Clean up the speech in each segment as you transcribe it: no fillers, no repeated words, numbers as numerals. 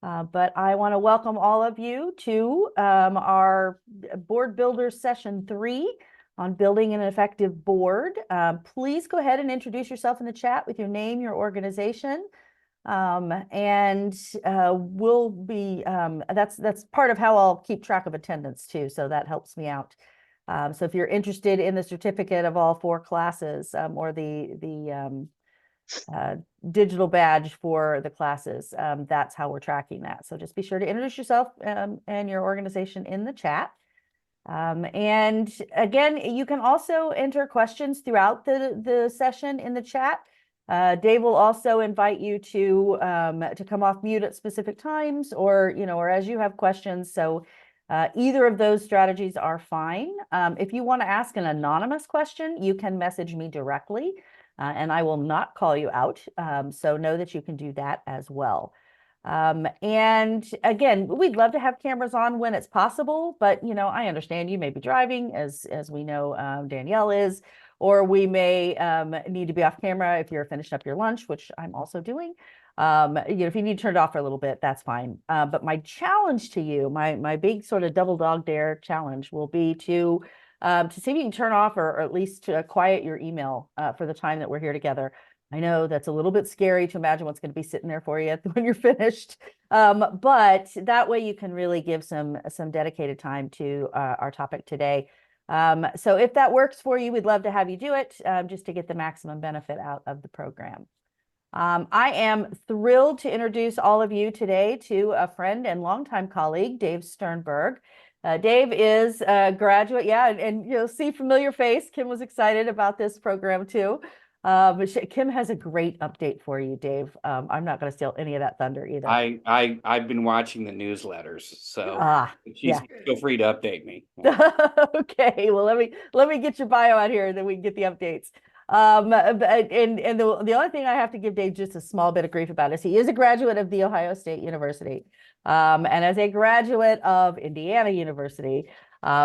But I want to welcome all of you to our Board Builders Session 3 on building an effective board. Please go ahead and introduce yourself in the chat with your name, your organization. We'll be, that's part of how I'll keep track of attendance too, so that helps me out. So if you're interested in the certificate of all 4 classes or the digital badge for the classes, that's how we're tracking that. So just be sure to introduce yourself and your organization in the chat. And again, you can also enter questions throughout the session in the chat. Dave will also invite you to come off mute at specific times, or or as you have questions. So either of those strategies are fine. If you want to ask an anonymous question, you can message me directly, and I will not call you out. So know that you can do that as well. And again, we'd love to have cameras on when it's possible, but I understand you may be driving, as we know Danielle is, or we may need to be off camera if you're finished up your lunch, which I'm also doing. If you need to turn it off for a little bit, that's fine. But my challenge to you, my big sort of double dog dare challenge will be to see if you can turn off or at least quiet your email for the time that we're here together. I know that's a little bit scary to imagine what's going to be sitting there for you when you're finished. But that way you can really give some dedicated time to our topic today. So if that works for you, we'd love to have you do it just to get the maximum benefit out of the program. I am thrilled to introduce all of you today to a friend and longtime colleague, Dave Sternberg. Dave is a graduate, and you'll see familiar face. Kim was excited about this program too. Kim has a great update for you, Dave. I'm not going to steal any of that thunder either. I've been watching the newsletters, so feel free to update me. Okay, well let me get your bio out here, and then we can get the updates. The only thing I have to give Dave just a small bit of grief about is he is a graduate of The Ohio State University, and as a graduate of Indiana University,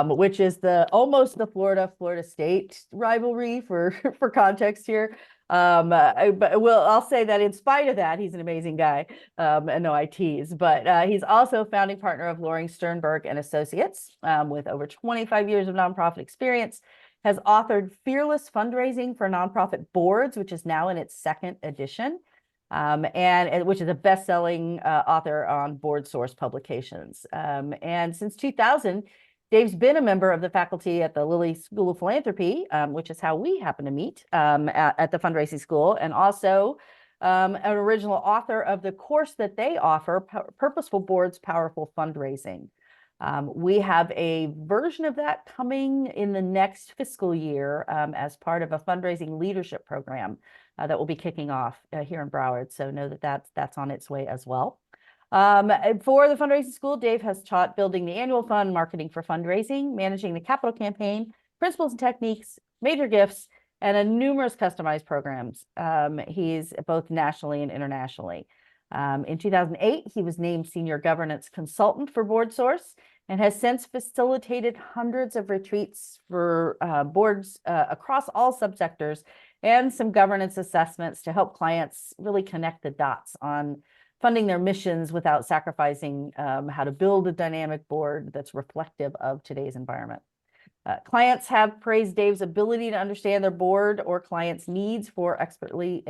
which is almost the Florida State rivalry for context here. I'll say that in spite of that, he's an amazing guy, and no ITs, but he's also founding partner of Loring Sternberg and Associates, with over 25 years of nonprofit experience, has authored Fearless Fundraising for Nonprofit Boards, which is now in its 2nd edition, and which is a best-selling author on Board Source publications. And since 2000, Dave's been a member of the faculty at the Lilly School of Philanthropy, which is how we happen to meet at the fundraising school, and also an original author of the course that they offer, Purposeful Boards, Powerful Fundraising. We have a version of that coming in the next fiscal year as part of a fundraising leadership program that will be kicking off here in Broward. So know that that's on its way as well. For the fundraising school, Dave has taught building the annual fund, marketing for fundraising, managing the capital campaign, principles and techniques, major gifts, and numerous customized programs. He's both nationally and internationally. In 2008, he was named Senior Governance Consultant for BoardSource and has since facilitated hundreds of retreats for boards across all subsectors and some governance assessments to help clients really connect the dots on funding their missions without sacrificing how to build a dynamic board that's reflective of today's environment. Clients have praised Dave's ability to understand their board or clients' needs to expertly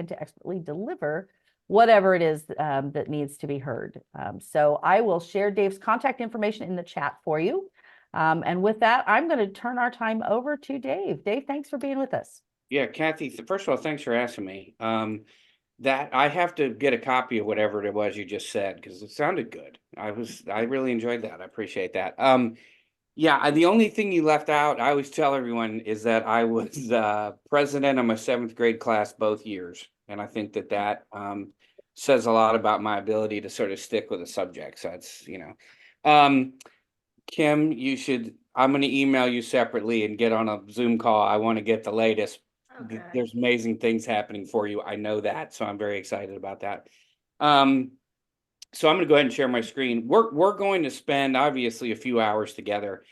deliver whatever it is that needs to be heard. So I will share Dave's contact information in the chat for you. And with that, I'm going to turn our time over to Dave. Dave, thanks for being with us. Yeah, Kathy, first of all, thanks for asking me. That I have to get a copy of whatever it was you just said, because it sounded good. I really enjoyed that. I appreciate that. Yeah, the only thing you left out, I always tell everyone, is that I was president of my 7th grade class both years. And I think that says a lot about my ability to sort of stick with a subject. So it's, Kim, I'm going to email you separately and get on a Zoom call. I want to get the latest. Okay. There's amazing things happening for you. I know that. So I'm very excited about that. So I'm going to go ahead and share my screen. We're going to spend obviously a few hours together,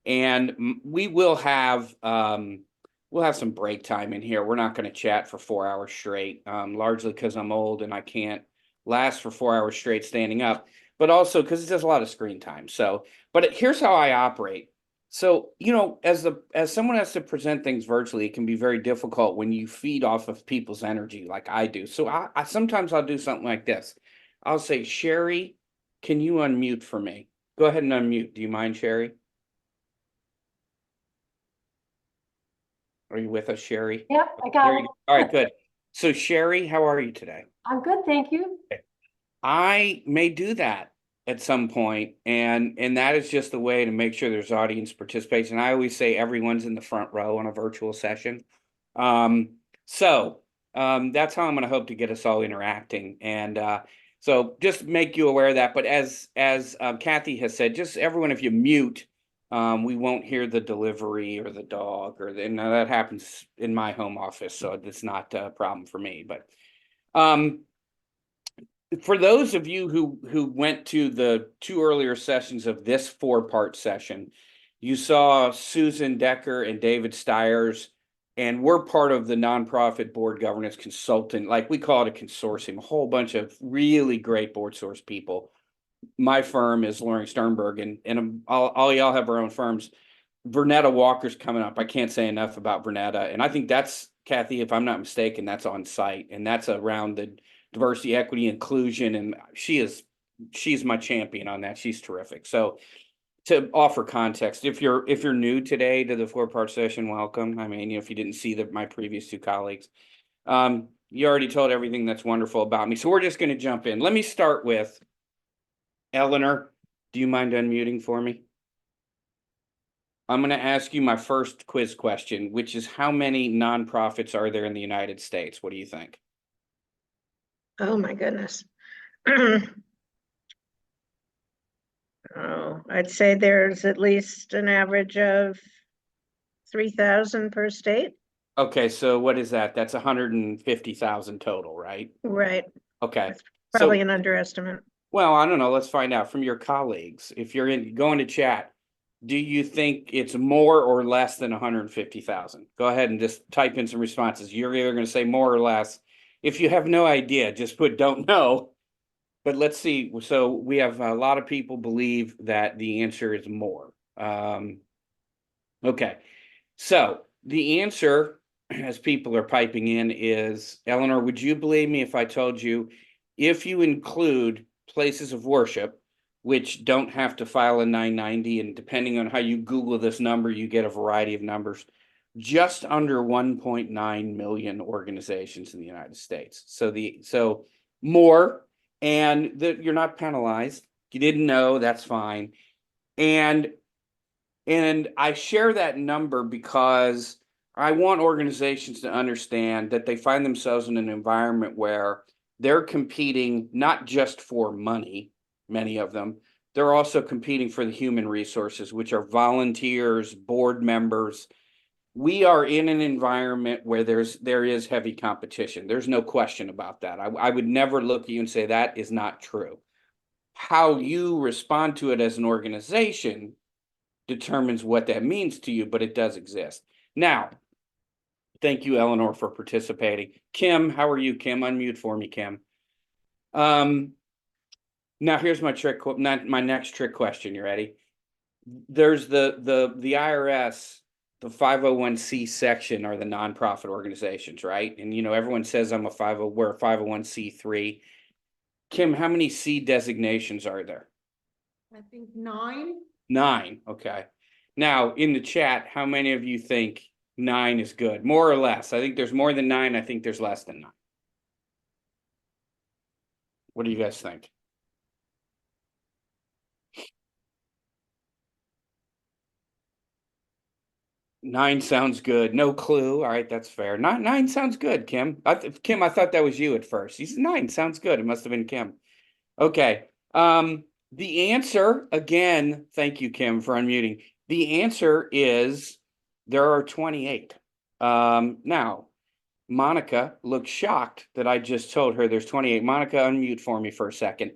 and we will have some break time in here. We're not going to chat for 4 hours straight, largely because I'm old and I can't last for 4 hours straight standing up, but also because it does a lot of screen time. So, but here's how I operate. So, as someone has to present things virtually, it can be very difficult when you feed off of people's energy like I do. So I sometimes I'll do something like this. I'll say, Sherry, can you unmute for me? Go ahead and unmute. Do you mind, Sherry? Are you with us, Sherry? Yep, I There got you it. go. All right, good. So Sherry, how are you today? I'm good, thank you. I may do that at some point, and that is just the way to make sure there's audience participation. I always say everyone's in the front row on a virtual session. So that's how I'm going to hope to get us all interacting. And so just make you aware of that. But as Kathy has said, just everyone, if you mute, we won't hear the delivery or the dog and that happens in my home office, so it's not a problem for me. But for those of you who went to the two earlier sessions of this 4-part session, you saw Susan Decker and David Stiers, and we're part of the nonprofit board governance consultant, like we call it a consortium, a whole bunch of really great board source people. My firm is Sternberg, and all y'all have our own firms. Vernetta Walker's coming up. I can't say enough about Vernetta, and I think that's, Kathy, if I'm not mistaken, that's on site, and that's around the diversity, equity, inclusion, and she's my champion on that. She's terrific. So to offer context, if you're new today to the 4-part session, welcome. I mean, if you didn't see my previous two colleagues, you already told everything that's wonderful about me. So we're just going to jump in. Let me start with Eleanor. Do you mind unmuting for me? I'm going to ask you my first quiz question, which is how many nonprofits are there in the United States? What do you think? Oh, my goodness. Oh, I'd say there's at least an average of 3,000 per state. Okay, so what is that? That's 150,000 total, right? Right. Okay. That's probably So, an underestimate. well, I don't know. Let's find out from your colleagues. If you're going to chat, do you think it's more or less than 150,000? Go ahead and just type in some responses. You're either going to say more or less. If you have no idea, just put don't know. But let's see. So we have a lot of people believe that the answer is more. Okay. So the answer, as people are piping in, is, Eleanor, would you believe me if I told you if you include places of worship, which don't have to file a 990, and depending on how you Google this number, you get a variety of numbers, just under 1.9 million organizations in the United States. So more, and you're not penalized. You didn't know, that's fine. And I share that number because I want organizations to understand that they find themselves in an environment where they're competing not just for money, many of them, they're also competing for the human resources, which are volunteers, board members. We are in an environment where there is heavy competition. There's no question about that. I would never look at you and say that is not true. How you respond to it as an organization determines what that means to you, but it does exist. Now, thank you, Eleanor, for participating. Kim, how are you, Kim? Unmute for me, Kim. Now here's my next trick question. You ready? There's the IRS, the 501c section are the nonprofit organizations, right? And everyone says we're a 501c3. Kim, how many C designations are there? I think 9. 9. Okay. Now in the chat, how many of you think 9 is good? More or less? I think there's more than 9. I think there's less than 9. What do you guys think? 9 sounds good. No clue. All right, that's fair. 9 sounds good, Kim. Kim, I thought that was you at first. You said 9 sounds good. It must have been Kim. Okay. The answer, again, thank you, Kim, for unmuting. The answer is there are 28. Now, Monica looks shocked that I just told her there's 28. Monica, unmute for me for a second.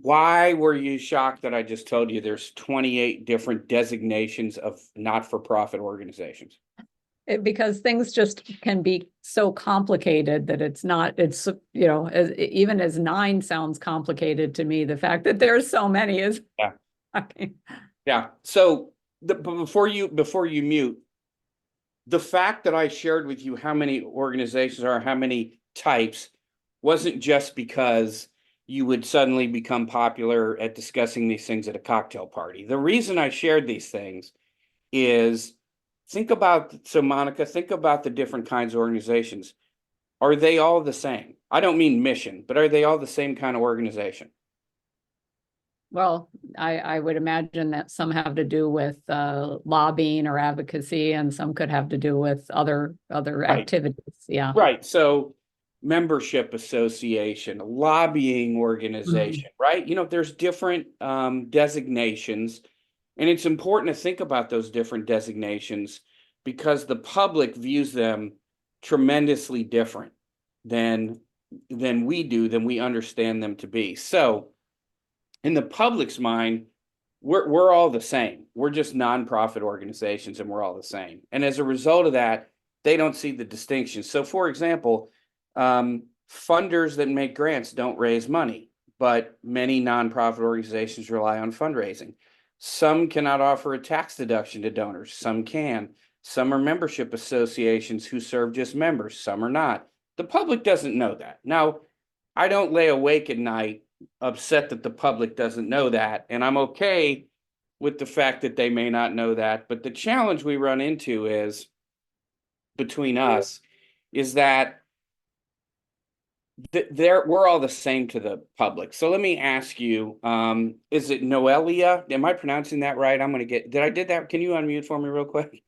Why were you shocked that I just told you there's 28 different designations of not-for-profit organizations? because things just can be so complicated that it's not, it's, you know, even as 9 sounds complicated to me, the fact that there's so many is. Yeah. I mean, Yeah. So but before you mute, the fact that I shared with you how many organizations are, how many types, wasn't just because you would suddenly become popular at discussing these things at a cocktail party. The reason I shared these things is so Monica, think about the different kinds of organizations. Are they all the same? I don't mean mission, but are they all the same kind of organization? well, I would imagine that some have to do with lobbying or advocacy, and some could have to do with other Right. activities. Yeah. Right. So membership association, lobbying organization, right? You know, there's different designations, and it's important to think about those different designations because the public views them tremendously different than we do, than we understand them to be. So in the public's mind, we're all the same. We're just nonprofit organizations and we're all the same. And as a result of that, they don't see the distinction. So for example, funders that make grants don't raise money, but many nonprofit organizations rely on fundraising. Some cannot offer a tax deduction to donors. Some can. Some are membership associations who serve just members. Some are not. The public doesn't know that. Now, I don't lay awake at night upset that the public doesn't know that. And I'm okay with the fact that they may not know that. But the challenge we run into is between us is that we're all the same to the public. So let me ask you, is it Noelia? Am I pronouncing that right? Did I did that? Can you unmute for me real quick?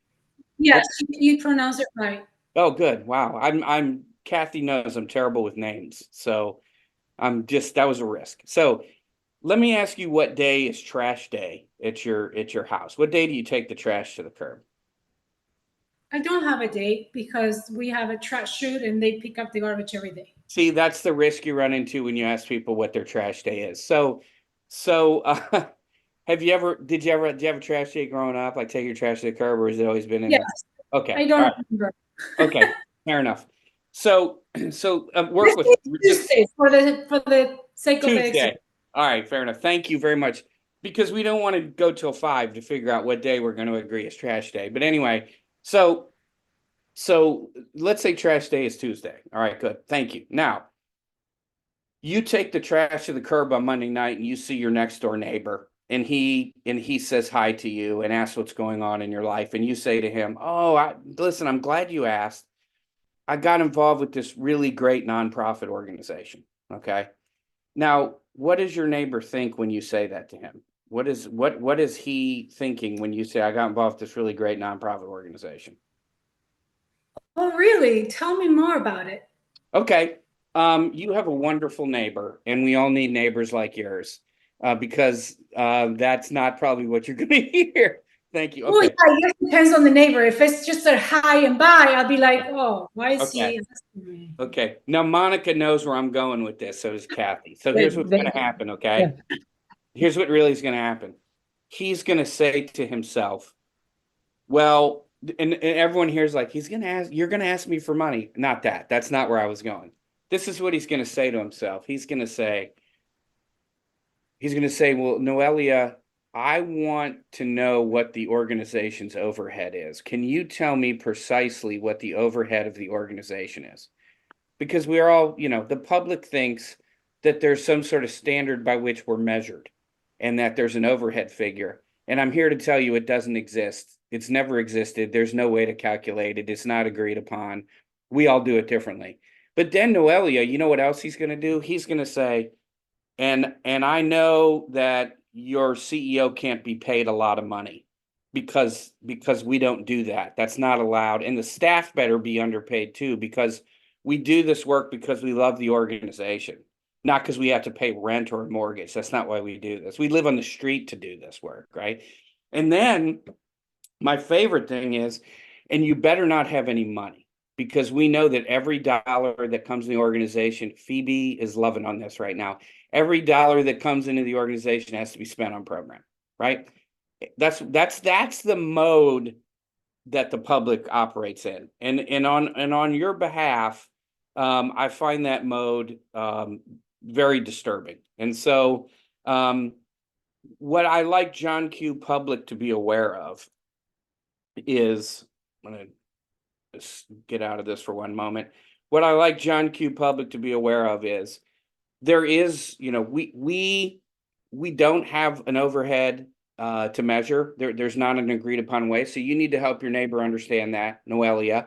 Yes, you pronounce it right. Oh, good. Wow. I'm Kathy knows I'm terrible with names. So that was a risk. So let me ask you, what day is trash day at your house? What day do you take the trash to the curb? I don't have a date because we have a trash chute and they pick up the garbage every day. See, that's the risk you run into when you ask people what their trash day is. So, did you have a trash day growing up? Like take your trash to the curb, or has it always been in? Yes. Okay. I don't all right. remember. Okay, fair enough. So work with Tuesday for the sake of Tuesday. it. All right, fair enough. Thank you very much. Because we don't want to go till 5 to figure out what day we're going to agree is trash day. But anyway, so let's say trash day is Tuesday. All right, good. Thank you. Now, you take the trash to the curb on Monday night and you see your next door neighbor and he says hi to you and asks what's going on in your life. And you say to him, oh, listen, I'm glad you asked. I got involved with this really great nonprofit organization. Okay. Now, what does your neighbor think when you say that to him? What is he thinking when you say, I got involved with this really great nonprofit organization? Oh, really? Tell me more about it. Okay. You have a wonderful neighbor, and we all need neighbors like yours, because that's not probably what you're going to hear. Thank you. Oh, Okay. yeah, I guess it depends on the neighbor. If it's just a hi and bye, I'll be like, oh, why is he asking me? Okay. Now, Monica knows where I'm going with this. So does Kathy. So here's what's going to happen. Okay. Here's what really is going to happen. He's going to say to himself, well, and everyone here is like, you're going to ask me for money. Not that. That's not where I was going. This is what he's going to say to himself. He's going to say, well, Noelia, I want to know what the organization's overhead is. Can you tell me precisely what the overhead of the organization is? Because we're all, the public thinks that there's some sort of standard by which we're measured and that there's an overhead figure. And I'm here to tell you it doesn't exist. It's never existed. There's no way to calculate it. It's not agreed upon. We all do it differently. But then Noelia, you know what else he's going to do? He's going to say, and I know that your CEO can't be paid a lot of money because we don't do that. That's not allowed. And the staff better be underpaid too, because we do this work because we love the organization, not because we have to pay rent or a mortgage. That's not why we do this. We live on the street to do this work, right? And then my favorite thing is, and you better not have any money, because we know that every dollar that comes in the organization, Phoebe is loving on this right now. Every dollar that comes into the organization has to be spent on program, right? That's the mode that the public operates in. And on your behalf, I find that mode very disturbing. And so what I like John Q. Public to be aware of is, I'm gonna just get out of this for one moment. What I like John Q. Public to be aware of is there is, we don't have an overhead to measure. There's not an agreed upon way. So you need to help your neighbor understand that, Noelia.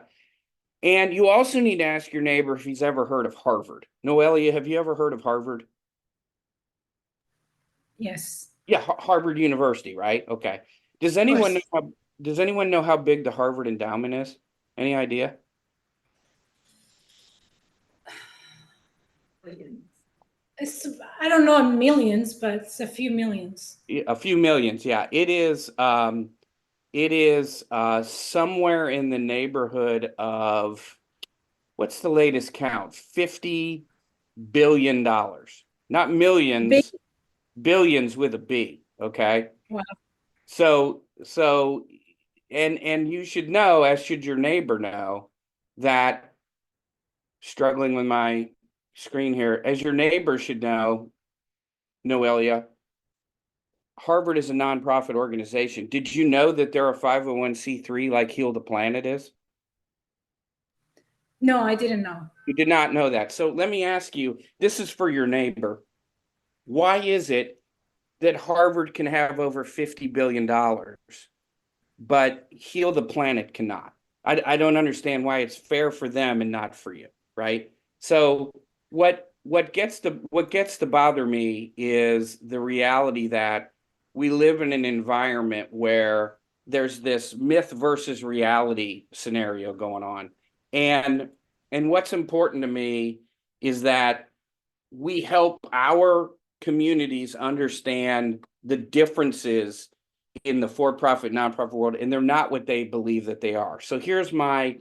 And you also need to ask your neighbor if he's ever heard of Harvard. Noelia, have you ever heard of Harvard? Yes. Yeah, Harvard University, right? Okay. Does anyone know how big the Harvard endowment is? Any idea? I don't know millions, but it's a few millions. A few millions, yeah. It is somewhere in the neighborhood of, what's the latest count? $50 billion. Not millions, billions with a B, okay? Wow. So and you should know, as should your neighbor know, that, struggling with my screen here, as your neighbor should know, Noelia, Harvard is a nonprofit organization. Did you know that they're a 501c3 like Heal the Planet is? No, I didn't know. You did not know that. So let me ask you, this is for your neighbor. Why is it that Harvard can have over $50 billion, but Heal the Planet cannot? I don't understand why it's fair for them and not for you, right? So what gets to bother me is the reality that we live in an environment where there's this myth versus reality scenario going on. And what's important to me is that we help our communities understand the differences in the for-profit, nonprofit world, and they're not what they believe that they are. So here's my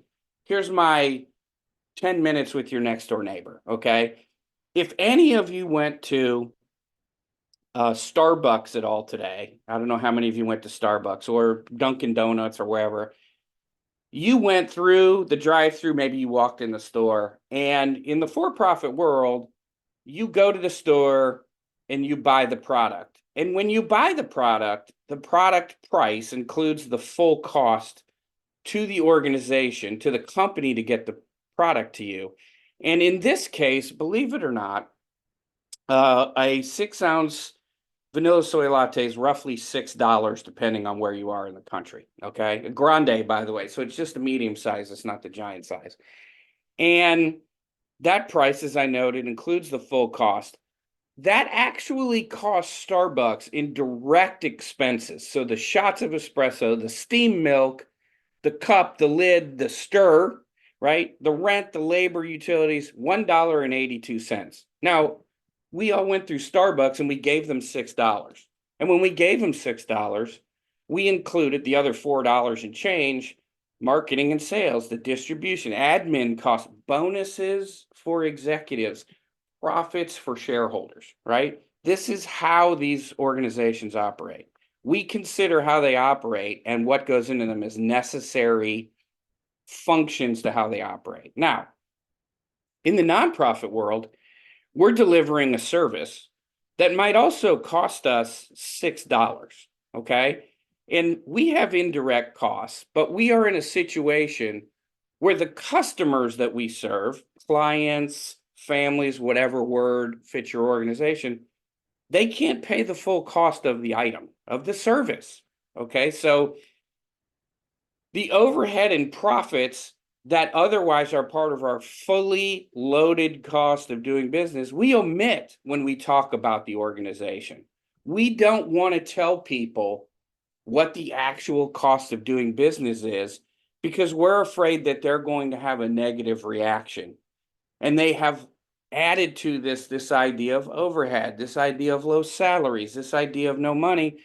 10 minutes with your next door neighbor, okay? If any of you went to Starbucks at all today, I don't know how many of you went to Starbucks or Dunkin' Donuts or wherever, you went through the drive-through, maybe you walked in the store, and in the for-profit world, you go to the store and you buy the product. And when you buy the product price includes the full cost to the organization, to the company to get the product to you. And in this case, believe it or not, a 6-ounce vanilla soy latte is roughly $6, depending on where you are in the country. Okay, a grande, by the way, so it's just a medium size. It's not the giant size. And that price, as I noted, includes the full cost. That actually costs Starbucks in direct expenses. So the shots of espresso, the steamed milk, the cup, the lid, the stir, right? The rent, the labor, utilities, $1.82. Now, we all went through Starbucks and we gave them $6. And when we gave them $6, we included the other $4 and change, marketing and sales, the distribution, admin costs, bonuses for executives, profits for shareholders, right? This is how these organizations operate. We consider how they operate and what goes into them as necessary functions to how they operate. Now, in the nonprofit world, we're delivering a service that might also cost us $6, okay? And we have indirect costs, but we are in a situation where the customers that we serve, clients, families, whatever word fits your organization, they can't pay the full cost of the item, of the service, okay? So the overhead and profits that otherwise are part of our fully loaded cost of doing business, we omit when we talk about the organization. We don't want to tell people what the actual cost of doing business is because we're afraid that they're going to have a negative reaction. And they have added to this idea of overhead, this idea of low salaries, this idea of no money.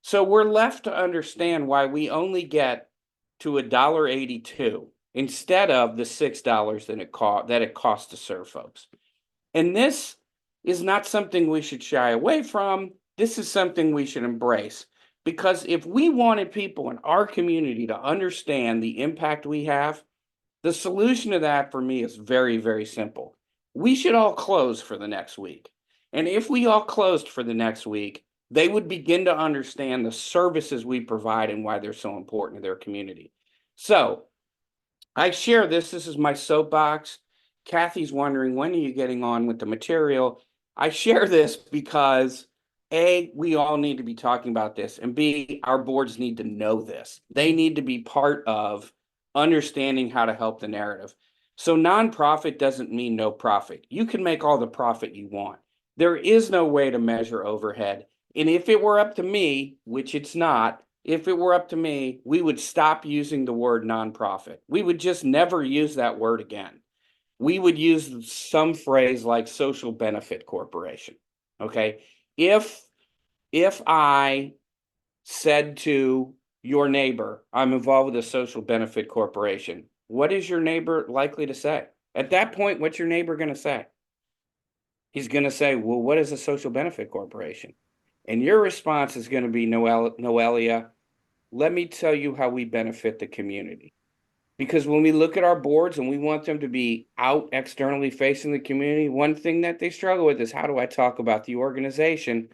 So we're left to understand why we only get to $1.82 instead of the $6 that it costs to serve folks. And this is not something we should shy away from. This is something we should embrace. Because if we wanted people in our community to understand the impact we have, the solution to that for me is very, very simple. We should all close for the next week. And if we all closed for the next week, they would begin to understand the services we provide and why they're so important to their community. So I share this. This is my soapbox. Kathy's wondering, when are you getting on with the material? I share this because A, we all need to be talking about this, and B, our boards need to know this. They need to be part of understanding how to help the narrative. So nonprofit doesn't mean no profit. You can make all the profit you want. There is no way to measure overhead. And if it were up to me, which it's not, if it were up to me, we would stop using the word nonprofit. We would just never use that word again. We would use some phrase like social benefit corporation. Okay. If I said to your neighbor, I'm involved with a social benefit corporation, what is your neighbor likely to say? At that point, what's your neighbor going to say? He's going to say, well, what is a social benefit corporation? And your response is going to be, Noelia, let me tell you how we benefit the community. Because when we look at our boards and we want them to be out externally facing the community, one thing that they struggle with is, how do I talk about the organization?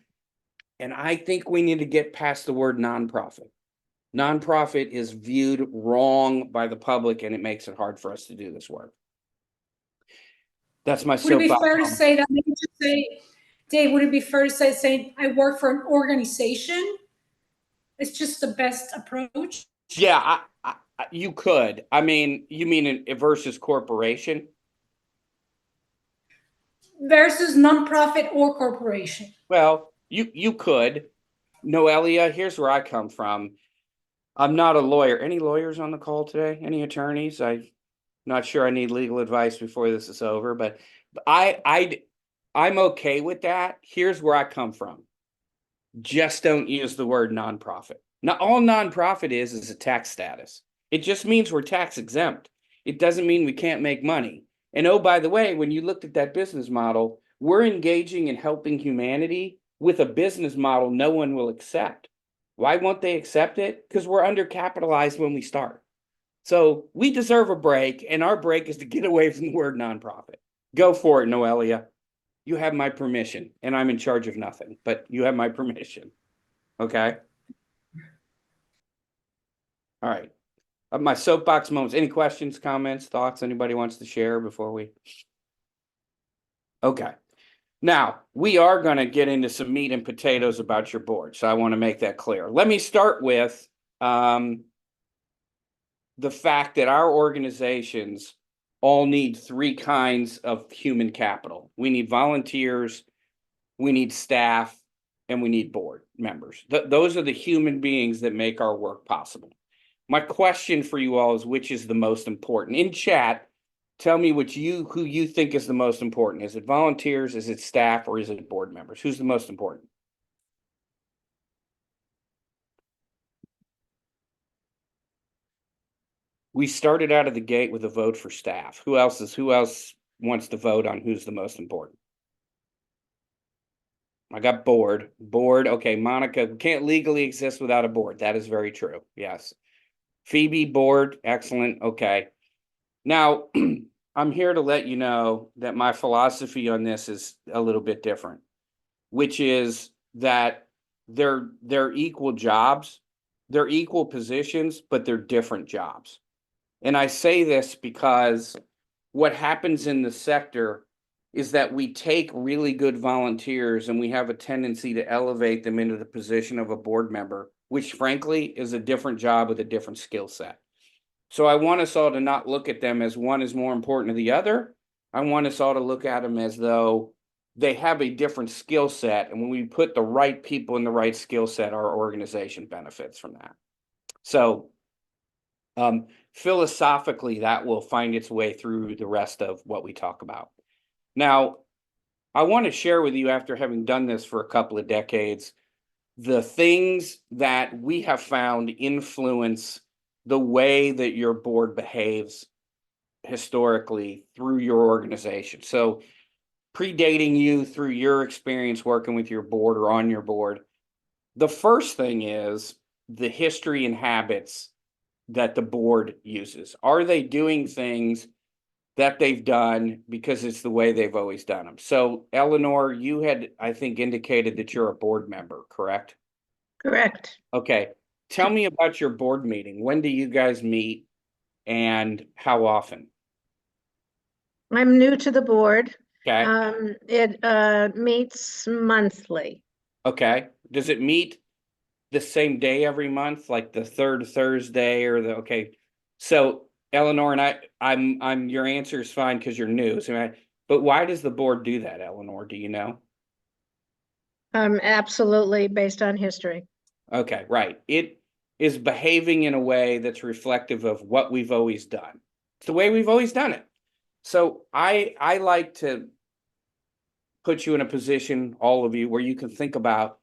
And I think we need to get past the word nonprofit. Nonprofit is viewed wrong by the public, and it makes it hard for us to do this work. That's my Would it be soapbox. fair to say that, maybe just say, Dave, would it be fair to say I work for an organization? It's just the best approach Yeah, you could. I mean, you mean versus corporation? versus nonprofit or corporation. Well, you could. Noelia, here's where I come from. I'm not a lawyer. Any lawyers on the call today? Any attorneys? I'm not sure I need legal advice before this is over, but I'm okay with that. Here's where I come from. Just don't use the word nonprofit. Now, all nonprofit is a tax status. It just means we're tax exempt. It doesn't mean we can't make money. And oh, by the way, when you looked at that business model, we're engaging in helping humanity with a business model no one will accept. Why won't they accept it? Because we're undercapitalized when we start. So we deserve a break, and our break is to get away from the word nonprofit. Go for it, Noelia. You have my permission, and I'm in charge of nothing, but you have my permission. Okay? All right. My soapbox moments. Any questions, comments, thoughts anybody wants to share before we? Okay. Now, we are going to get into some meat and potatoes about your board, so I want to make that clear. Let me start with the fact that our organizations all need three kinds of human capital. We need volunteers, we need staff, and we need board members. Those are the human beings that make our work possible. My question for you all is, which is the most important? In chat, tell me who you think is the most important. Is it volunteers, is it staff, or is it board members? Who's the most important? We started out of the gate with a vote for staff. Who else wants to vote on who's the most important? I got board. Okay, Monica, we can't legally exist without a board. That is very true. Yes. Phoebe, board. Excellent. Okay. Now, I'm here to let you know that my philosophy on this is a little bit different, which is that they're equal jobs, they're equal positions, but they're different jobs. And I say this because what happens in the sector is that we take really good volunteers and we have a tendency to elevate them into the position of a board member, which frankly is a different job with a different skill set. So I want us all to not look at them as one is more important than the other. I want us all to look at them as though they have a different skill set. And when we put the right people in the right skill set, our organization benefits from that. So philosophically, that will find its way through the rest of what we talk about. Now, I want to share with you, after having done this for a couple of decades, the things that we have found influence the way that your board behaves historically through your organization. So predating you through your experience working with your board or on your board, The first thing is the history and habits that the board uses. Are they doing things that they've done because it's the way they've always done them? So Eleanor, you had, I think, indicated that you're a board member, correct? Correct. Okay. Tell me about your board meeting. When do you guys meet and how often? I'm new to the board. Okay. It meets monthly. Okay. Does it meet the same day every month, like the third Thursday or the, okay. So Eleanor and I'm your answer is fine because you're new. So but why does the board do that, Eleanor? Do you know? Absolutely based on history. Okay, right. It is behaving in a way that's reflective of what we've always done. It's the way we've always done it. So I like to put you in a position, all of you, where you can think about,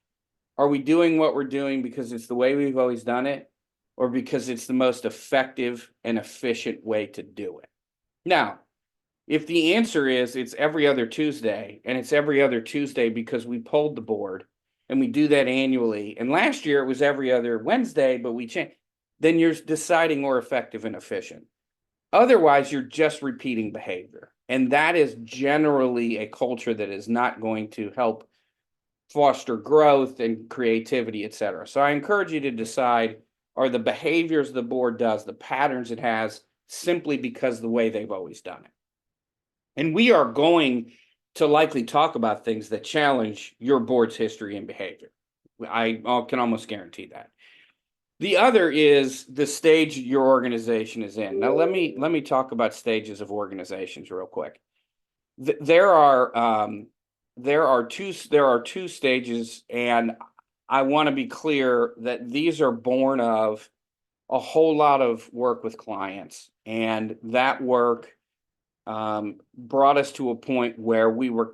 are we doing what we're doing because it's the way we've always done it, or because it's the most effective and efficient way to do it? Now, if the answer is it's every other Tuesday, and it's every other Tuesday because we polled the board and we do that annually, and last year it was every other Wednesday, but we changed, then you're deciding more effective and efficient. Otherwise, you're just repeating behavior. And that is generally a culture that is not going to help foster growth and creativity, et cetera. So I encourage you to decide, are the behaviors the board does, the patterns it has, simply because the way they've always done it? And we are going to likely talk about things that challenge your board's history and behavior. I can almost guarantee that. The other is the stage your organization is in. Now, let me talk about stages of organizations real quick. There are two stages, and I want to be clear that these are born of a whole lot of work with clients, and that work brought us to a point where we were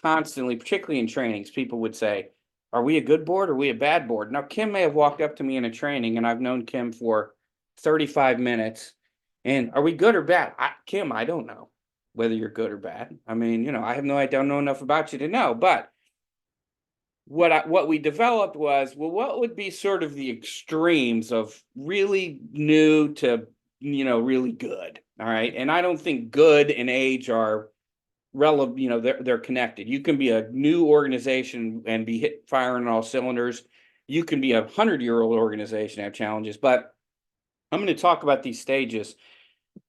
constantly, particularly in trainings, people would say, are we a good board or are we a bad board? Now, Kim may have walked up to me in a training, and I've known Kim for 35 minutes, and are we good or bad? Kim, I don't know whether you're good or bad. I mean, I have no idea, I don't know enough about you to know, but what we developed was, well, what would be sort of the extremes of really new to, really good. All right. And I don't think good and age are relevant, they're connected. You can be a new organization and be firing on all cylinders. You can be 100-year-old organization, have challenges, but I'm going to talk about these stages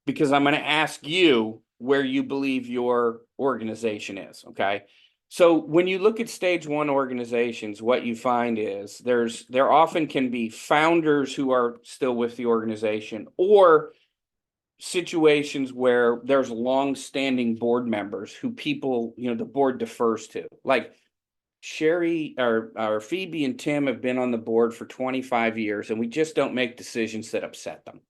because I'm going to ask you where you believe your organization is. Okay. So when you look at stage one organizations, what you find is there often can be founders who are still with the organization, or situations where there's long-standing board members who people, the board defers to. Like Sherry or Phoebe and Tim have been on the board for 25 years, and we just don't make decisions that upset them.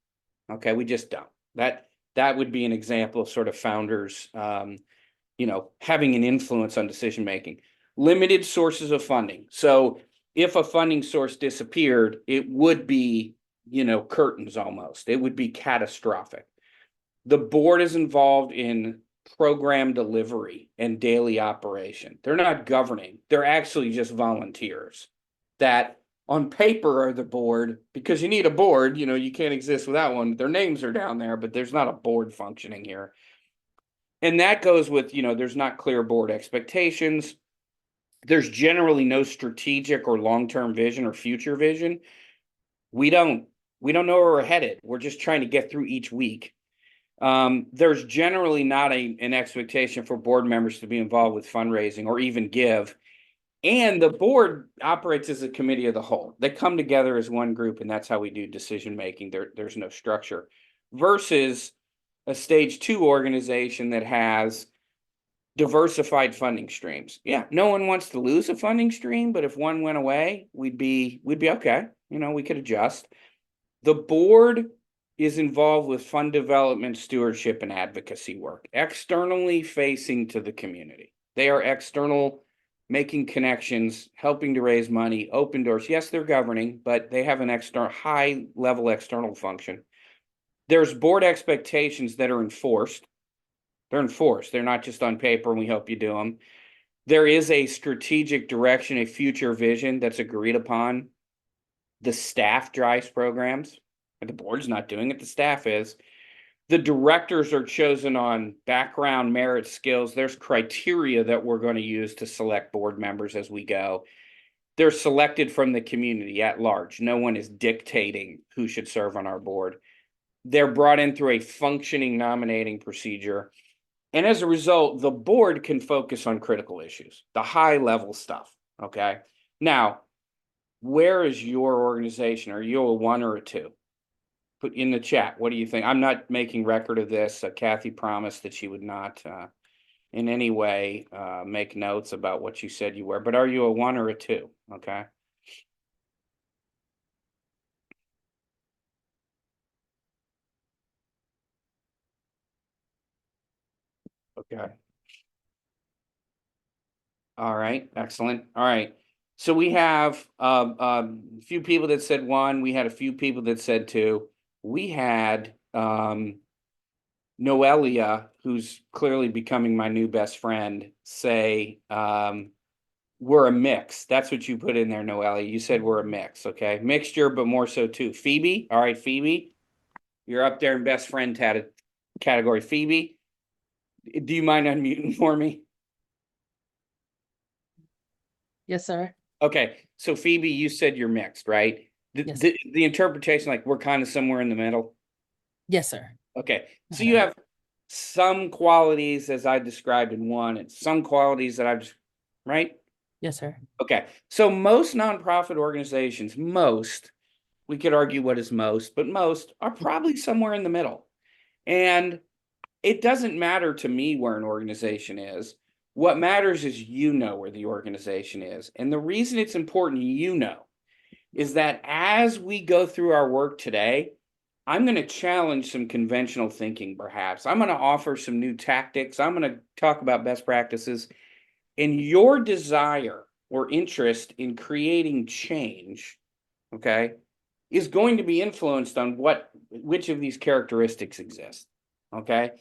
Okay, we just don't. That would be an example of sort of founders having an influence on decision making. Limited sources of funding. So if a funding source disappeared, it would be, curtains almost. It would be catastrophic. The board is involved in program delivery and daily operation. They're not governing. They're actually just volunteers that on paper are the board, because you need a board. You can't exist without one. Their names are down there, but there's not a board functioning here. And that goes with, there's not clear board expectations. There's generally no strategic or long-term vision or future vision. We don't know where we're headed. We're just trying to get through each week. There's generally not an expectation for board members to be involved with fundraising or even give. And the board operates as a committee of the whole. They come together as one group, and that's how we do decision making. There's no structure. Versus a stage two organization that has diversified funding streams. Yeah, no one wants to lose a funding stream, but if one went away, we'd be okay. We could adjust. The board is involved with fund development, stewardship, and advocacy work, externally facing to the community. They are external, making connections, helping to raise money, open doors. Yes, they're governing, but they have an high-level external function. There's board expectations that are enforced. They're enforced. They're not just on paper and we hope you do them. there is a strategic direction, a future vision that's agreed upon. The staff drives programs, and the board's not doing it, the staff is. The directors are chosen on background, merit, skills. There's criteria that we're going to use to select board members as we go. They're selected from the community at large. No one is dictating who should serve on our board. They're brought in through a functioning nominating procedure. And as a result, the board can focus on critical issues, the high level stuff. Okay. Now, where is your organization? Are you a 1 or a 2? Put in the chat. What do you think? I'm not making record of this. Kathy promised that she would not in any way make notes about what you said you were, but are you a 1 or a 2? Okay. Okay. All right, excellent. All right. So we have a few people that said 1. We had a few people that said 2. We had Noelia, who's clearly becoming my new best friend, say we're a mix. That's what you put in there, Noelia. You said we're a mix, okay? Mixture, but more so too. Phoebe, all right, Phoebe, you're up there in best friend category. Phoebe, do you mind unmuting for me? Yes, sir. Okay, so Phoebe, you said you're mixed, right? Yes. The interpretation, like we're kind of somewhere in the middle. Yes, sir. Okay, so you have some qualities as I described in 1, and some qualities that I've just, right? Yes, sir. Okay, so most nonprofit organizations, we could argue what is most, but most are probably somewhere in the middle. And it doesn't matter to me where an organization is. What matters is you know where the organization is. And the reason it's important you know is that as we go through our work today, I'm going to challenge some conventional thinking, perhaps. I'm going to offer some new tactics. I'm going to talk about best practices. And your desire or interest in creating change, okay, is going to be influenced on which of these characteristics exist. Okay.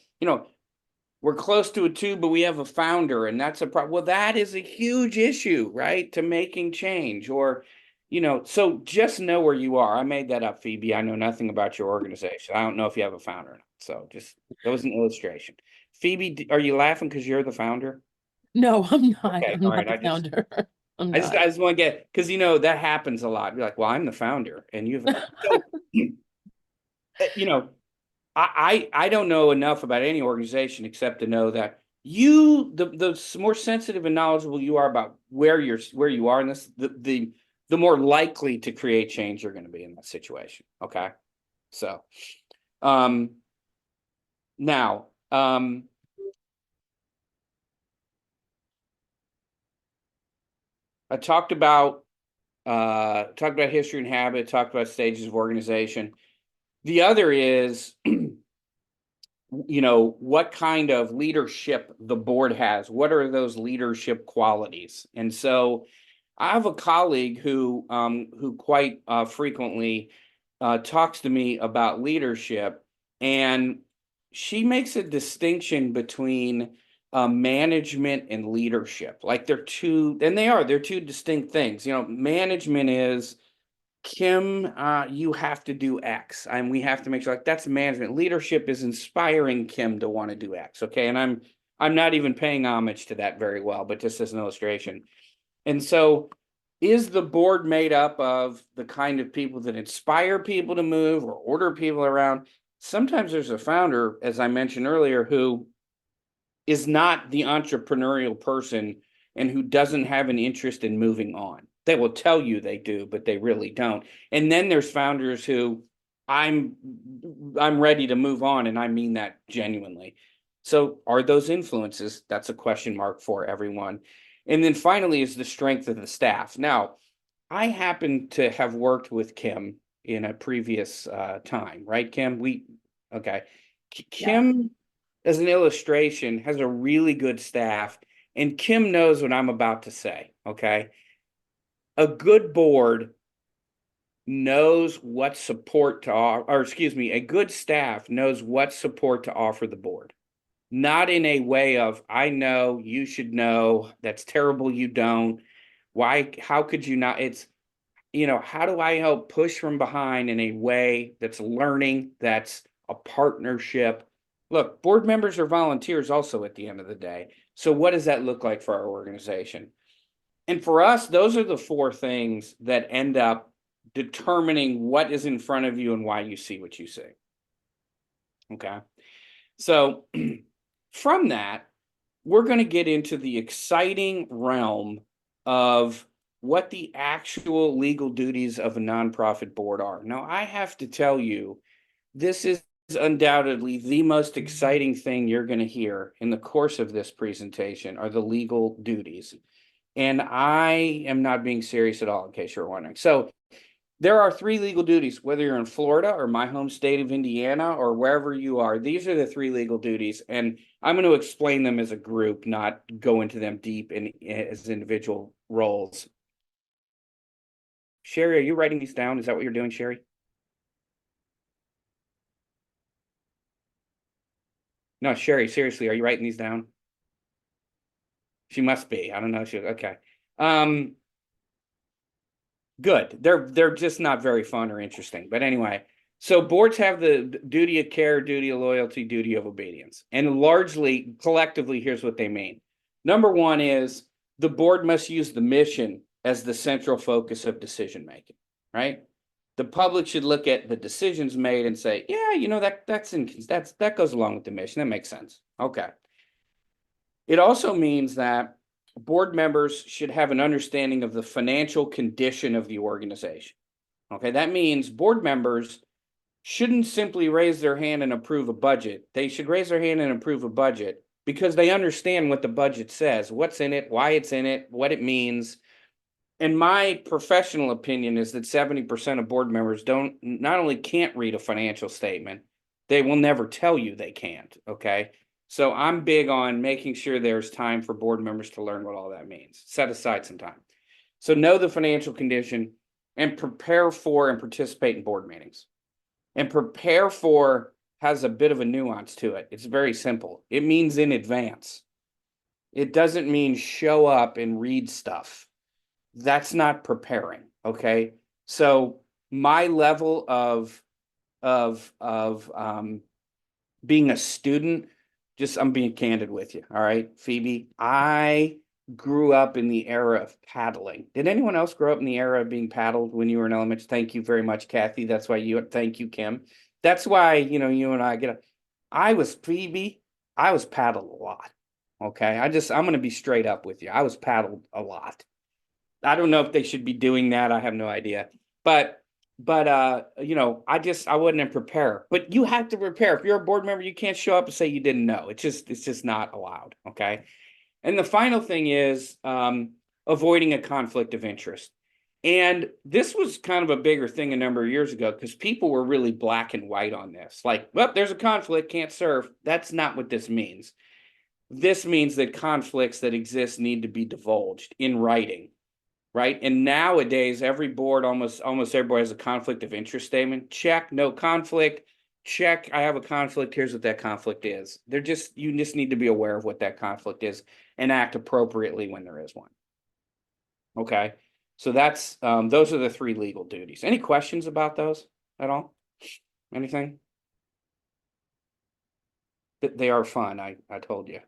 We're close to a 2, but we have a founder, and that's a problem. Well, that is a huge issue, right? To making change, or, so just know where you are. I made that up, Phoebe. I know nothing about your organization. I don't know if you have a founder or not. So that was an illustration. Phoebe, are you laughing because you're the founder? No, I'm not. Okay, I'm all not right, the founder. I'm I not. just want to get, because that happens a lot. You're like, well, I'm the founder, and I don't know enough about any organization except to know that the more sensitive and knowledgeable you are about where you are in this, the more likely to create change you're going to be in that situation. Okay, so now I talked about history and habit, talked about stages of organization. The other is, what kind of leadership the board has. What are those leadership qualities? And so I have a colleague who quite frequently talks to me about leadership, and she makes a distinction between management and leadership. Like they're two distinct things. Management is, Kim, you have to do X, and we have to make sure, like, that's management. Leadership is inspiring Kim to want to do X. Okay, and I'm not even paying homage to that very well, but just as an illustration. And so, is the board made up of the kind of people that inspire people to move or order people around? Sometimes there's a founder, as I mentioned earlier, who is not the entrepreneurial person and who doesn't have an interest in moving on. They will tell you they do, but they really don't. And then there's founders who I'm ready to move on, and I mean that genuinely. So are those influences? That's a question mark for everyone. And then finally is the strength of the staff. Now, I happen to have worked with Kim in a previous time, right, Kim? Okay. Kim, as an illustration, has a really good staff, and Kim knows what I'm about to say, okay? A good board knows what support to offer, or excuse me, a good staff knows what support to offer the board, not in a way of, I know, you should know, that's terrible, you don't. Why, how could you not? It's, how do I help push from behind in a way that's learning, that's a partnership? Look, board members are volunteers also at the end of the day. So what does that look like for our organization? And for us, those are the four things that end up determining what is in front of you and why you see what you see. Okay. So from that, we're going to get into the exciting realm of what the actual legal duties of a nonprofit board are. Now, I have to tell you, this is undoubtedly the most exciting thing you're going to hear in the course of this presentation are the legal duties. And I am not being serious at all, in case you're wondering. So there are three legal duties, whether you're in Florida or my home state of Indiana or wherever you are. These are the three legal duties, and I'm going to explain them as a group, not go into them deep as individual roles. Sherry, are you writing these down? Is that what you're doing, Sherry? No, Sherry, seriously, are you writing these down? She must be. I don't know. Okay. Good. They're just not very fun or interesting. But anyway, so boards have the duty of care, duty of loyalty, duty of obedience. And largely, collectively, here's what they mean. Number one is the board must use the mission as the central focus of decision making, right? The public should look at the decisions made and say, yeah, that goes along with the mission. That makes sense. Okay. It also means that board members should have an understanding of the financial condition of the organization. Okay, that means board members shouldn't simply raise their hand and approve a budget. They should raise their hand and approve a budget because they understand what the budget says, what's in it, why it's in it, what it means. And my professional opinion is that 70% of board members not only can't read a financial statement, they will never tell you they can't, okay? So I'm big on making sure there's time for board members to learn what all that means. Set aside some time. So know the financial condition and prepare for and participate in board meetings. And prepare for has a bit of a nuance to it. It's very simple. It means in advance. It doesn't mean show up and read stuff. That's not preparing, okay? So my level of being a student, I'm being candid with you, all right, Phoebe? I grew up in the era of paddling. Did anyone else grow up in the era of being paddled when you were in elementary? Thank you very much, Kathy. That's why thank you, Kim. That's why, you and I I was paddled a lot, okay? I'm going to be straight up with you. I was paddled a lot. I don't know if they should be doing that. I have no idea. But I wouldn't prepare. But you have to prepare. If you're a board member, you can't show up and say you didn't know. It's just not allowed. Okay. And the final thing is avoiding a conflict of interest. And this was kind of a bigger thing a number of years ago because people were really black and white on this. Like, well, there's a conflict, can't serve. That's not what this means. This means that conflicts that exist need to be divulged in writing. Right. And nowadays, every board, almost everybody has a conflict of interest statement. Check, no conflict. Check, I have a conflict. Here's what that conflict is. You just need to be aware of what that conflict is and act appropriately when there is one. Okay. So those are the three legal duties. Any questions about those at all? Anything? They are fun. I told you.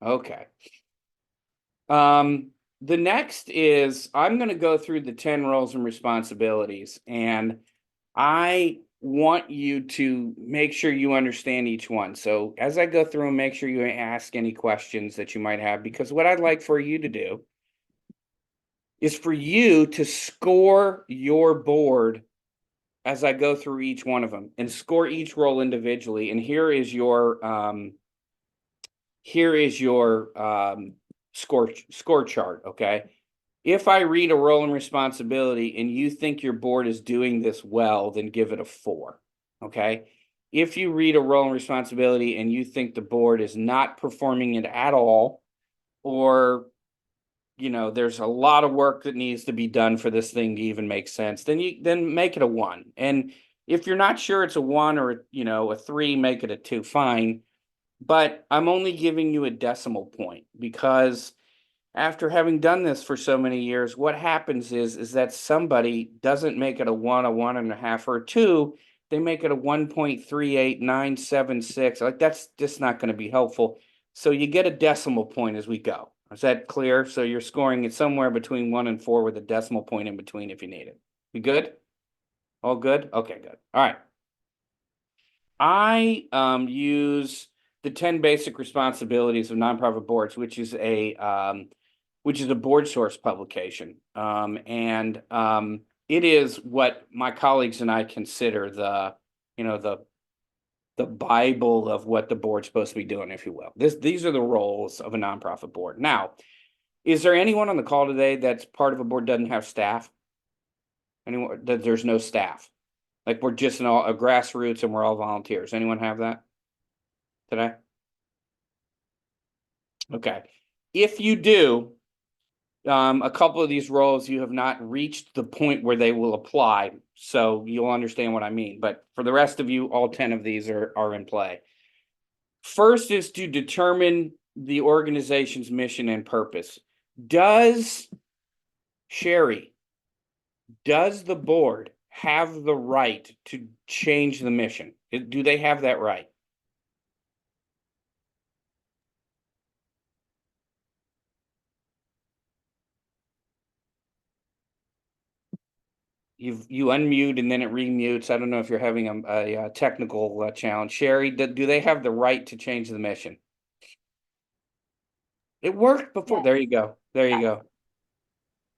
Okay. The next is I'm going to go through the 10 roles and responsibilities, and I want you to make sure you understand each one. So as I go through them, make sure you ask any questions that you might have, because what I'd like for you to do is for you to score your board as I go through each one of them and score each role individually. And here is your score chart, okay? If I read a role and responsibility and you think your board is doing this well, then give it a 4, okay? If you read a role and responsibility and you think the board is not performing it at all, or there's a lot of work that needs to be done for this thing to even make sense, then make it a 1. And If you're not sure it's a 1 or, a 3, make it a 2, fine. But I'm only giving you a decimal point because after having done this for so many years, what happens is that somebody doesn't make it a 1, a 1.5, or a 2. They make it a 1.38976. Like, that's just not going to be helpful. So you get a decimal point as we go. Is that clear? So you're scoring it somewhere between 1 and 4 with a decimal point in between if you need it. You good? All good? Okay, good. All right. I use the 10 basic responsibilities of nonprofit boards, which is a board source publication. It is what my colleagues and I consider the Bible of what the board's supposed to be doing, if you will. These are the roles of a nonprofit board. Now, is there anyone on the call today that's part of a board doesn't have staff? Anyone that there's no staff? Like, we're just a grassroots and we're all volunteers. Anyone have that today? Okay. If you do, a couple of these roles, you have not reached the point where they will apply. So you'll understand what I mean. But for the rest of you, all 10 of these are in play. First is to determine the organization's mission and purpose. Sherry, does the board have the right to change the mission? Do they have that right? You unmute and then it remutes. I don't know if you're having a technical challenge. Sherry, do they have the right to change the mission? It worked before. Yes. There you go. There you Yes. go.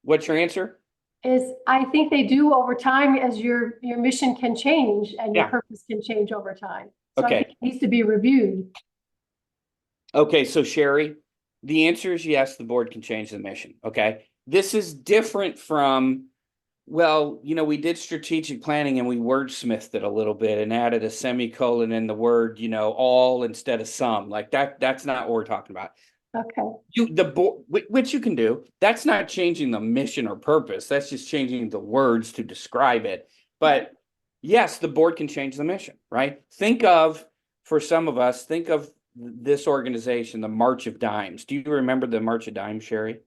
What's your answer? Is I think they do over time as your mission can change and your Yeah. purpose can change over time. So I Okay. think it needs to be reviewed. Okay, so Sherry, the answer is yes, the board can change the mission. Okay. This is different from, well, we did strategic planning and we wordsmithed it a little bit and added a semicolon in the word, all instead of some. Like that's not what we're talking about. Okay. The board, which you can do, that's not changing the mission or purpose. That's just changing the words to describe it. But yes, the board can change the mission, right? For some of us, think of this organization, the March of Dimes. Do you remember the March of Dimes, Sherry?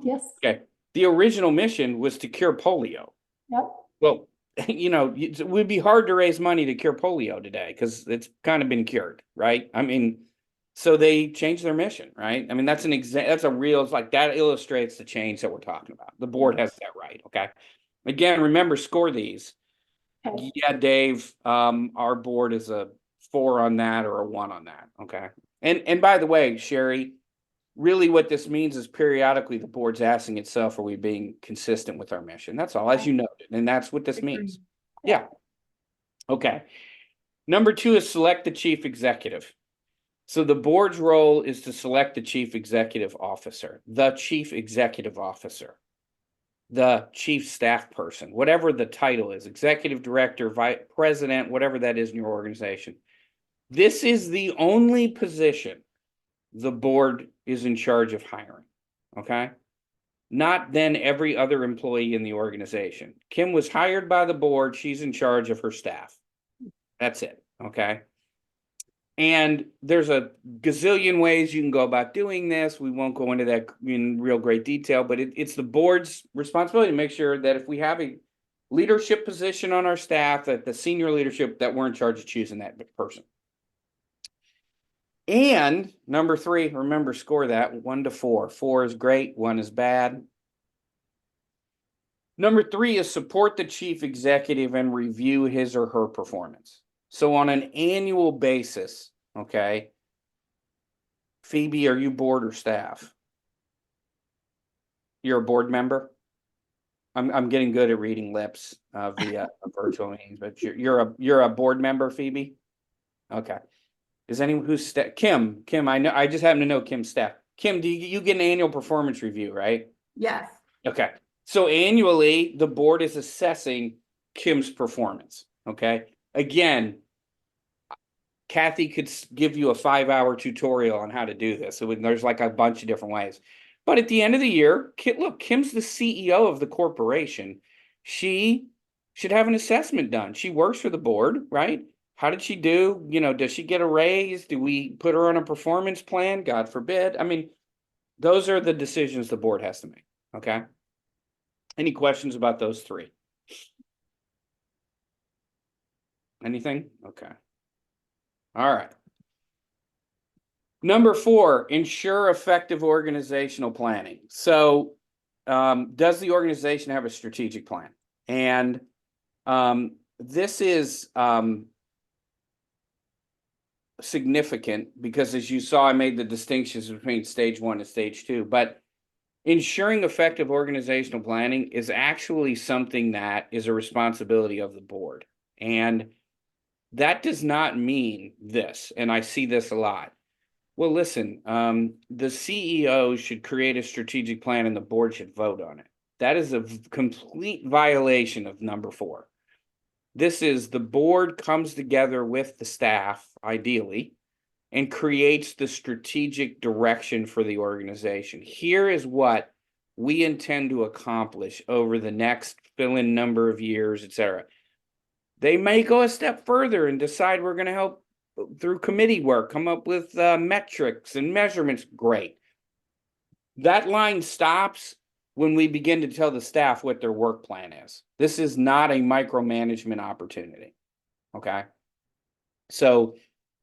Yes. Okay. The original mission was to cure polio. Yep. Well, it would be hard to raise money to cure polio today because it's kind of been cured, right? I mean, so they changed their mission, right? I mean, that's a real, it's like that illustrates the change that we're talking about. The board has that right, okay? Again, remember, score these. Okay. Yeah, Dave, our board is a 4 on that or a 1 on that, okay? And by the way, Sherry, really what this means is periodically the board's asking itself, are we being consistent with our mission? That's all, as you noted, and that's what this means. Yeah. Okay. Number 2 is select the chief executive. So the board's role is to select the chief executive officer, the chief executive officer, the chief staff person, whatever the title is, executive director, vice president, whatever that is in your organization. This is the only position the board is in charge of hiring, okay? Not then every other employee in the organization. Kim was hired by the board. She's in charge of her staff. That's it, okay? And there's a gazillion ways you can go about doing this. We won't go into that in real great detail, but it's the board's responsibility to make sure that if we have a leadership position on our staff, that the senior leadership, that we're in charge of choosing that person. And number 3, remember, score that 1 to 4. 4 is great, 1 is bad. Number 3 is support the chief executive and review his or her performance. So on an annual basis, okay, Phoebe, are you board or staff? You're a board member? I'm getting good at reading lips via virtual meetings, but you're a board member, Phoebe? Okay. Is anyone who's Kim, I know, I just happen to know Kim's staff. Kim, do you get an annual performance review, right? Yes. Okay. So annually, the board is assessing Kim's performance. Okay. Again, Kathy could give you a 5-hour tutorial on how to do this. So there's like a bunch of different ways. But at the end of the year, look, Kim's the CEO of the corporation. She should have an assessment done. She works for the board, right? How did she do? You know, does she get a raise? Do we put her on a performance plan? God forbid. I mean, those are the decisions the board has to make. Okay. Any questions about those three? Anything? Okay. All right. Number 4, ensure effective organizational planning. So, does the organization have a strategic plan? And this is significant because, as you saw, I made the distinctions between stage 1 and stage 2. But ensuring effective organizational planning is actually something that is a responsibility of the board. And that does not mean this, and I see this a lot. Well, listen, the CEO should create a strategic plan and the board should vote on it. That is a complete violation of number 4. This is the board comes together with the staff, ideally, and creates the strategic direction for the organization. Here is what we intend to accomplish over the next fill-in number of years, etc. They may go a step further and decide we're going to help through committee work, come up with metrics and measurements. Great. That line stops when we begin to tell the staff what their work plan is. This is not a micromanagement opportunity. Okay. So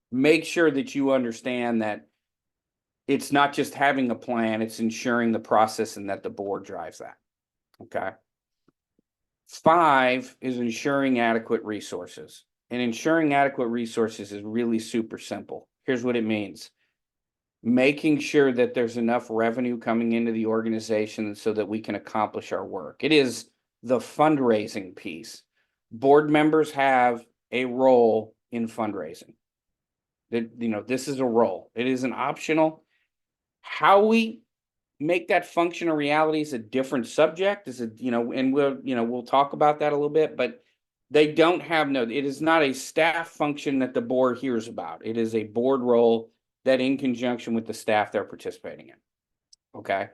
make sure that you understand that it's not just having a plan, it's ensuring the process and that the board drives that. Okay. 5 is ensuring adequate resources. And ensuring adequate resources is really super simple. Here's what it means. Making sure that there's enough revenue coming into the organization so that we can accomplish our work. It is the fundraising piece. Board members have a role in fundraising. This is a role. It isn't optional. How we make that function a reality is a different subject. And we'll talk about that a little bit, but they don't have it is not a staff function that the board hears about. It is a board role that in conjunction with the staff they're participating in. Okay.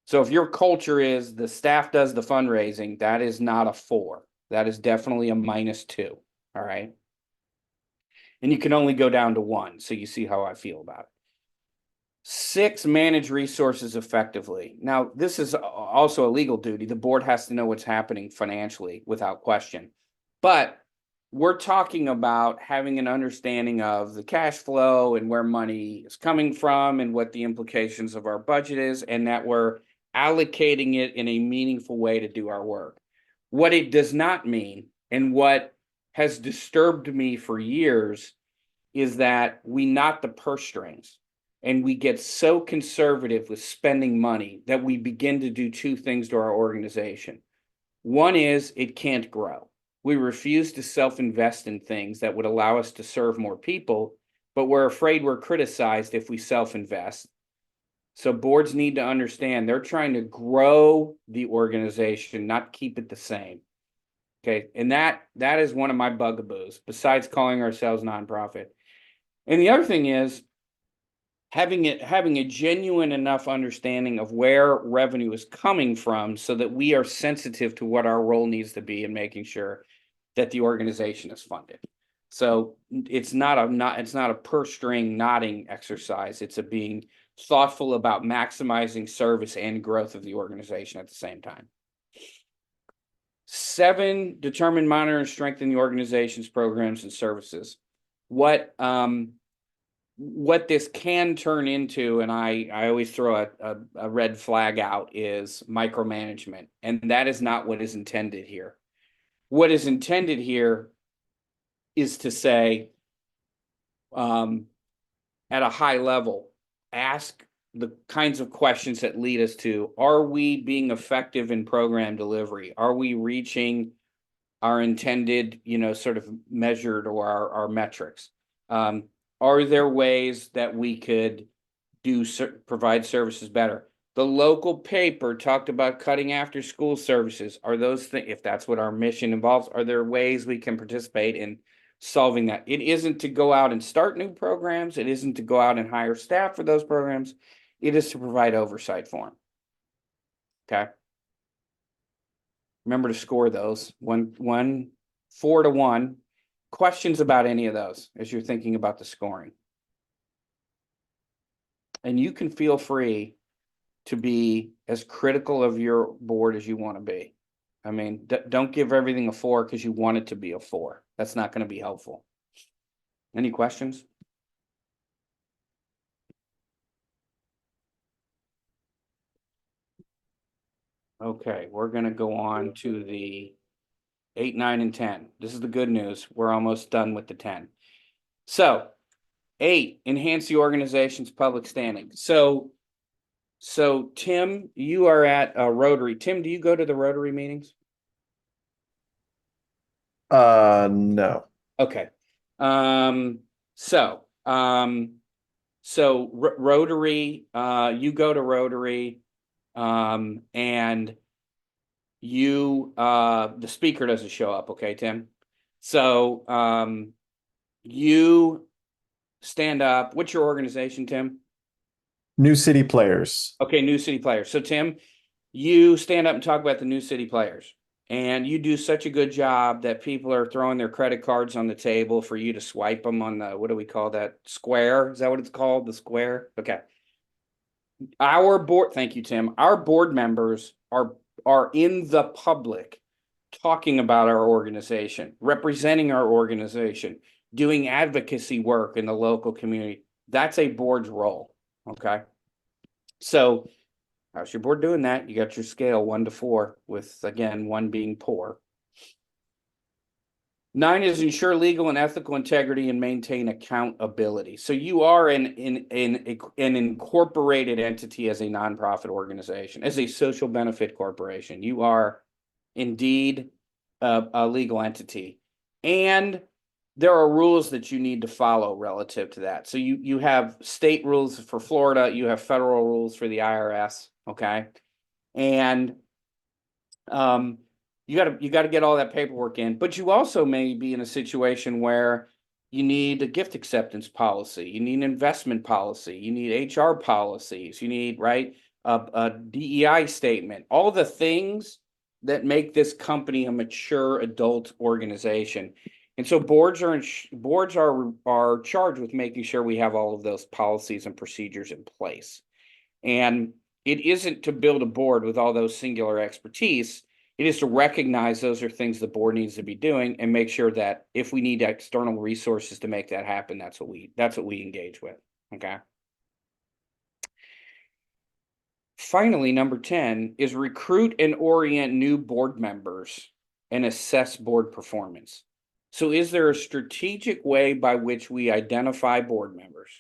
So if your culture is the staff does the fundraising, that is not a 4. That is definitely a -2. All right. And you can only go down to 1. So you see how I feel about it. 6, manage resources effectively. Now, this is also a legal duty. The board has to know what's happening financially without question. But we're talking about having an understanding of the cash flow and where money is coming from and what the implications of our budget is, and that we're allocating it in a meaningful way to do our work. What it does not mean, and what has disturbed me for years, is that we knot the purse strings and we get so conservative with spending money that we begin to do 2 things to our organization. One is it can't grow. We refuse to self-invest in things that would allow us to serve more people, but we're afraid we're criticized if we self-invest. So boards need to understand they're trying to grow the organization, not keep it the same. Okay. And that is one of my bugaboos, besides calling ourselves nonprofit. And the other thing is having a genuine enough understanding of where revenue is coming from so that we are sensitive to what our role needs to be in making sure that the organization is funded. So it's not a purse string knotting exercise. It's a being thoughtful about maximizing service and growth of the organization at the same time. 7, determine, monitor, and strengthen the organization's programs and services. What this can turn into, and I always throw a red flag out, is micromanagement. And that is not what is intended here. What is intended here is to say, at a high level, ask the kinds of questions that lead us to, are we being effective in program delivery? Are we reaching our intended, sort of measured or our metrics? Are there ways that we could provide services better? The local paper talked about cutting after school services. Are those things, if that's what our mission involves, are there ways we can participate in solving that? It isn't to go out and start new programs. It isn't to go out and hire staff for those programs. It is to provide oversight for them. Okay. Remember to score those. 4 to 1. Questions about any of those as you're thinking about the scoring. And you can feel free to be as critical of your board as you want to be. I mean, don't give everything a 4 because you want it to be a 4. That's not going to be helpful. Any questions? Okay, we're going to go on to the 8, 9, and 10. This is the good news. We're almost done with the 10. So 8, enhance the organization's public standing. So Tim, you are at Rotary. Tim, do you go to the Rotary meetings? No. Okay. Rotary, you go to Rotary, and you, the speaker doesn't show up. Okay, Tim. So, you stand up. What's your organization, Tim? New City Players. Okay, New City Players. So, Tim, you stand up and talk about the New City Players. And you do such a good job that people are throwing their credit cards on the table for you to swipe them on the, what do we call that? Square? Is that what it's called? The square? Okay. Our board, thank you, Tim. Our board members are in the public talking about our organization, representing our organization, doing advocacy work in the local community. That's a board's role. Okay. So how's your board doing that? You got your scale 1 to 4 with, again, 1 being poor. 9 is ensure legal and ethical integrity and maintain accountability. So you are an incorporated entity as a nonprofit organization, as a social benefit corporation. You are indeed a legal entity. And there are rules that you need to follow relative to that. So you have state rules for Florida, you have federal rules for the IRS, okay? And you got to get all that paperwork in, but you also may be in a situation where you need a gift acceptance policy, you need an investment policy, you need HR policies, you need, right, a DEI statement, all the things that make this company a mature adult organization. And so boards are charged with making sure we have all of those policies and procedures in place. And it isn't to build a board with all those singular expertise. It is to recognize those are things the board needs to be doing and make sure that if we need external resources to make that happen, that's what we engage with. Okay. Finally, number 10 is recruit and orient new board members and assess board performance. So is there a strategic way by which we identify board members?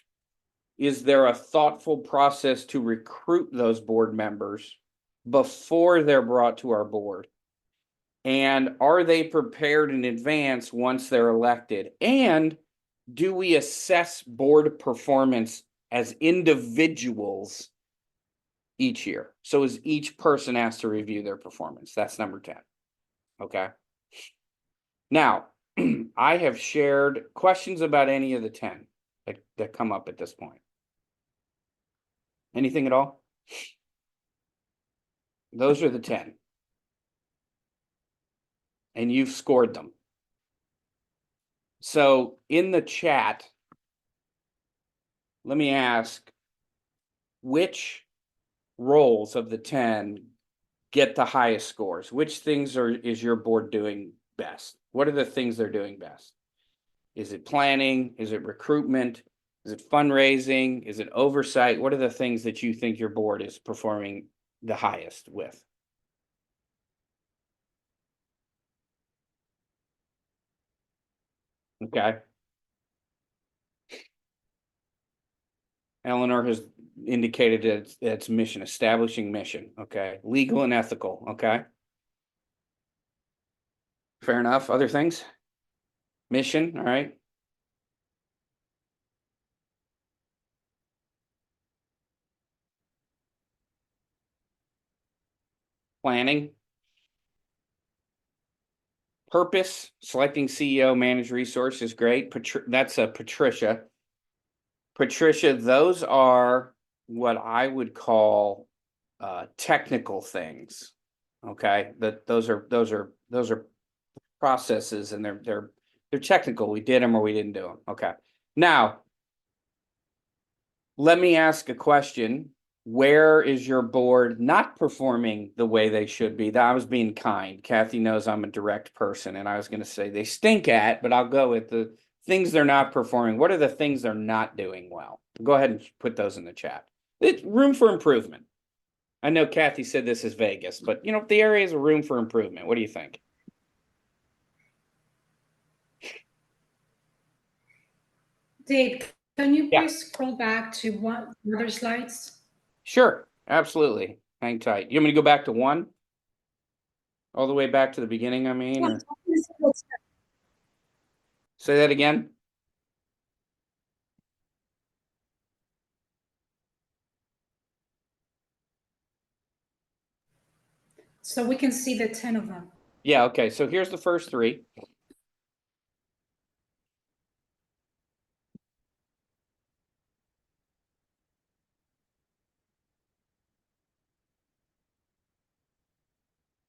Is there a thoughtful process to recruit those board members before they're brought to our board? And are they prepared in advance once they're elected? And do we assess board performance as individuals each year? So is each person asked to review their performance? That's number 10. Okay. Now, I have shared questions about any of the 10 that come up at this point. Anything at all? Those are the 10. And you've scored them. So in the chat, let me ask, which roles of the 10 get the highest scores? Which things is your board doing best? What are the things they're doing best? Is it planning? Is it recruitment? Is it fundraising? Is it oversight? What are the things that you think your board is performing the highest with? Okay. Eleanor has indicated it's mission, establishing mission. Okay. Legal and ethical. Okay. Fair enough. Other things? Mission. All right. Planning. Purpose, selecting CEO, manage resources, great. That's Patricia. Patricia, those are what I would call technical things. Okay, those are processes, and they're technical. We did them or we didn't do them. Okay. Now, let me ask a question. Where is your board not performing the way they should be? I was being kind. Kathy knows I'm a direct person, and I was going to say they stink at, but I'll go with the things they're not performing. What are the things they're not doing well? Go ahead and put those in the chat. It's room for improvement. I know Kathy said this is Vegas, but you know, the areas of room for improvement. What do you think? Dave, can you Yeah. please scroll back to one other slides? Sure, absolutely. Hang tight. You want me to go back to one? All the way back to the beginning, I mean, or say that again? So we can see the 10 of them. Yeah, okay. So here's the first three.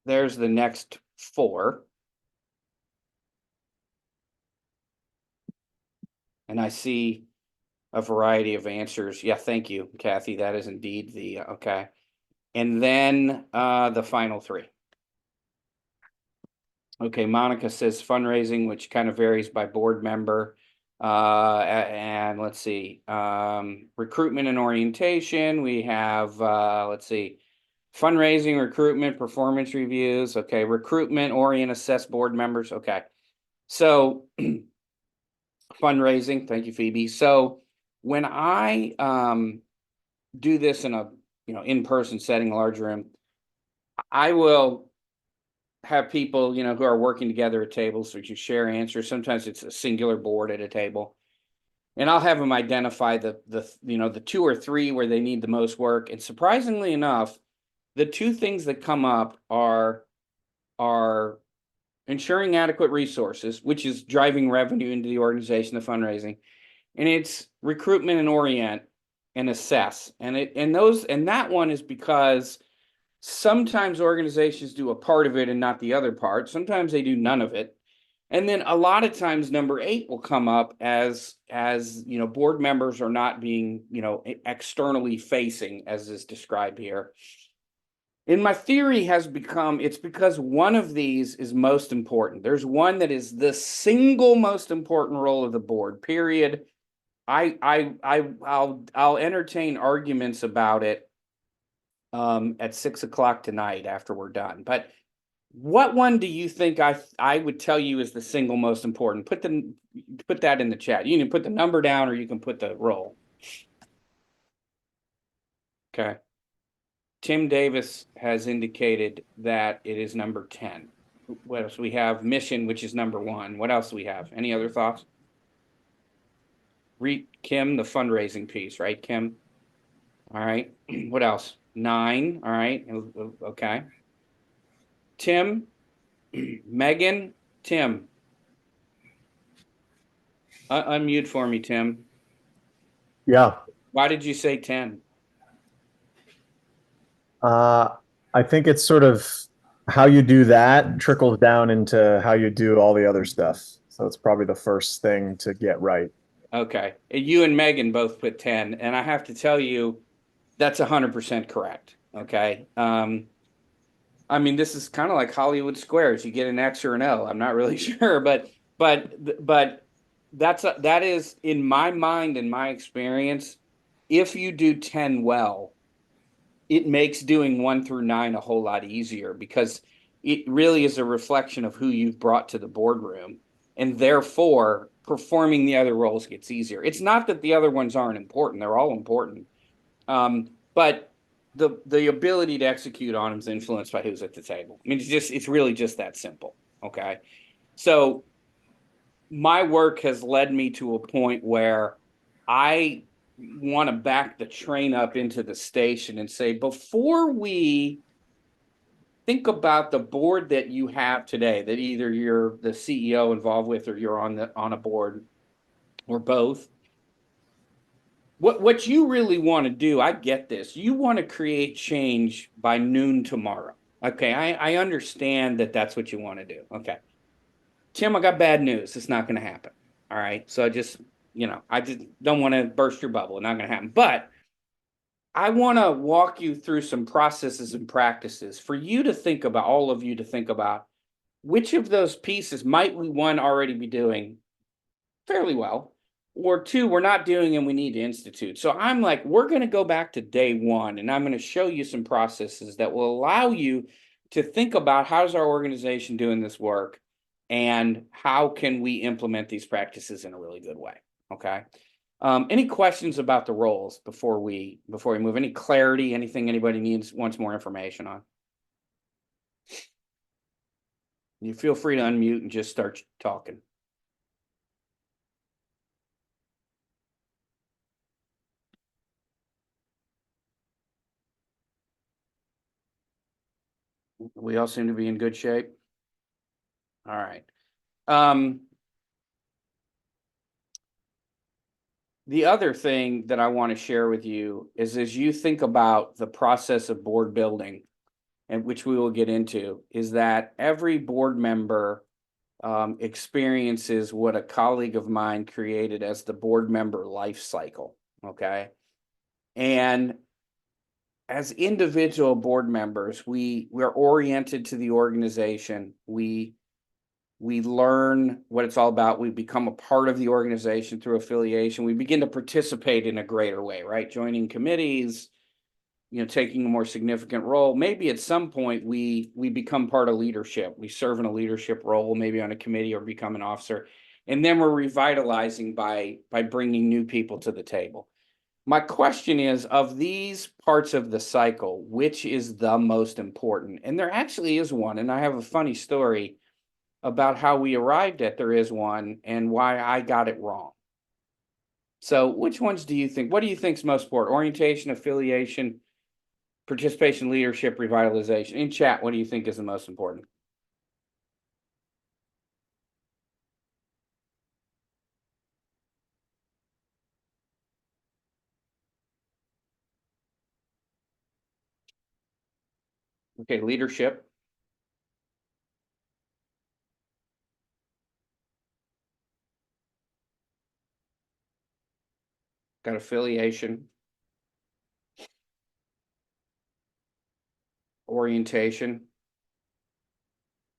There's the next four. And I see a variety of answers. Yeah, thank you, Kathy. That is indeed the okay. And then the final three. Okay, Monica says fundraising, which kind of varies by board member. And let's see, recruitment and orientation. We have, let's see, fundraising, recruitment, performance reviews. Okay, recruitment, orient, assess board members. Okay, so fundraising. Thank you, Phoebe. So when I do this in a in-person setting, larger room, I will have people, who are working together at tables, so you share answers. Sometimes it's a singular board at a table. And I'll have them identify the two or three where they need the most work. And surprisingly enough, the two things that come up are ensuring adequate resources, which is driving revenue into the organization, the fundraising, and it's recruitment and orient and assess. And that one is because sometimes organizations do a part of it and not the other part. Sometimes they do none of it. And then a lot of times number 8 will come up as board members are not being, externally facing, as is described here. And my theory has become, it's because one of these is most important. There's one that is the single most important role of the board, period. I'll entertain arguments about it at 6 o'clock tonight after we're done. But what one do you think I would tell you is the single most important? Put that in the chat. You can put the number down or you can put the role. Okay. Tim Davis has indicated that it is number 10. What else? We have mission, which is number 1. What else do we have? Any other thoughts? Kim, the fundraising piece, right, Kim? All right. What else? 9. All right. Okay. Tim, Megan, Tim. Unmute for me, Tim. Yeah. Why did you say 10? I think it's sort of how you do that trickles down into how you do all the other stuff. So it's probably the first thing to get right. Okay. You and Megan both put 10, and I have to tell you, that's 100% correct. Okay. I mean, this is kind of like Hollywood Squares. You get an X or an L. I'm not really sure, but that is, in my mind, in my experience, if you do 10 well, it makes doing 1 through 9 a whole lot easier, because it really is a reflection of who you've brought to the boardroom, and therefore performing the other roles gets easier. It's not that the other ones aren't important. They're all important. But the ability to execute on them is influenced by who's at the table. I mean, it's really just that simple. Okay. So my work has led me to a point where I want to back the train up into the station and say, before we think about the board that you have today, that either you're the CEO involved with or you're on a board or both, what you really want to do, I get this, you want to create change by noon tomorrow. Okay, I understand that that's what you want to do. Okay. Tim, I got bad news. It's not going to happen. All right. So I just don't want to burst your bubble. It's not going to happen. But I want to walk you through some processes and practices for you to think about, all of you to think about which of those pieces might we, one, already be doing fairly well, or two, we're not doing and we need to institute. So I'm like, we're going to go back to day one, and I'm going to show you some processes that will allow you to think about how's our organization doing this work and how can we implement these practices in a really good way. Okay. Any questions about the roles before we move? Any clarity, anything anybody wants more information on? You feel free to unmute and just start talking. We all seem to be in good shape. All right. The other thing that I want to share with you is, as you think about the process of board building, and which we will get into, is that every board member experiences what a colleague of mine created as the board member life cycle. Okay. And as individual board members, we're oriented to the organization. We learn what it's all about. We become a part of the organization through affiliation. We begin to participate in a greater way, right? Joining committees, taking a more significant role. Maybe at some point we become part of leadership. We serve in a leadership role, maybe on a committee, or become an officer. And then we're revitalizing by bringing new people to the table. My question is, of these parts of the cycle, which is the most important? And there actually is one. And I have a funny story about how we arrived at there is one and why I got it wrong. So which ones do you think? What do you think is most important? Orientation, affiliation, participation, leadership, revitalization. In chat, what do you think is the most important? Okay, leadership. Got affiliation. Orientation.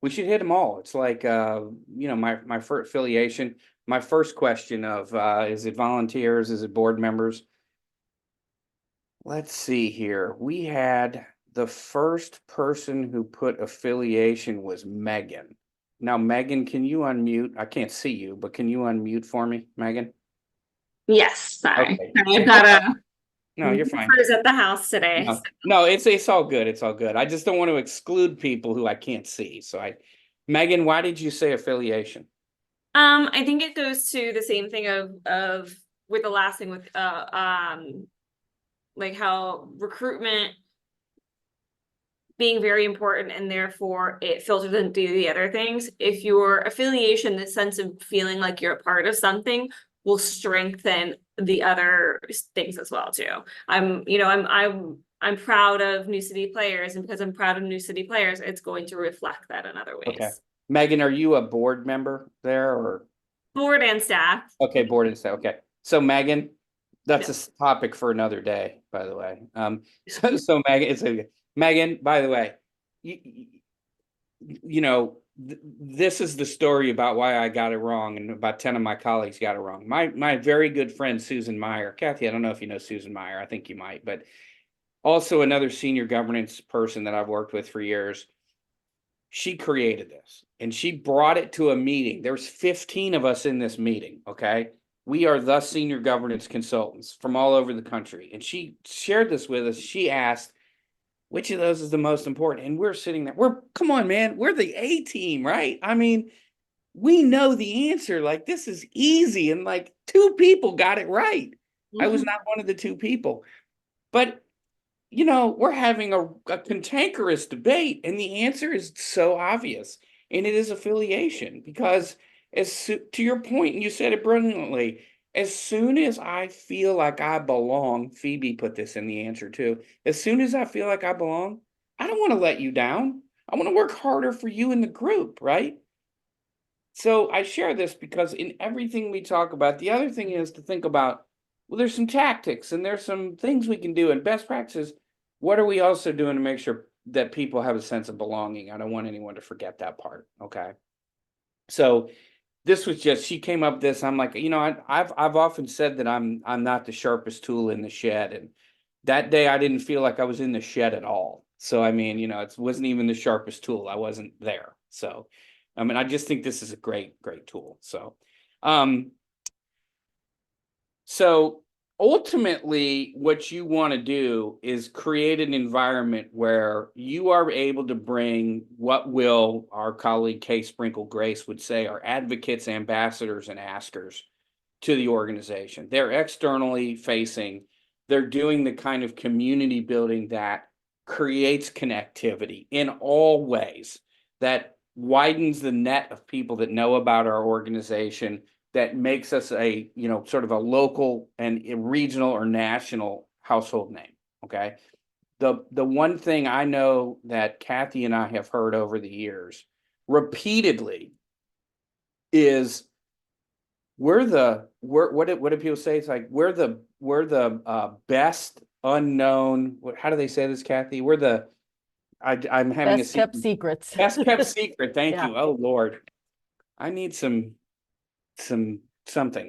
We should hit them all. It's like, my first affiliation, my first question of, is it volunteers? Is it board members? Let's see here. We had the first person who put affiliation was Megan. Now, Megan, can you unmute? I can't see you, but can you unmute for me, Megan? Yes, sorry. Okay. I've got a No, you're fine. neighbors at the house today. No, it's all good. It's all good. I just don't want to exclude people who I can't see. So Megan, why did you say affiliation? I think it goes to the same thing of with the last thing with like how recruitment being very important, and therefore it filters into the other things. If your affiliation, the sense of feeling like you're a part of something, will strengthen the other things as well too. I'm proud of New City players, and because I'm proud of New City players, it's going to reflect that in other ways. Okay. Megan, are you a board member there, or? Board and staff. Okay, board and staff. Okay. So Megan, that's a topic for another day, by the way. So Megan, Megan, by the way, this is the story about why I got it wrong, and about 10 of my colleagues got it wrong. My very good friend, Susan Meyer. Kathy, I don't know if you know Susan Meyer. I think you might, but also another senior governance person that I've worked with for years. She created this, and she brought it to a meeting. There's 15 of us in this meeting, okay? We are the senior governance consultants from all over the country. And she shared this with us. She asked, which of those is the most important? And we're sitting there. Come on, man. We're the A team, right? I mean, we know the answer. Like, this is easy. And like 2 people got it right. I was not one of the 2 people. But, we're having a cantankerous debate. And the answer is so obvious. And it is affiliation. Because to your point, and you said it brilliantly, as soon as I feel like I belong, Phoebe put this in the answer too. As soon as I feel like I belong, I don't want to let you down. I want to work harder for you in the group, right? So I share this because in everything we talk about, the other thing is to think about, well, there's some tactics and there's some things we can do and best practices. What are we also doing to make sure that people have a sense of belonging? I don't want anyone to forget that part. Okay. So this was just, she came up with this. I'm like, I've often said that I'm not the sharpest tool in the shed. And that day I didn't feel like I was in the shed at all. So I mean, it wasn't even the sharpest tool. I wasn't there. So I mean, I just think this is a great tool. So ultimately what you want to do is create an environment where you are able to bring what will our colleague Kay Sprinkle Grace would say are advocates, ambassadors, and askers to the organization. They're externally facing. They're doing the kind of community building that creates connectivity in all ways, that widens the net of people that know about our organization, that makes us a, sort of a local and a regional or national household name. Okay. The one thing I know that Kathy and I have heard over the years repeatedly is what do people say? It's like, we're the best unknown, how do they say this, Kathy? I'm having Best kept secrets. best kept secret. Thank Yeah. you. Oh Lord. I need something.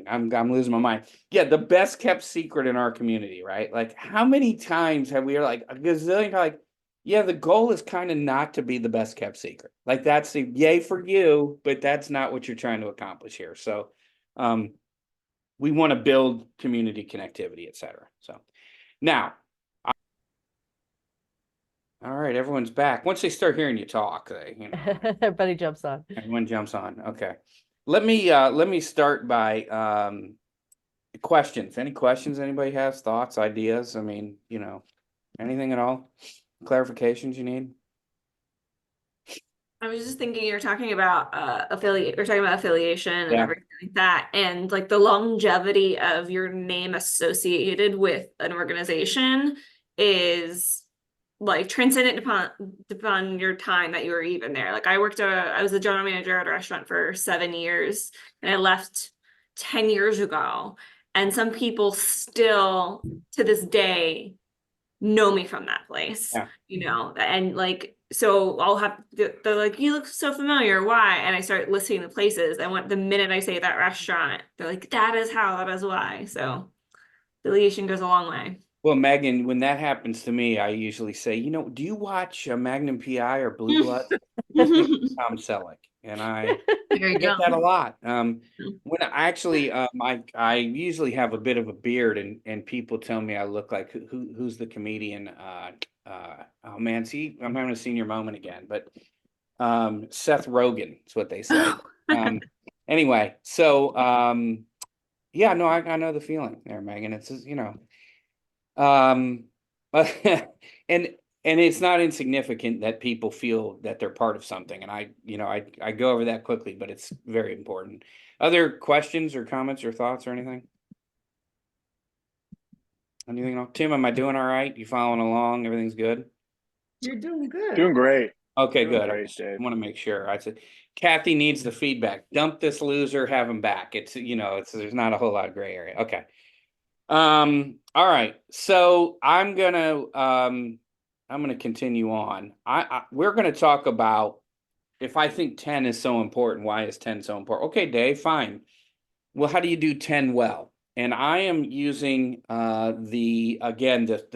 I'm losing my mind. Yeah, the best kept secret in our community, right? Like, how many times have we like a gazillion like, yeah, the goal is kind of not to be the best kept secret. Like, that's the yay for you, but that's not what you're trying to accomplish here. So we want to build community connectivity, et cetera. So now, all right, everyone's back. Once they start hearing you talk, Everybody jumps on. everyone jumps on. Okay. Let me start by questions. Any questions anybody has? Thoughts, ideas? I mean, anything at all? Clarifications you need? I was just thinking you're talking about affiliation and Yeah. everything like that, and like the longevity of your name associated with an organization is like transcendent upon your time that you were even there. Like I was the general manager at a restaurant for 7 years, and I left 10 years ago. And some people still to this day know me from that place, Yeah. and like, so they're like, you look so familiar, why? And I start listing the places, and the minute I say that restaurant, they're like, that is how, that is why. So affiliation goes a long way. Well, Megan, when that happens to me, I usually say, do you watch Magnum PI or Blue Blood? Tom Selleck, and I There you get go. that a lot. When I actually, I usually have a bit of a beard, and people tell me I look like who's the comedian? Oh man, see, I'm having a senior moment again, but Seth Rogen is what they say. Anyway, so yeah, no, I know the feeling there, Megan. It's and it's not insignificant that people feel that they're part of something. And I go over that quickly, but it's very important. Other questions or comments or thoughts or anything? Anything else? Tim, am I doing all right? You following along? Everything's good? You're doing good. Doing great. Okay, Doing good. great, I Dave. want to make sure. I said, Kathy needs the feedback. Dump this loser, have him back. It's, there's not a whole lot of gray area. Okay. All right. So I'm gonna continue on. We're gonna talk about, if I think 10 is so important, why is 10 so important? Okay, Dave, fine. Well, how do you do 10 well? And I am using the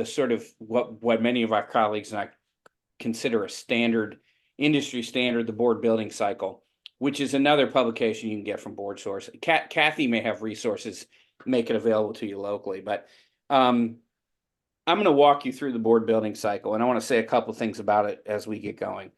sort of what many of our colleagues and I consider a standard industry standard, the board building cycle, which is another publication you can get from Board Source. Kathy may have resources, make it available to you locally, but I'm going to walk you through the board building cycle, and I want to say a couple things about it as we get going.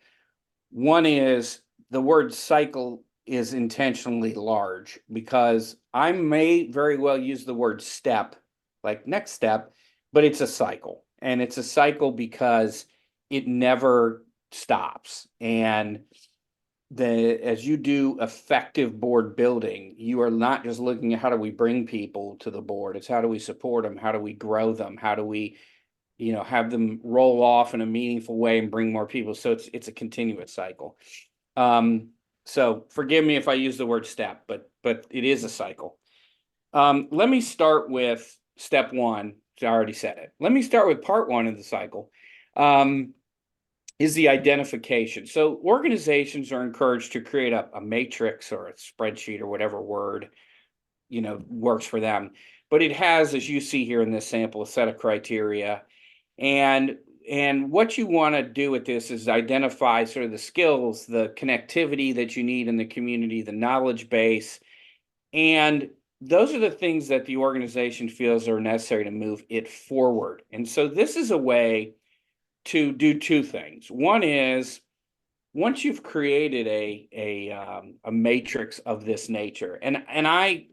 One is the word cycle is intentionally large because I may very well use the word step, like next step, but it's a cycle. And it's a cycle because it never stops. And as you do effective board building, you are not just looking at how do we bring people to the board, it's how do we support them, how do we grow them, how do we have them roll off in a meaningful way and bring more people. So it's a continuous cycle. So forgive me if I use the word step, but it is a cycle. Let me start with step one. I already said it. Let me start with part one of the cycle. Is the identification. So organizations are encouraged to create a matrix or a spreadsheet or whatever word, works for them. But it has, as you see here in this sample, a set of criteria. And what you want to do with this is identify sort of the skills, the connectivity that you need in the community, the knowledge base. And those are the things that the organization feels are necessary to move it forward. And so this is a way to do two things. One is, once you've created a matrix of this nature, and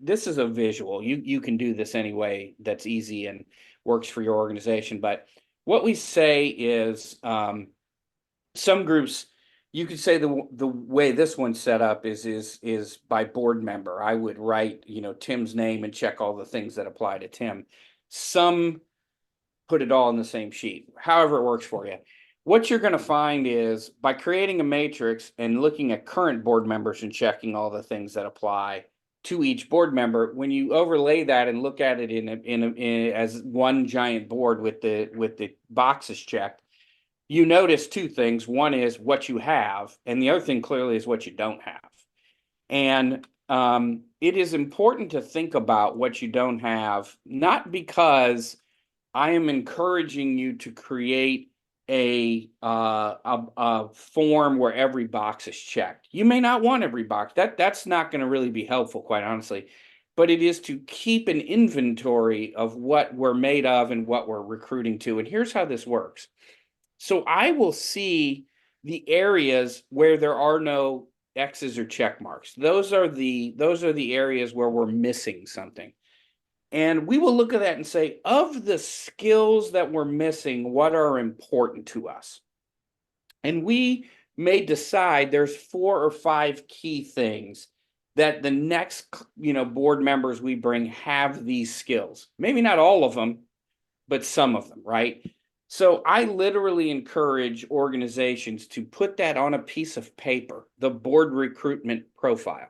this is a visual. You can do this any way that's easy and works for your organization. But what we say is, some groups, you could say the way this one's set up is by board member. I would write Tim's name and check all the things that apply to Tim. Some put it all in the same sheet, however it works for you. What you're going to find is, by creating a matrix and looking at current board members and checking all the things that apply to each board member, when you overlay that and look at it as one giant board with the boxes checked, you notice two things. One is what you have, and the other thing clearly is what you don't have. And it is important to think about what you don't have, not because I am encouraging you to create a form where every box is checked. You may not want every box. That's not going to really be helpful, quite honestly. But it is to keep an inventory of what we're made of and what we're recruiting to. And here's how this works. So I will see the areas where there are no X's or check marks. Those are the areas where we're missing something. And we will look at that and say, of the skills that we're missing, what are important to us? And we may decide there's 4 or 5 key things that the next, board members we bring have these skills. Maybe not all of them, but some of them, right? So I literally encourage organizations to put that on a piece of paper, the board recruitment profile,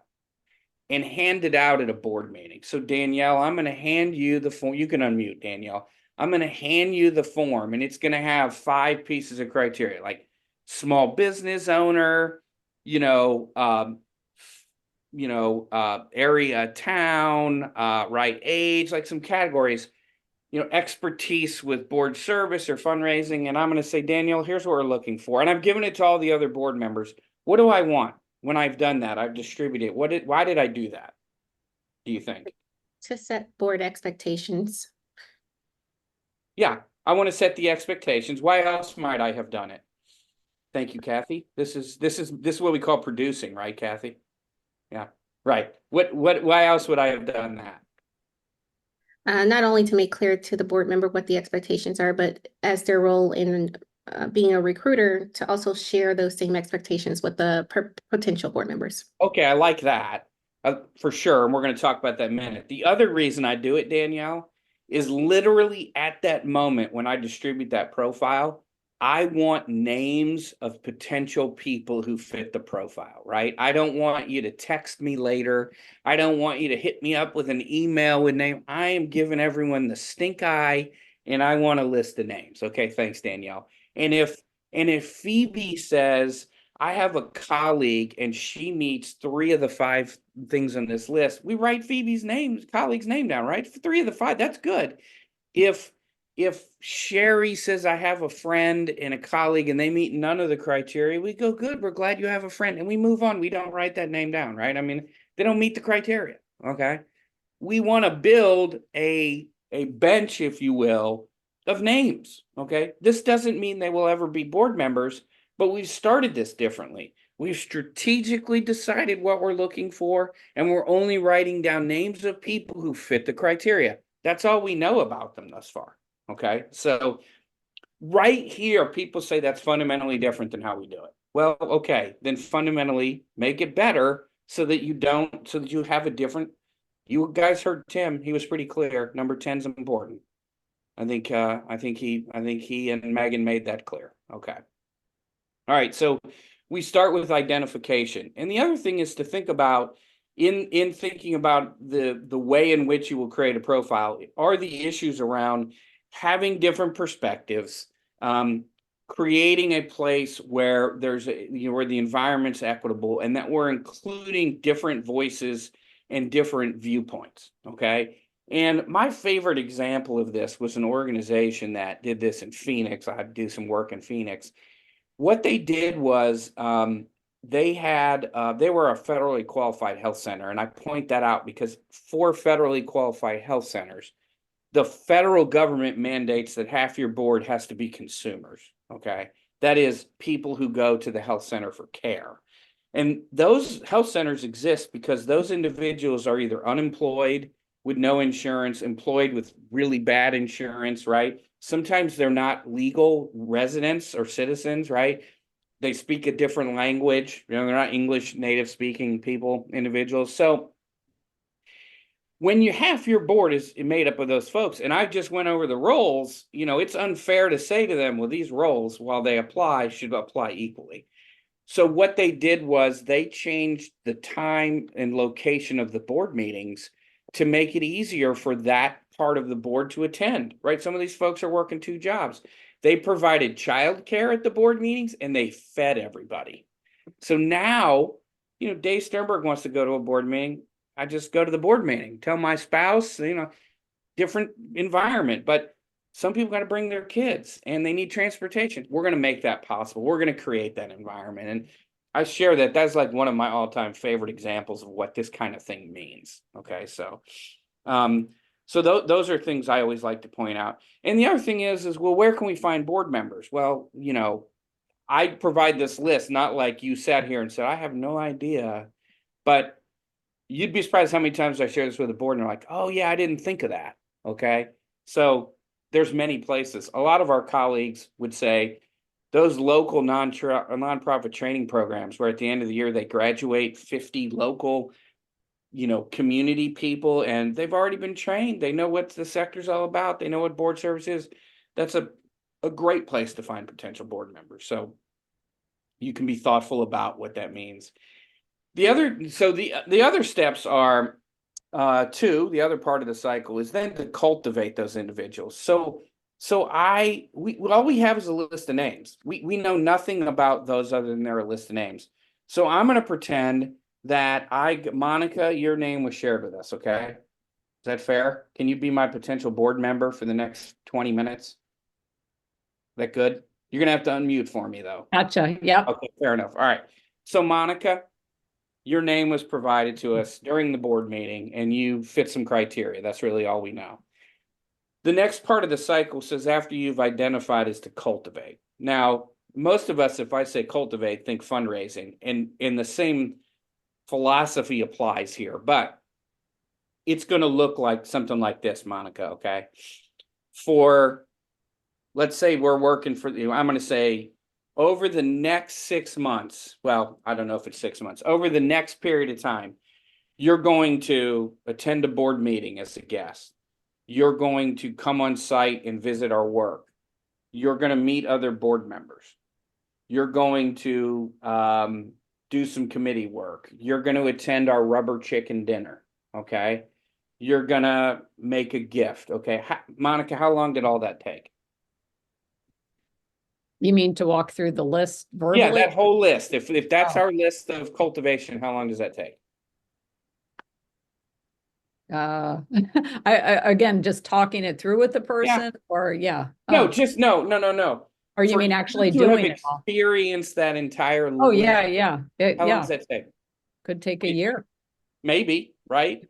and hand it out at a board meeting. So Danielle, I'm going to hand you the form. You can unmute, Danielle. I'm going to hand you the form, and it's going to have 5 pieces of criteria, like small business owner, area, town, right age, like some categories, expertise with board service or fundraising. And I'm going to say, Danielle, here's what we're looking for. And I've given it to all the other board members. What do I want? When I've done that, I've distributed it. Why did I do that? Do you think? To set board expectations. Yeah, I want to set the expectations. Why else might I have done it? Thank you, Kathy. This is what we call producing, right, Kathy? Yeah, right. Why else would I have done that? Not only to make clear to the board member what the expectations are, but as their role in being a recruiter, to also share those same expectations with the potential board members. Okay, I like that for sure. And we're going to talk about that in a minute. The other reason I do it, Danielle, is literally at that moment when I distribute that profile, I want names of potential people who fit the profile, right? I don't want you to text me later. I don't want you to hit me up with an email with name. I am giving everyone the stink eye, and I want a list of names. Okay, thanks, Danielle. And if Phoebe says, I have a colleague and she meets 3 of the 5 things on this list, we write Phoebe's colleague's name down, right? 3 of the 5, that's good. If Sherry says, I have a friend and a colleague and they meet none of the criteria, we go, good, we're glad you have a friend, and we move on. We don't write that name down, right? I mean, they don't meet the criteria, okay? We want to build a bench, if you will, of names, okay? This doesn't mean they will ever be board members, but we've started this differently. We've strategically decided what we're looking for, and we're only writing down names of people who fit the criteria. That's all we know about them thus far, okay? So right here, people say that's fundamentally different than how we do it. Well, okay, then fundamentally make it better so that you have a different, you guys heard Tim, he was pretty clear, number 10 is important. I think he and Megan made that clear. Okay. All right, so we start with identification. And the other thing is to think about in thinking about the way in which you will create a profile are the issues around having different perspectives, creating a place where there's where the environment's equitable and that we're including different voices and different viewpoints. Okay. And my favorite example of this was an organization that did this in Phoenix. I had to do some work in Phoenix. What they did was they were a federally qualified health center. And I point that out because for federally qualified health centers, the federal government mandates that half your board has to be consumers. Okay. That is people who go to the health center for care. And those health centers exist because those individuals are either unemployed with no insurance, employed with really bad insurance, right? Sometimes they're not legal residents or citizens, right? They speak a different language. They're not English native speaking individuals. So when you half your board is made up of those folks, and I just went over the roles, it's unfair to say to them, well, these roles, while they apply, should apply equally. So what they did was they changed the time and location of the board meetings to make it easier for that part of the board to attend, right? Some of these folks are working 2 jobs. They provided childcare at the board meetings and they fed everybody. So now, Dave Sternberg wants to go to a board meeting. I just go to the board meeting, tell my spouse, different environment, but some people got to bring their kids and they need transportation. We're going to make that possible. We're going to create that environment. And I share that. That's like one of my all-time favorite examples of what this kind of thing means. Okay. So, those are things I always like to point out. And the other thing is, well, where can we find board members? Well, I provide this list, not like you sat here and said, I have no idea, but you'd be surprised how many times I share this with the board and they're like, oh yeah, I didn't think of that. Okay. So there's many places. A lot of our colleagues would say those local nonprofit training programs where at the end of the year, they graduate 50 local, community people, and they've already been trained. They know what the sector's all about. They know what board service is. That's a great place to find potential board members. So you can be thoughtful about what that means. The other steps are the other part of the cycle is then to cultivate those individuals. So all we have is a list of names. We know nothing about those other than their list of names. So I'm going to pretend that Monica, your name was shared with us. Okay. Is that fair? Can you be my potential board member for the next 20 minutes? Is that good? You're going to have to unmute for me though. Gotcha. Yep. Okay. Fair enough. All right. So Monica, your name was provided to us during the board meeting and you fit some criteria. That's really all we know. The next part of the cycle says after you've identified is to cultivate. Now, most of us, if I say cultivate, think fundraising, and the same philosophy applies here, but it's going to look like something like this, Monica, okay? Let's say we're working for, I'm going to say over the next 6 months, well, I don't know if it's 6 months, over the next period of time, you're going to attend a board meeting as a guest. You're going to come on site and visit our work. You're going to meet other board members. You're going to do some committee work. You're going to attend our rubber chicken dinner. Okay. You're going to make a gift. Okay. Monica, how long did all that take? You mean to walk through the list verbally? Yeah, that whole list. If that's our list of cultivation, how long does that take? I again, just talking it through with the person or No, Oh. just no. Or you For mean actually to have doing it all? experienced that entire Oh, list, yeah. how long does that take? Could take a year. Maybe, right?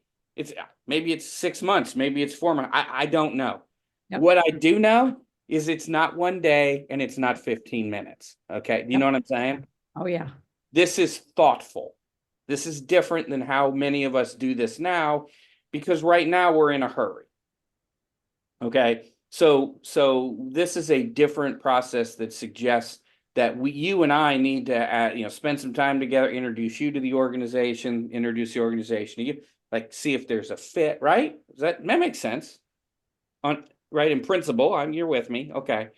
Maybe it's 6 months, maybe it's 4 months. I don't know. Yep. What I do know is it's not one day and it's not 15 minutes. Okay. You know what I'm saying? Oh, yeah. This is thoughtful. This is different than how many of us do this now, because right now we're in a hurry. Okay. So this is a different process that suggests that you and I need to, spend some time together, introduce you to the organization, introduce the organization to you, like see if there's a fit, right? That makes sense. right? In principle, you're with me. Okay.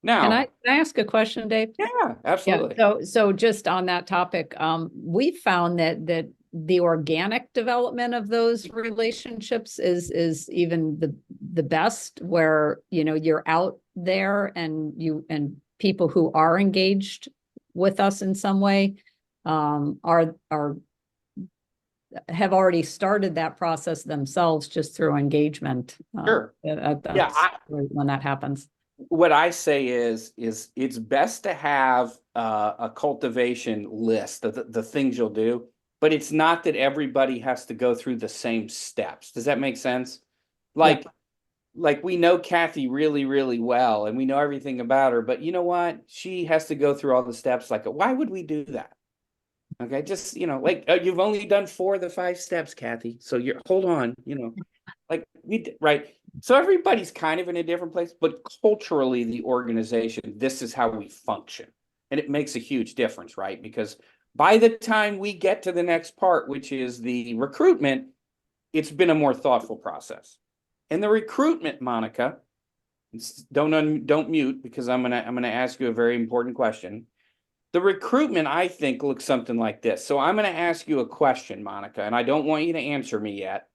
Now, Can I ask a question, Dave? yeah, Yeah, absolutely. so just on that topic, we found that the organic development of those relationships is even the best, where, you know, you're out there and people who are engaged with us in some way, are have already started that process themselves just through engagement. Sure. That's when that happens. What I say is it's best to have a cultivation list of the things you'll do, but it's not that everybody has to go through the same steps. Does that make sense? Like we know Kathy really, really well, and we know everything about her, but you know what? She has to go through all the steps. Like, why would we do that? Okay, just, you know, like, you've only done 4 of the 5 steps, Kathy. So hold on, you know, like right. So everybody's kind of in a different place, but culturally, the organization, this is how we function. And it makes a huge difference, right? Because by the time we get to the next part, which is the recruitment, it's been a more thoughtful process. And the recruitment, Monica, don't mute, because I'm gonna ask you a very important question. The recruitment, I think, looks something like this. So I'm going to ask you a question, Monica, and I don't want you to answer me yet.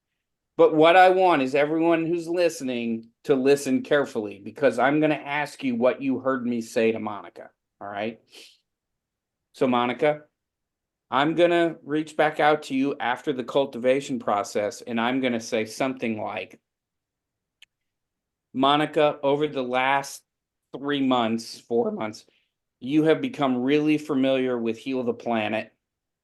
But what I want is everyone who's listening to listen carefully, because I'm going to ask you what you heard me say to Monica. All right. So, Monica, I'm going to reach back out to you after the cultivation process, and I'm going to say something like, Monica, over the last 3 months, 4 months, you have become really familiar with Heal the Planet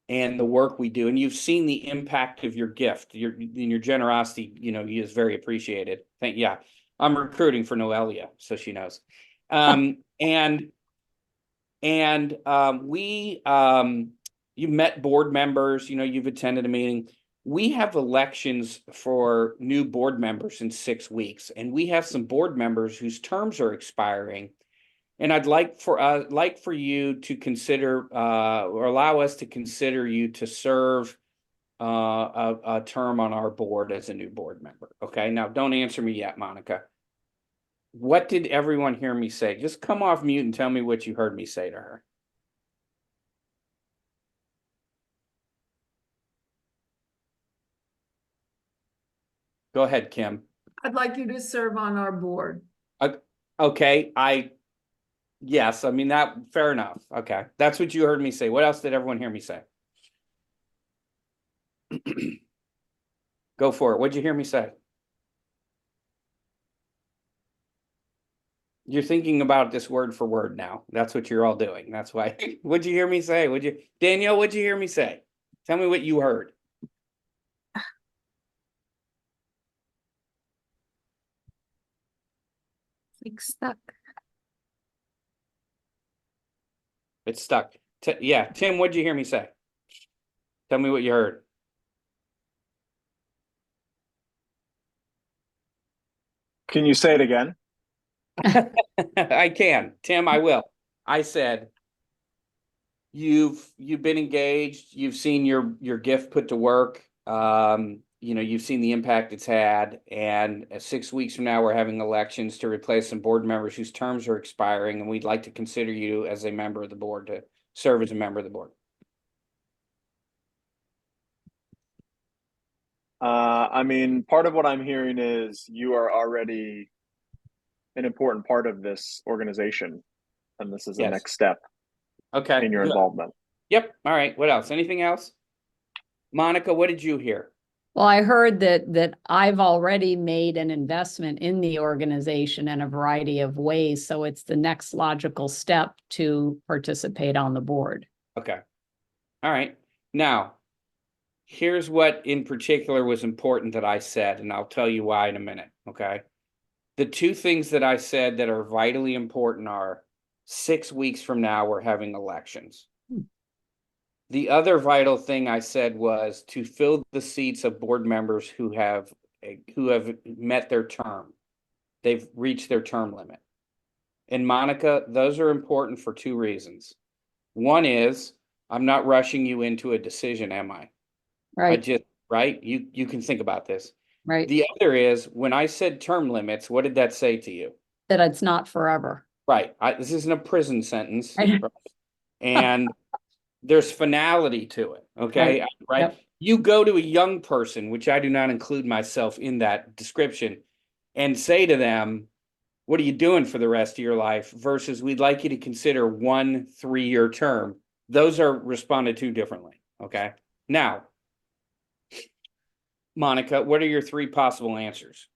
and the work we do. And you've seen the impact of your gift, your generosity, you know, is very appreciated. Yeah, I'm recruiting for Noelia, so she knows. You've met board members, you know, you've attended a meeting. We have elections for new board members in 6 weeks, and we have some board members whose terms are expiring. And I'd like for you to consider, or allow us to consider you to serve a term on our board as a new board member. Okay, now don't answer me yet, Monica. What did everyone hear me say? Just come off mute and tell me what you heard me say to her. Go ahead, Kim. I'd like you to serve on our board. Okay, yes, I mean, that, fair enough. Okay, that's what you heard me say. What else did everyone hear me say? Go for it. What'd you hear me say? You're thinking about this word for word now. That's what you're all doing. That's why. What'd you hear me say? Danielle, what'd you hear me say? Tell me what you heard. Like stuck. It's stuck. Yeah, Tim, what'd you hear me say? Tell me what you heard. Can you say it again? I can. Tim, I will. I said, you've been engaged, you've seen your gift put to work. You know, you've seen the impact it's had, and 6 weeks from now, we're having elections to replace some board members whose terms are expiring, and we'd like to consider you as a member of the board, to serve as a member of the board. I mean, part of what I'm hearing is you are already an important part of this organization, and this is the Yes. next step Okay. in your Good. involvement. Yep. All right. What else? Anything else? Monica, what did you hear? Well, I heard that I've already made an investment in the organization in a variety of ways, so it's the next logical step to participate on the board. Okay. All right. Now, here's what in particular was important that I said, and I'll tell you why in a minute. Okay. The 2 things that I said that are vitally important are 6 weeks from now, we're having elections. The other vital thing I said was to fill the seats of board members who have met their term. They've reached their term limit. And Monica, those are important for 2 reasons. One is, I'm not rushing you into a decision, am I? Right. Right? You can think about this. Right. The other is, when I said term limits, what did that say to you? That it's not forever. Right. This isn't a prison sentence. Right. Right? And there's finality to it. Okay. Right. Yep. You go to a young person, which I do not include myself in that description, and say to them, what are you doing for the rest of your life? Versus, we'd like you to consider 1 3-year term. Those are responded to differently. Okay. Now, Monica, what are your 3 possible answers?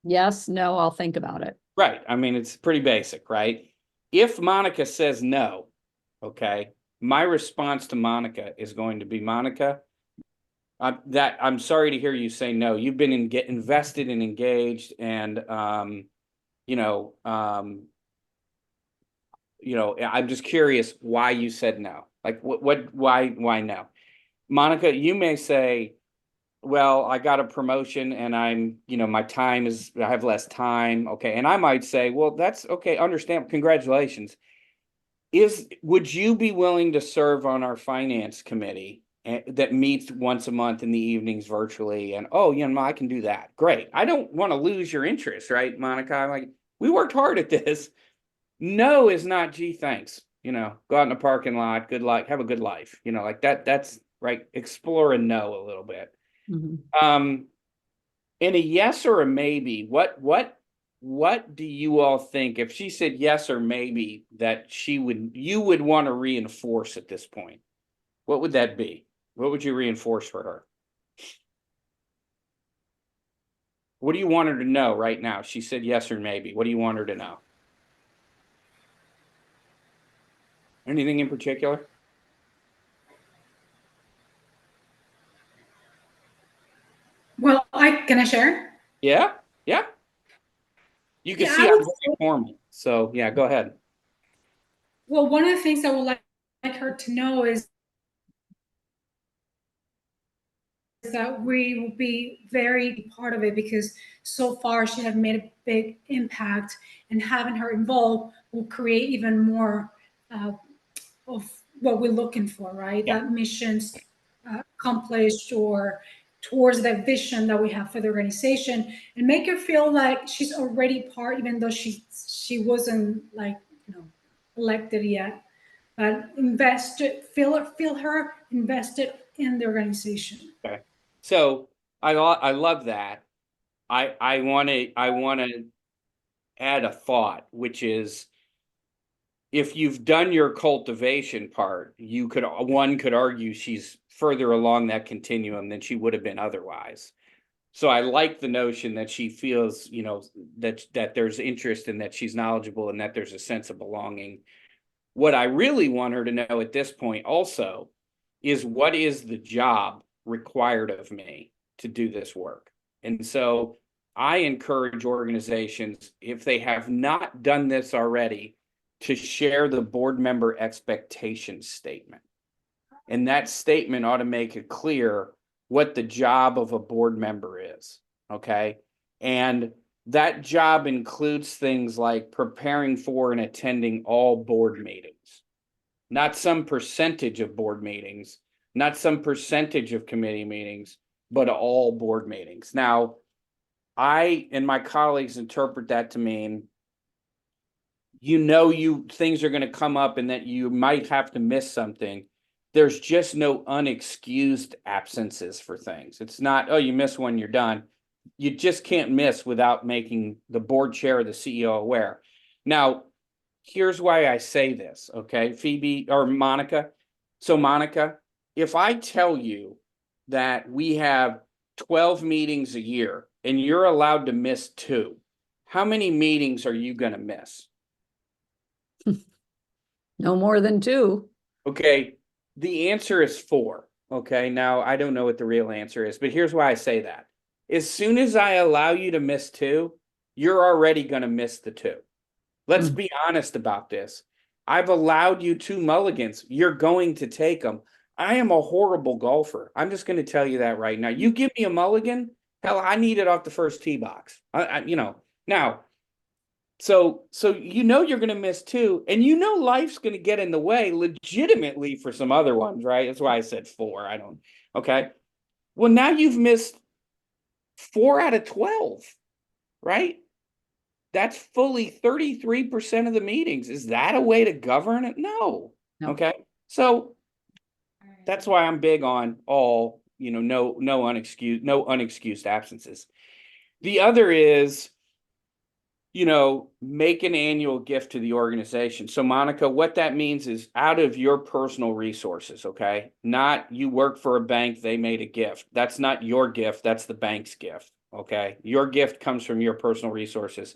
Yes, no, I'll think about it. Right. I mean, it's pretty basic, right? If Monica says no, okay, my response to Monica is going to be, Monica, I'm sorry to hear you say no. You've been invested and engaged, and I'm just curious why you said no. Like, why no? Monica, you may say, well, I got a promotion and I have less time. Okay. And I might say, well, that's okay. Understand. Congratulations. Would you be willing to serve on our finance committee that meets once a month in the evenings virtually? And, I can do that. Great. I don't want to lose your interest, right, Monica? I'm like, we worked hard at this. No is not, gee, thanks. Go out in the parking lot. Good luck. Have a good life. Like that's right. Explore a no a little bit. Mhm. In a yes or a maybe, what do you all think, if she said yes or maybe, that you would want to reinforce at this point? What would that be? What would you reinforce for her? What do you want her to know right now? She said yes or maybe. What do you want her to know? Anything in particular? Well, can I share? Yeah. You can Yeah, see I I'm would very formal. So yeah, go ahead. Well, one of the things I would like her to know is that we will be very part of it, because so far she has made a big impact, and having her involved will create even more of what we're looking for, right? Yeah. That missions accomplished, or towards that vision that we have for the organization, and make her feel like she's already part, even though she wasn't elected yet. But feel her invested in the organization. Okay. So I love that. I want to add a thought, which is, if you've done your cultivation part, one could argue she's further along that continuum than she would have been otherwise. So I like the notion that she feels, that there's interest, and that she's knowledgeable, and that there's a sense of belonging. What I really want her to know at this point also is, what is the job required of me to do this work? And so I encourage organizations, if they have not done this already, to share the board member expectation statement. And that statement ought to make it clear what the job of a board member is. Okay. And that job includes things like preparing for and attending all board meetings, not some percentage of board meetings, not some percentage of committee meetings, but all board meetings. Now, I and my colleagues interpret that to mean, things are going to come up and that you might have to miss something. There's just no unexcused absences for things. It's not, oh, you miss one, you're done. You just can't miss without making the board chair or the CEO aware. Now, here's why I say this, okay, Phoebe or Monica. So Monica, if I tell you that we have 12 meetings a year and you're allowed to miss 2, how many meetings are you going to miss? No more than 2. Okay, the answer is 4. Okay, now I don't know what the real answer is, but here's why I say that. As soon as I allow you to miss 2, you're already going to miss the 2. Let's be honest about this. I've allowed you 2 mulligans. You're going to take them. I am a horrible golfer. I'm just going to tell you that right now. You give me a mulligan, hell, I need it off the first tee box. Now. So you're going to miss 2, and life's going to get in the way legitimately for some other ones, right? That's why I said 4. Okay. Well, now you've missed 4 out of 12, right? That's fully 33% of the meetings. Is that a way to govern it? No. No. Okay. So that's why I'm big on all, no unexcused absences. The other is, make an annual gift to the organization. So Monica, what that means is out of your personal resources, okay? Not you work for a bank, they made a gift. That's not your gift, that's the bank's gift, okay? Your gift comes from your personal resources.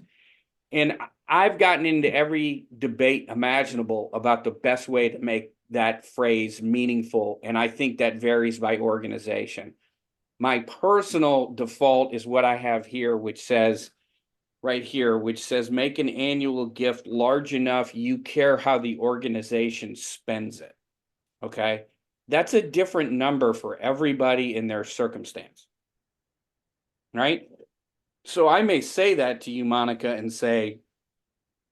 And I've gotten into every debate imaginable about the best way to make that phrase meaningful. And I think that varies by organization. My personal default is what I have here, which says, right here, which says make an annual gift large enough you care how the organization spends it. Okay. That's a different number for everybody in their circumstance. Right. So I may say that to you, Monica, and say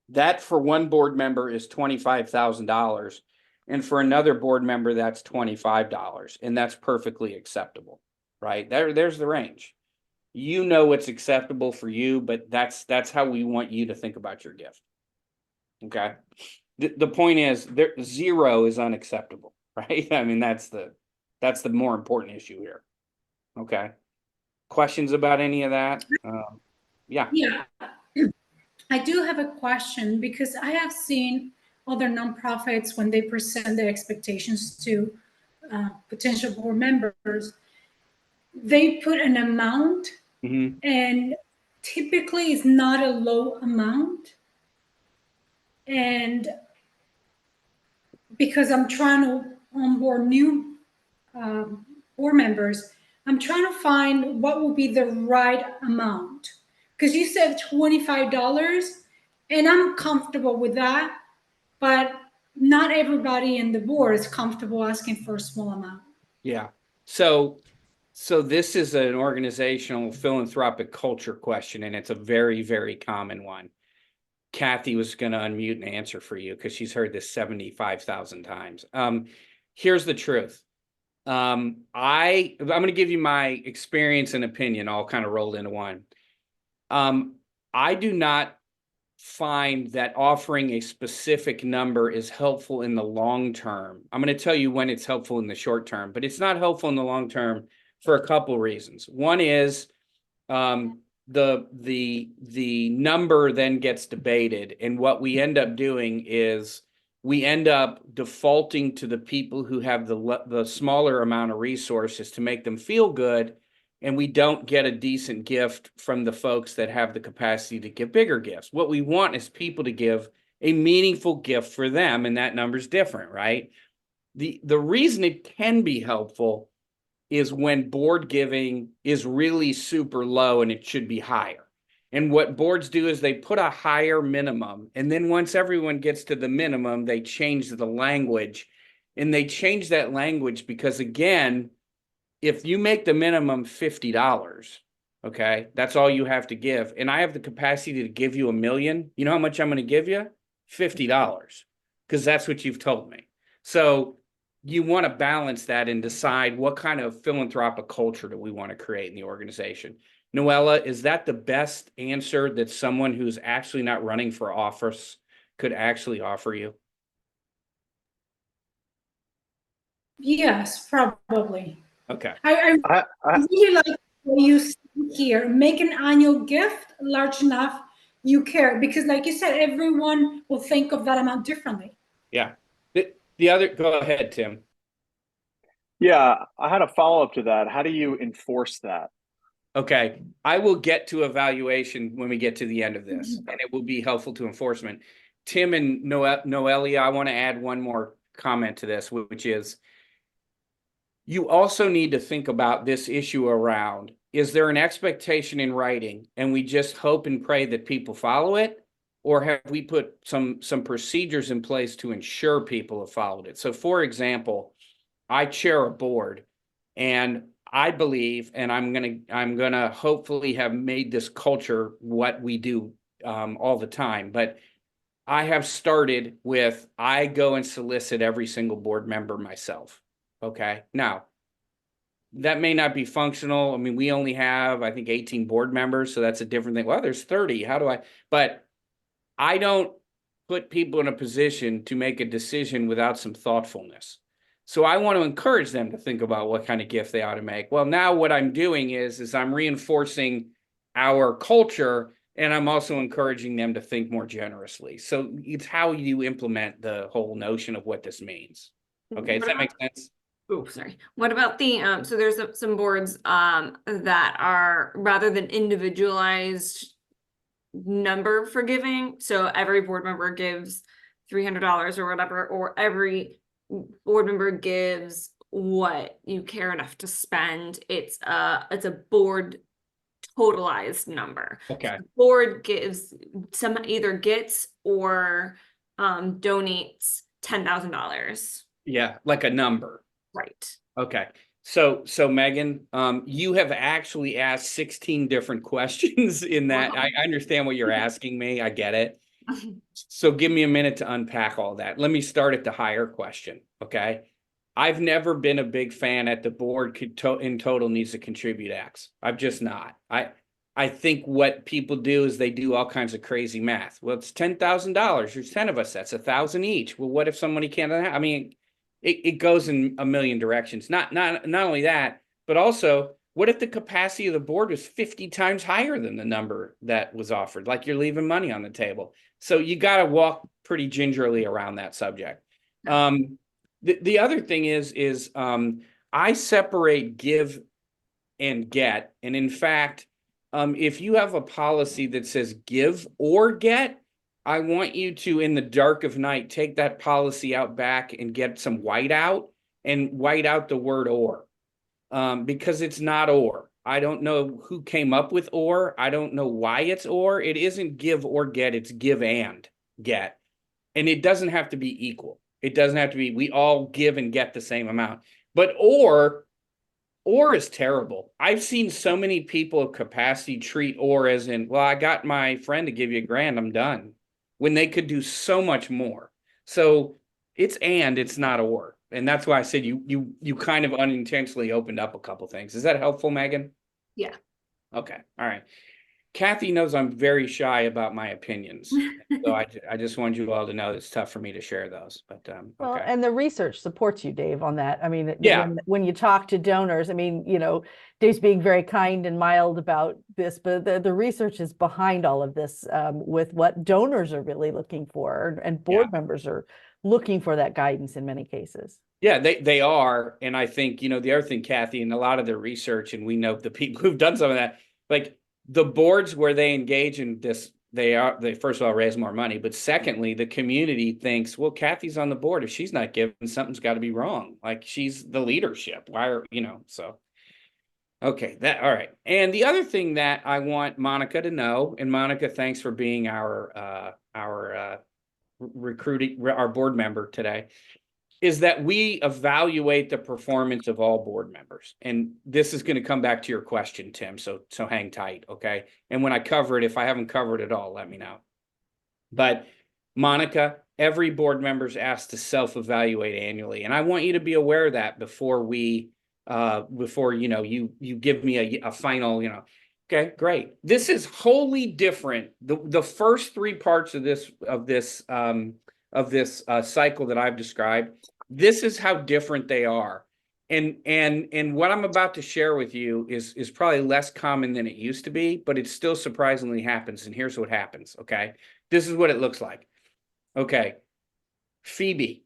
that for one board member is $25,000. And for another board member, that's $25. And that's perfectly acceptable. Right. There's the range. You know what's acceptable for you, but that's how we want you to think about your gift. Okay. The point is zero is unacceptable, right? I mean, that's the more important issue here. Okay. Questions about any of that? Yeah. Yeah. I do have a question because I have seen other nonprofits when they present their expectations to potential board members, they put an amount, and typically it's not a low amount. And because I'm trying to onboard new board members, I'm trying to find what will be the right amount. Because you said $25, and I'm comfortable with that, but not everybody in the board is comfortable asking for a small amount. Yeah. So this is an organizational philanthropic culture question, and it's a very, very common one. Kathy was going to unmute and answer for you because she's heard this 75,000 times. Here's the truth. I'm going to give you my experience and opinion all kind of rolled into one. I do not find that offering a specific number is helpful in the long term. I'm going to tell you when it's helpful in the short term, but it's not helpful in the long term for a couple reasons. One is the number then gets debated, and what we end up doing is we end up defaulting to the people who have the smaller amount of resources to make them feel good, and we don't get a decent gift from the folks that have the capacity to give bigger gifts. What we want is people to give a meaningful gift for them, and that number's different, right? The reason it can be helpful is when board giving is really super low and it should be higher. And what boards do is they put a higher minimum, and then once everyone gets to the minimum, they change the language. And they change that language because, again, if you make the minimum $50, okay, that's all you have to give. And I have the capacity to give you $1 million. You know how much I'm going to give you? $50, because that's what you've told me. So you want to balance that and decide what kind of philanthropic culture do we want to create in the organization. Noella, is that the best answer that someone who's actually not running for office could actually offer you? Yes, probably. Okay. I really like what you see here. Make an annual gift large enough you care, because like you said, everyone will think of that amount differently. Yeah. The other, go ahead, Tim. Yeah, I had a follow-up to that. How do you enforce that? Okay, I will get to evaluation when we get to the end of this, and it will be helpful to enforcement. Tim and Noelia, I want to add one more comment to this, which is you also need to think about this issue around, is there an expectation in writing and we just hope and pray that people follow it? Or have we put some procedures in place to ensure people have followed it? So for example, I chair a board, and I believe, and I'm gonna hopefully have made this culture what we do all the time. But I have started with, I go and solicit every single board member myself. Okay. Now, that may not be functional. I mean, we only have, I think, 18 board members, so that's a different thing. Well, there's 30. How do I? But I don't put people in a position to make a decision without some thoughtfulness. So I want to encourage them to think about what kind of gift they ought to make. Well, now what I'm doing is I'm reinforcing our culture, and I'm also encouraging them to think more generously. So it's how you implement the whole notion of what this means. Okay, does that make sense? Oh, sorry. What about the so there's some boards that are rather than individualized number for giving. So every board member gives $300 or whatever, or every board member gives what you care enough to spend. It's a board totalized number. Okay. The board gives some either gets or donates $10,000. Yeah, like a number. Right. Okay. So Megan, you have actually asked 16 different questions in that. I understand what you're asking me. I get it. So give me a minute to unpack all that. Let me start at the higher question. Okay. I've never been a big fan at the board in total needs to contribute X. I'm just not. I think what people do is they do all kinds of crazy math. Well, it's $10,000. There's 10 of us. That's 1,000 each. Well, what if somebody can't? I mean, it goes in a million directions. Not only that, but also, what if the capacity of the board was 50 times higher than the number that was offered? Like, you're leaving money on the table. So you got to walk pretty gingerly around that subject. The other thing is I separate give and get. And in fact, if you have a policy that says give or get, I want you to, in the dark of night, take that policy out back and get some white out and white out the word or, because it's not or. I don't know who came up with or. I don't know why it's or. It isn't give or get. It's give and get. And it doesn't have to be equal. It doesn't have to be, we all give and get the same amount. But or is terrible. I've seen so many people of capacity treat or as in, well, I got my friend to give you $1,000, I'm done, when they could do so much more. So it's not or. And that's why I said you kind of unintentionally opened up a couple things. Is that helpful, Megan? Yeah. Okay. All right. Kathy knows I'm very shy about my opinions. So I just want you all to know it's tough for me to share those. But Well, okay. and the research supports you, Dave, on that. I mean, Yeah. when you talk to donors, I mean, Dave's being very kind and mild about this, but the research is behind all of this, with what donors are really looking for, and board members are looking for that guidance in many cases. Yeah, they are. And I think, the other thing, Kathy, and a lot of the research, and we know the people who've done some of that, like the boards where they engage in this, they first of all raise more money, but secondly, the community thinks, well, Kathy's on the board. If she's not giving, something's got to be wrong. Like, she's the leadership. Why are, so. Okay, all right. And the other thing that I want Monica to know, and Monica, thanks for being our recruiting, our board member today, is that we evaluate the performance of all board members. And this is going to come back to your question, Tim. So hang tight, okay? And when I cover it, if I haven't covered it all, let me know. But Monica, every board member is asked to self-evaluate annually. And I want you to be aware of that before you give me a final, okay, great. This is wholly different. The first three parts of this cycle that I've described, this is how different they are. And what I'm about to share with you is probably less common than it used to be, but it still surprisingly happens. And here's what happens. Okay. This is what it looks like. Okay. Phoebe.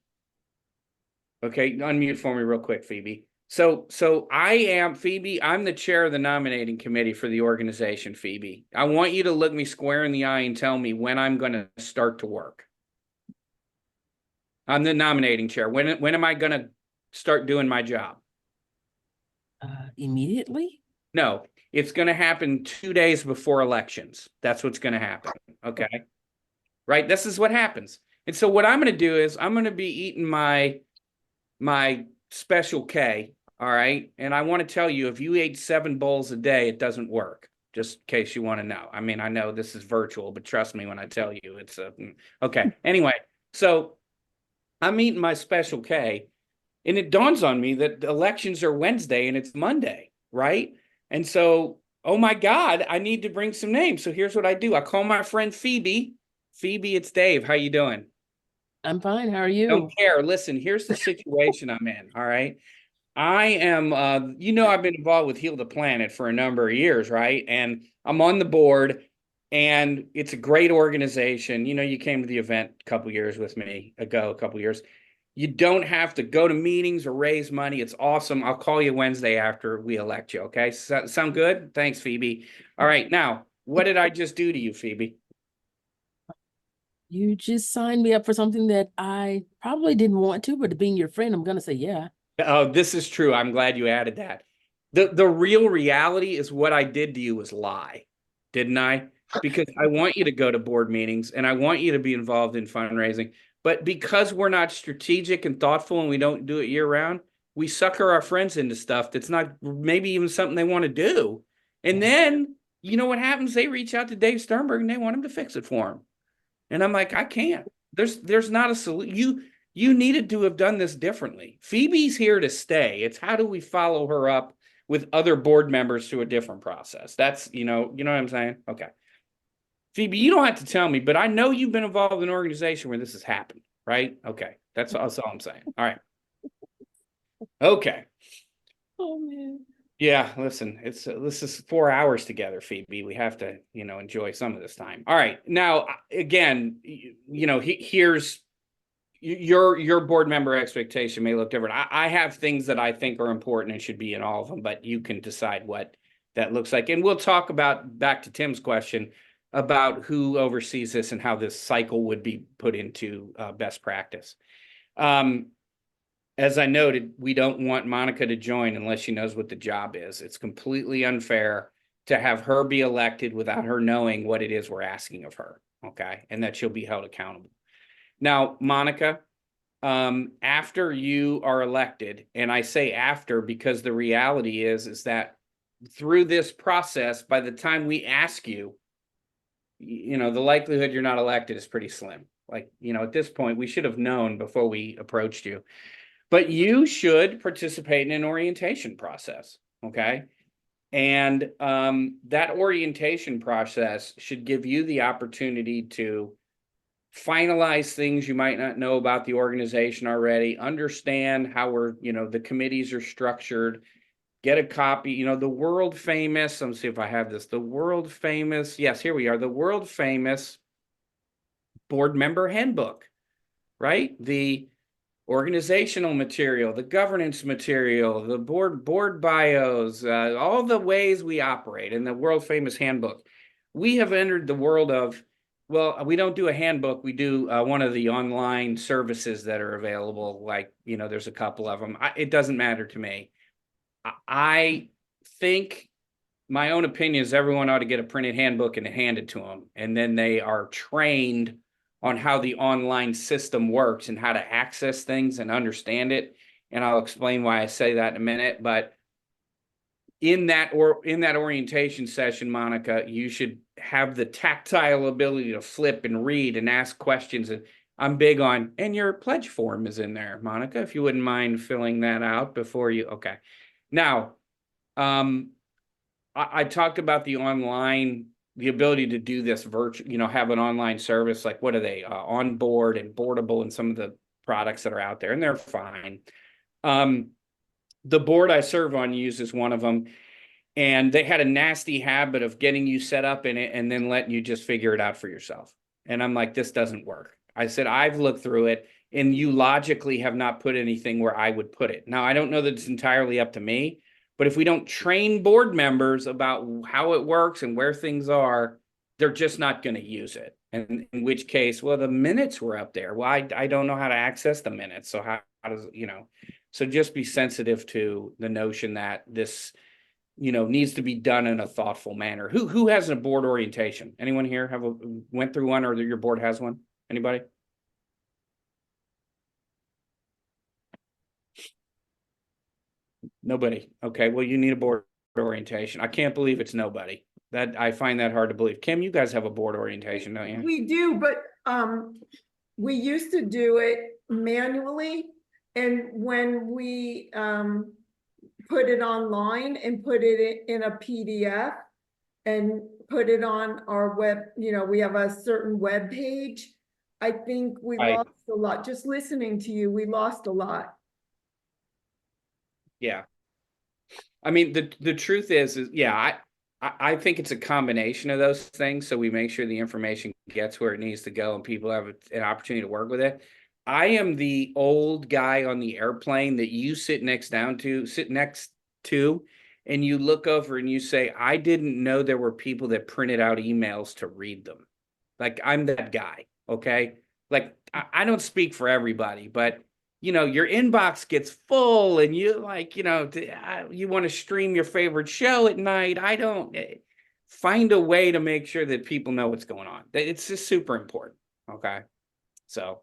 Okay. Unmute for me real quick, Phoebe. So I am Phoebe. I'm the chair of the nominating committee for the organization, Phoebe. I want you to look me square in the eye and tell me when I'm going to start to work. I'm the nominating chair. When am I going to start doing my job? Immediately? No, it's going to happen 2 days before elections. That's what's going to happen. Okay. Right. This is what happens. And so what I'm going to do is I'm going to be eating my special K. All right. And I want to tell you, if you ate 7 bowls a day, it doesn't work. Just in case you want to know. I mean, I know this is virtual, but trust me when I tell you it's okay. Anyway, so I'm eating my special K, And it dawns on me that the elections are Wednesday and it's Monday, right? And so, oh my God, I need to bring some names. So here's what I do. I call my friend Phoebe. Phoebe, it's Dave. How you doing? I'm fine. How are you? Don't care. Listen, here's the situation I'm in. All right. I am, I've been involved with Heal the Planet for a number of years, right? And I'm on the board, and it's a great organization. You came to the event a couple years with me ago, a couple years. You don't have to go to meetings or raise money. It's awesome. I'll call you Wednesday after we elect you. Okay. Sound good? Thanks, Phoebe. All right. Now, what did I just do to you, Phoebe? You just signed me up for something that I probably didn't want to, but being your friend, I'm gonna say yeah. Oh, this is true. I'm glad you added that. The real reality is what I did to you was lie, didn't I? Because I want you to go to board meetings and I want you to be involved in fundraising. But because we're not strategic and thoughtful and we don't do it year round, we sucker our friends into stuff that's not maybe even something they want to do. And then, you know what happens? They reach out to Dave Sternberg and they want him to fix it for them. And I'm like, I can't. There's not a solution. You needed to have done this differently. Phoebe's here to stay. It's how do we follow her up with other board members through a different process? That's, you know what I'm saying? Okay. Phoebe, you don't have to tell me, but I know you've been involved in an organization where this has happened, right? Okay. That's all I'm saying. All right. Okay. Oh man. Yeah, listen, this is 4 hours together, Phoebe. We have to, enjoy some of this time. All right. Now, again, here's your board member expectation may look different. I have things that I think are important and should be in all of them, but you can decide what that looks like. And we'll talk about, back to Tim's question, about who oversees this and how this cycle would be put into best practice. As I noted, we don't want Monica to join unless she knows what the job is. It's completely unfair to have her be elected without her knowing what it is we're asking of her, okay? And that she'll be held accountable. Now, Monica, after you are elected, and I say after because the reality is that through this process, by the time we ask you, the likelihood you're not elected is pretty slim. Like, at this point, we should have known before we approached you. But you should participate in an orientation process, okay? And that orientation process should give you the opportunity to finalize things you might not know about the organization already, understand how the committees are structured, get a copy, the world famous, let me see if I have this, the world famous, yes, here we are, the world famous board member handbook, right? The organizational material, the governance material, the board bios, all the ways we operate in the world famous handbook. We have entered the world of, well, we don't do a handbook. We do one of the online services that are available. Like, there's a couple of them. It doesn't matter to me. I think my own opinion is everyone ought to get a printed handbook and hand it to them. And then they are trained on how the online system works and how to access things and understand it. And I'll explain why I say that in a minute. But in that orientation session, Monica, you should have the tactile ability to flip and read and ask questions. And I'm big on, and your pledge form is in there, Monica, if you wouldn't mind filling that out before you, okay. Now, I talked about the online, the ability to do this virtual, have an online service, like what are they, Onboard and Boardable and some of the products that are out there, and they're fine. The board I serve on uses one of them, and they had a nasty habit of getting you set up in it and then letting you just figure it out for yourself. And I'm like, this doesn't work. I said, I've looked through it and you logically have not put anything where I would put it. Now, I don't know that it's entirely up to me, but if we don't train board members about how it works and where things are, they're just not going to use it. And in which case, well, the minutes were up there. Well, I don't know how to access the minutes. So how does, so just be sensitive to the notion that this, needs to be done in a thoughtful manner. Who has a board orientation? Anyone here went through one, or your board has one? Anybody? Nobody. Okay. Well, you need a board orientation. I can't believe it's nobody. That I find that hard to believe. Kim, you guys have a board orientation, don't you? We do, but we used to do it manually, And when we put it online and put it in a PDF and put it on our web, we have a certain web page. I think we Right. lost a lot. Just listening to you, we lost a lot. Yeah. I mean, the truth is yeah, I think it's a combination of those things. So we make sure the information gets where it needs to go and people have an opportunity to work with it. I am the old guy on the airplane that you sit next to, and you look over and you say, I didn't know there were people that printed out emails to read them. Like, I'm that guy. Okay. Like, I don't speak for everybody, but your inbox gets full and you like, you want to stream your favorite show at night. I don't find a way to make sure that people know what's going on. It's just super important. Okay. So,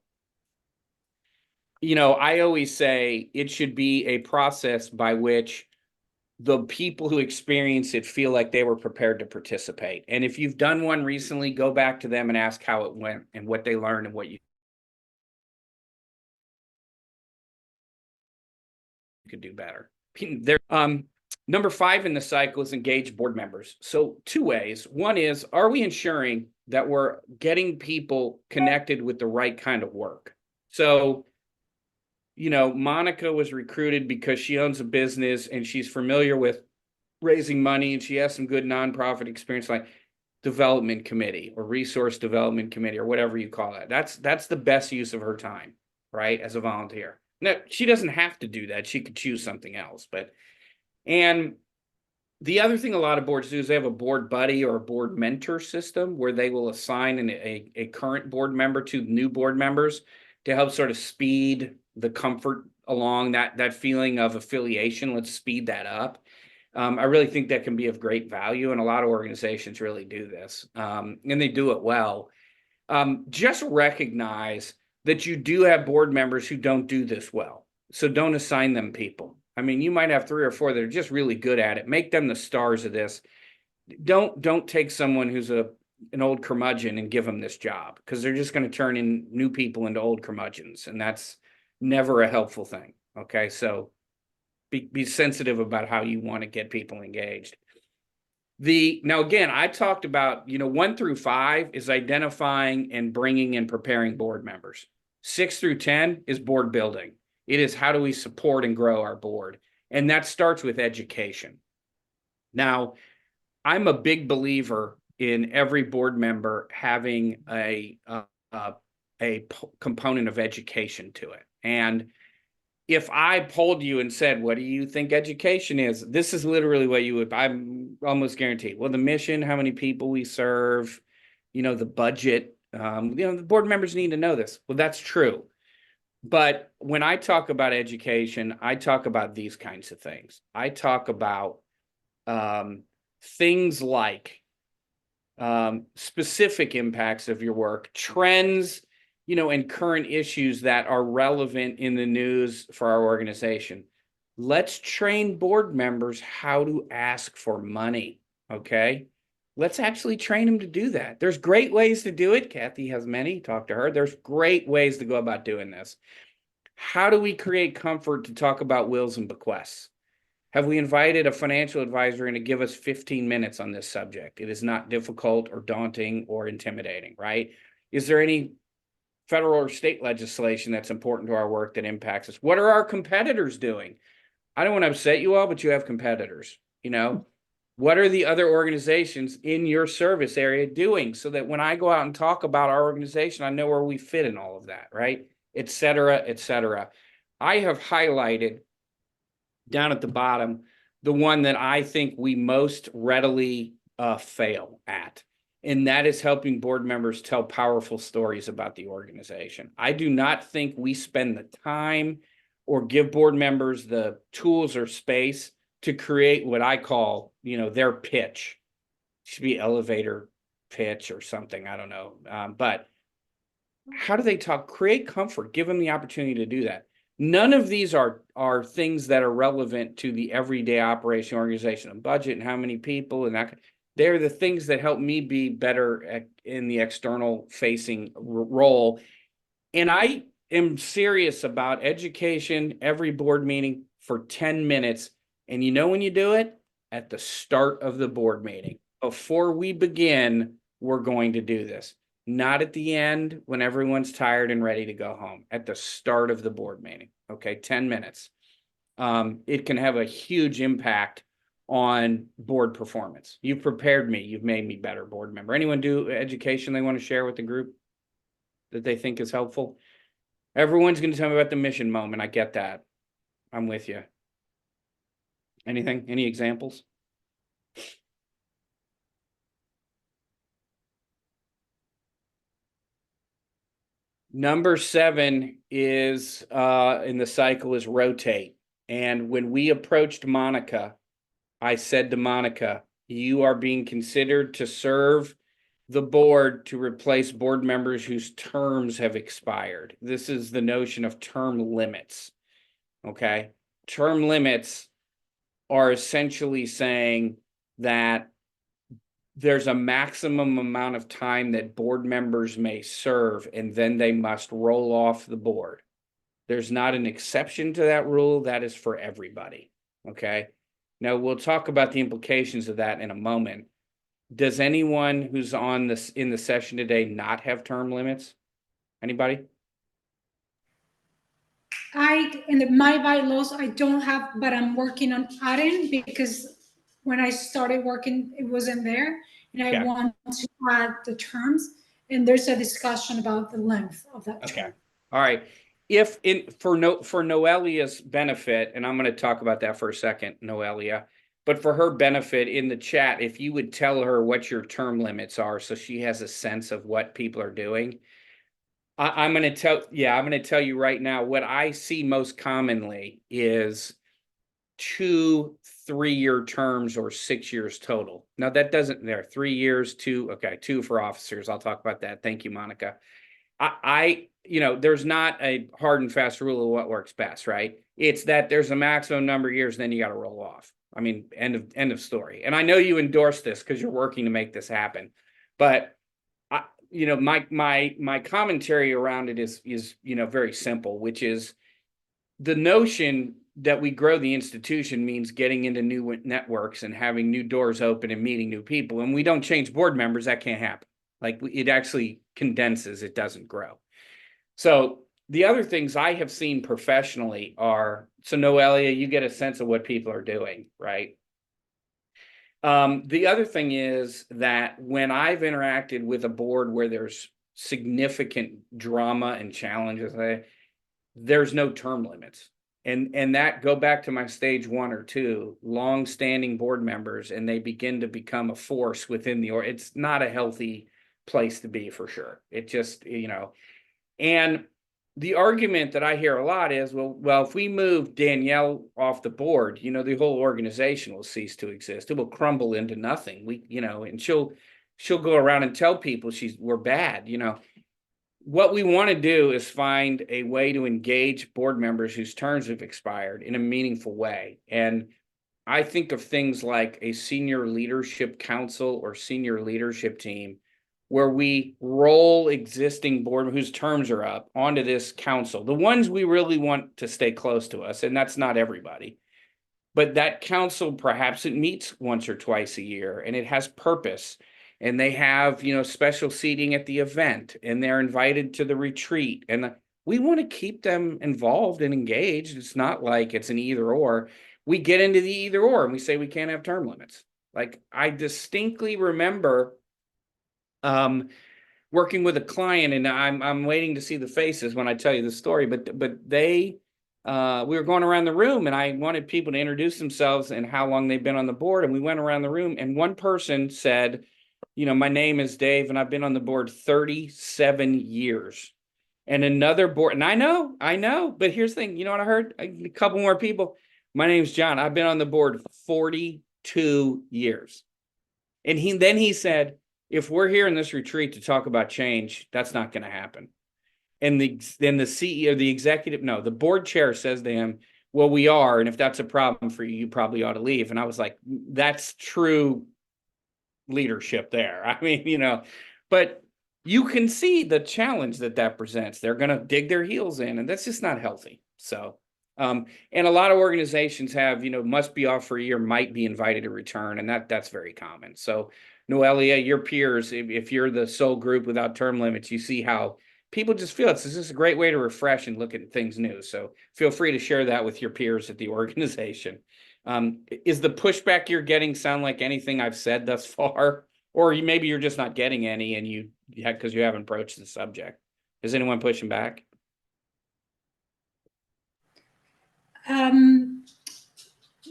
I always say it should be a process by which the people who experience it feel like they were prepared to participate. And if you've done one recently, go back to them and ask how it went and what they learned and what you could do better. There, number 5 in the cycle is engage board members. So 2 ways. One is, are we ensuring that we're getting people connected with the right kind of work? So, Monica was recruited because she owns a business and she's familiar with raising money and she has some good nonprofit experience, like development committee or resource development committee or whatever you call it. That's the best use of her time, right? As a volunteer. Now, she doesn't have to do that. She could choose something else, and the other thing a lot of boards do is they have a board buddy or a board mentor system where they will assign a current board member to new board members to help sort of speed the comfort along that feeling of affiliation. Let's speed that up. I really think that can be of great value, and a lot of organizations really do this, and they do it well. Just recognize that you do have board members who don't do this well, so don't assign them people. I mean, you might have 3 or 4 that are just really good at it. Make them the stars of this. Don't take someone who's an old curmudgeon and give them this job, because they're just going to turn in new people into old curmudgeons, and that's never a helpful thing. Okay, so be sensitive about how you want to get people engaged. Now again, I talked about 1 through 5 is identifying and bringing and preparing board members. 6 through 10 is board building. It is how do we support and grow our board, and that starts with education. Now, I'm a big believer in every board member having a component of education to it. And if I polled you and said, what do you think education is? This is literally what you would, I'm almost guaranteed. Well, the mission, how many people we serve, the budget, the board members need to know this. Well, that's true. But when I talk about education, I talk about these kinds of things. I talk about things like specific impacts of your work, trends, and current issues that are relevant in the news for our organization. Let's train board members how to ask for money, okay? Let's actually train them to do that. There's great ways to do it. Kathy has many, talk to her. There's great ways to go about doing this. How do we create comfort to talk about wills and bequests? Have we invited a financial advisor in to give us 15 minutes on this subject? It is not difficult or daunting or intimidating, right? Is there any federal or state legislation that's important to our work that impacts us? What are our competitors doing? I don't want to upset you all, but you have competitors, What are the other organizations in your service area doing, so that when I go out and talk about our organization, I know where we fit in all of that, right? Et cetera, et cetera. I have highlighted down at the bottom the one that I think we most readily fail at. And that is helping board members tell powerful stories about the organization. I do not think we spend the time or give board members the tools or space to create what I call, their pitch. It should be elevator pitch or something, I don't know. But how do they talk? Create comfort, give them the opportunity to do that. None of these are things that are relevant to the everyday operation, organization, and budget, and how many people, and that. They're the things that help me be better in the external facing role. And I am serious about education every board meeting for 10 minutes. And you know when you do it? At the start of the board meeting. Before we begin, we're going to do this. Not at the end when everyone's tired and ready to go home. At the start of the board meeting. Okay, 10 minutes. It can have a huge impact on board performance. You've prepared me. You've made me better board member. Anyone do education they want to share with the group that they think is helpful? Everyone's going to tell me about the mission moment. I get that. I'm with you. Anything? Any examples? Number 7 is in the cycle is rotate. And when we approached Monica, I said to Monica, you are being considered to serve the board to replace board members whose terms have expired. This is the notion of term limits. Okay. Term limits are essentially saying that there's a maximum amount of time that board members may serve, and then they must roll off the board. There's not an exception to that rule. That is for everybody. Okay. Now we'll talk about the implications of that in a moment. Does anyone who's on this in the session today not have term limits? Anybody? My bylaws, I don't have, but I'm working on adding, because when I started working, it wasn't there. And I want to add the terms, and there's a discussion about the length of that term. Okay. All right. If for Noelia's benefit, and I'm going to talk about that for a second, Noelia, but for her benefit in the chat, if you would tell her what your term limits are so she has a sense of what people are doing. I'm going to tell you right now, what I see most commonly is 2 3-year terms or 6 years total. Now that doesn't, there 3 years, 2 for officers. I'll talk about that. Thank you, Monica. There's not a hard and fast rule of what works best, right? It's that there's a maximum number of years, then you got to roll off. I mean, end of story. And I know you endorse this because you're working to make this happen, but my commentary around it is very simple, which is the notion that we grow the institution means getting into new networks and having new doors open and meeting new people. And we don't change board members. That can't happen. Like it actually condenses, it doesn't grow. So the other things I have seen professionally are, so Noelia, you get a sense of what people are doing, right? The other thing is that when I've interacted with a board where there's significant drama and challenges, there's no term limits. And that go back to my stage 1 or 2, long-standing board members, and they begin to become a force within the, or it's not a healthy place to be for sure. It just, and the argument that I hear a lot is, well, if we move Danielle off the board, the whole organization will cease to exist. It will crumble into nothing. And she'll go around and tell people we're bad. What we want to do is find a way to engage board members whose terms have expired in a meaningful way. And I think of things like a senior leadership council or senior leadership team, where we roll existing board whose terms are up onto this council, the ones we really want to stay close to us, and that's not everybody. But that council, perhaps it meets once or twice a year, and it has purpose, and they have, special seating at the event, and they're invited to the retreat, and we want to keep them involved and engaged. It's not like it's an either or. We get into the either or, and we say we can't have term limits. Like I distinctly remember working with a client, and I'm waiting to see the faces when I tell you the story, but they we were going around the room, and I wanted people to introduce themselves and how long they've been on the board. And we went around the room, and one person said, my name is Dave, and I've been on the board 37 years. And another board, and I know, but here's the thing, you know what I heard? A couple more people. My name's John. I've been on the board 42 years. And he said, if we're here in this retreat to talk about change, that's not going to happen. And then the CEO, the board chair says to him, well, we are. And if that's a problem for you, you probably ought to leave. And I was like, that's true leadership there. I mean, but you can see the challenge that presents. They're going to dig their heels in, and that's just not healthy. So, and a lot of organizations have, must be off for a year, might be invited to return, and that's very common. So, Noelia, your peers, if you're the sole group without term limits, you see how people just feel it's just a great way to refresh and look at things new. So, feel free to share that with your peers at the organization. Is the pushback you're getting sound like anything I've said thus far? Or maybe you're just not getting any and because you haven't broached the subject. Is anyone pushing back?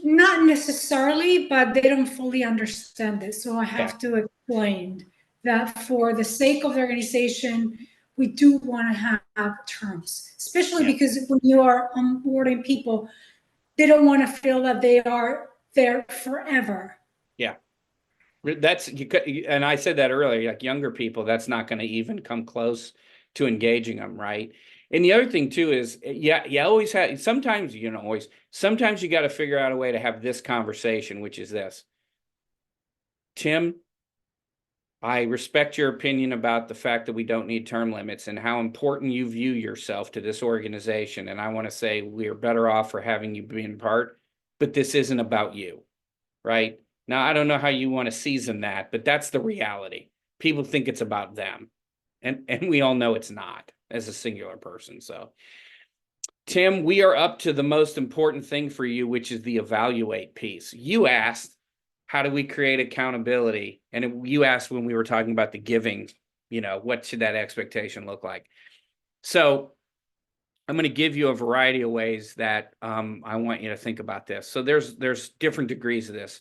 Not necessarily, but they don't fully understand it. So I have to explain that for the sake of the organization, we do want to have terms, especially because when you are onboarding people, they don't want to feel that they are there forever. Yeah. That's and I said that earlier, like younger people, that's not going to even come close to engaging them, right? And the other thing too is, you always have, sometimes you got to figure out a way to have this conversation, which is this. Tim, I respect your opinion about the fact that we don't need term limits and how important you view yourself to this organization. And I want to say we are better off for having you be in part, but this isn't about you, right? Now, I don't know how you want to season that, but that's the reality. People think it's about them. And we all know it's not as a singular person. So, Tim, we are up to the most important thing for you, which is the evaluate piece. You asked, how do we create accountability? And you asked when we were talking about the giving, what should that expectation look like? So I'm going to give you a variety of ways that I want you to think about this. So there's different degrees of this.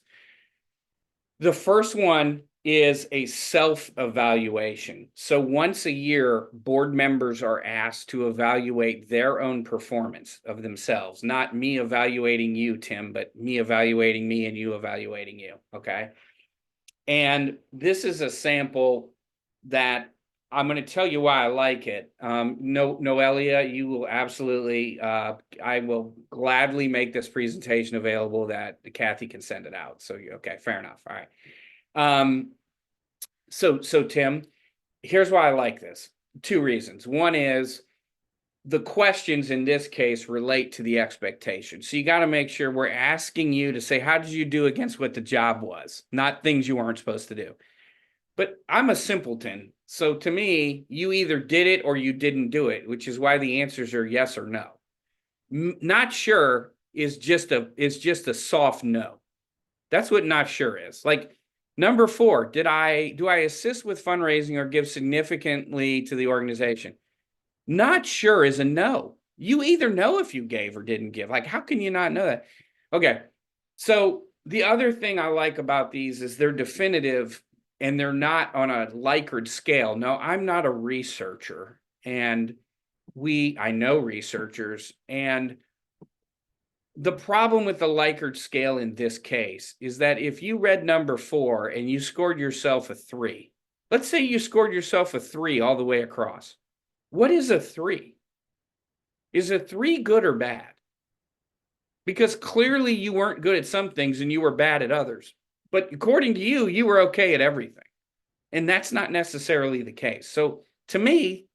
The first one is a self-evaluation. So once a year, board members are asked to evaluate their own performance of themselves, not me evaluating you, Tim, but me evaluating me and you evaluating you, okay? And this is a sample that I'm going to tell you why I like it. Noelia, you will absolutely, I will gladly make this presentation available that Kathy can send it out. So, okay, fair enough. All right. So Tim, here's why I like this. Two reasons. One is the questions in this case relate to the expectation. So you got to make sure we're asking you to say, how did you do against what the job was? Not things you weren't supposed to do. But I'm a simpleton. So to me, you either did it or you didn't do it, which is why the answers are yes or no. Not sure is just a soft no. That's what not sure is. Like number 4, do I assist with fundraising or give significantly to the organization? Not sure is a no. You either know if you gave or didn't give. Like, how can you not know that? Okay. So the other thing I like about these is they're definitive and they're not on a Likert scale. No, I'm not a researcher, and I know researchers, and the problem with the Likert scale in this case is that if you read number 4 and you scored yourself a 3, let's say you scored yourself a 3 all the way across. What is a 3? Is a 3 good or bad? Because clearly you weren't good at some things and you were bad at others. But according to you, you were okay at everything. And that's not necessarily the case. So to me,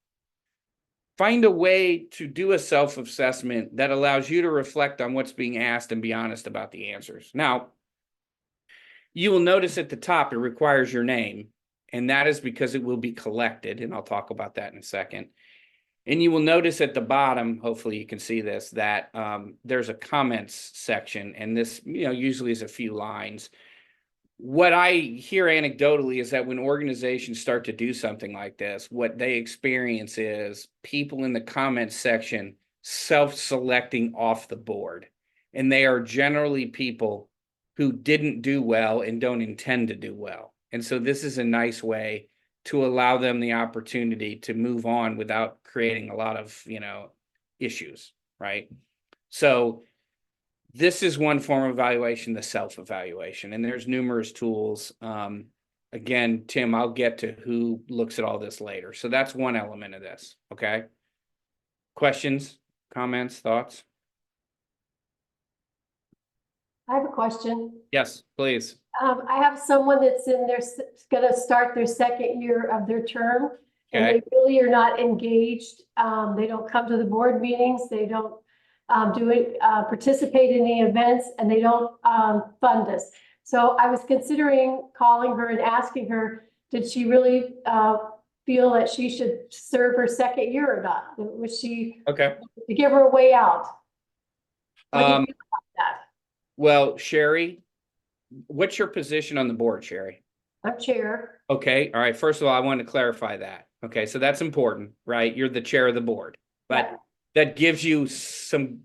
find a way to do a self-assessment that allows you to reflect on what's being asked and be honest about the answers. Now, you will notice at the top, it requires your name, and that is because it will be collected, and I'll talk about that in a second. And you will notice at the bottom, hopefully you can see this, that there's a comments section, and this, usually is a few lines. What I hear anecdotally is that when organizations start to do something like this, what they experience is people in the comments section self-selecting off the board. And they are generally people who didn't do well and don't intend to do well. And so this is a nice way to allow them the opportunity to move on without creating a lot of, issues, right? So this is one form of evaluation, the self-evaluation, and there's numerous tools. Again, Tim, I'll get to who looks at all this later. So that's one element of this, okay? Questions, comments, thoughts? I have a question. Yes, please. I have someone that's going to start their second year of their term. And Okay. they really are not engaged. They don't come to the board meetings. They don't participate in the events, and they don't fund us. So I was considering calling her and asking her, did she really feel that she should serve her second year or not? Was she, Okay. to give her a way out? What do you Um, feel about that? well, Sherry, what's your position on the board, Sherry? I'm chair. Okay. All right. First of all, I want to clarify that. Okay. So that's important, right? You're the chair of the board, but Yeah. that gives you some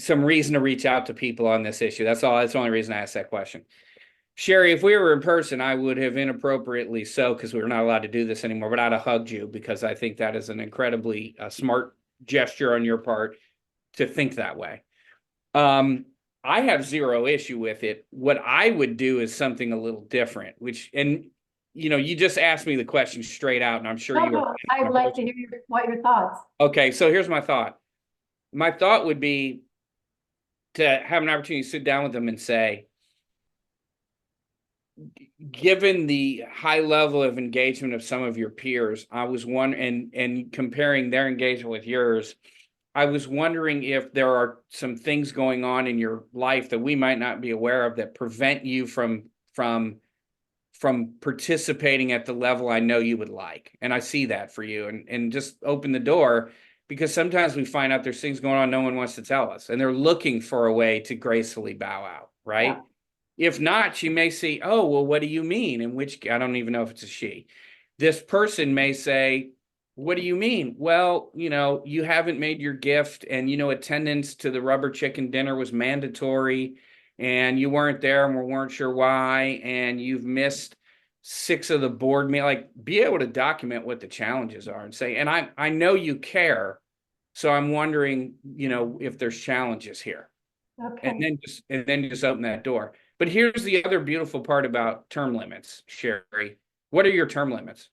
reason to reach out to people on this issue. That's all. That's the only reason I asked that question. Sherry, if we were in person, I would have inappropriately so, because we're not allowed to do this anymore, but I'd have hugged you because I think that is an incredibly smart gesture on your part to think that way. I have zero issue with it. What I would do is something a little different, which, and you just asked me the question straight out, and I'm sure you were. I'd like to hear what your thoughts. Okay, so here's my thought. My thought would be to have an opportunity to sit down with them and say, given the high level of engagement of some of your peers, I was wondering, and comparing their engagement with yours, I was wondering if there are some things going on in your life that we might not be aware of that prevent you from participating at the level I know you would like. And I see that for you, and just open the door, because sometimes we find out there's things going on no one wants to tell us, and they're looking for a way to gracefully bow out, right? Yeah. If not, she may say, oh, well, what do you mean? In which, I don't even know if it's a she. This person may say, what do you mean? Well, you haven't made your gift, and, attendance to the rubber chicken dinner was mandatory, and you weren't there and we weren't sure why, and you've missed 6 of the board meetings. Like, be able to document what the challenges are and say, and I know you care, so I'm wondering, if there's challenges here. Okay. And then just open that door. But here's the other beautiful part about term limits, Sherry. What are your term limits?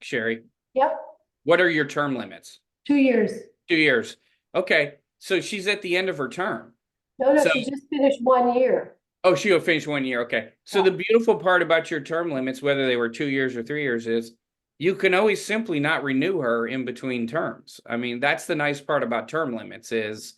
Sherry, Yep, what are your term limits? 2 years. 2 years. Okay, so she's at the end of her term. No, So- she just finished 1 year. Oh, she'll finish 1 year. Okay. So the beautiful part about your term limits, whether they were 2 years or 3 years, is you can always simply not renew her in between terms. I mean, that's the nice part about term limits, is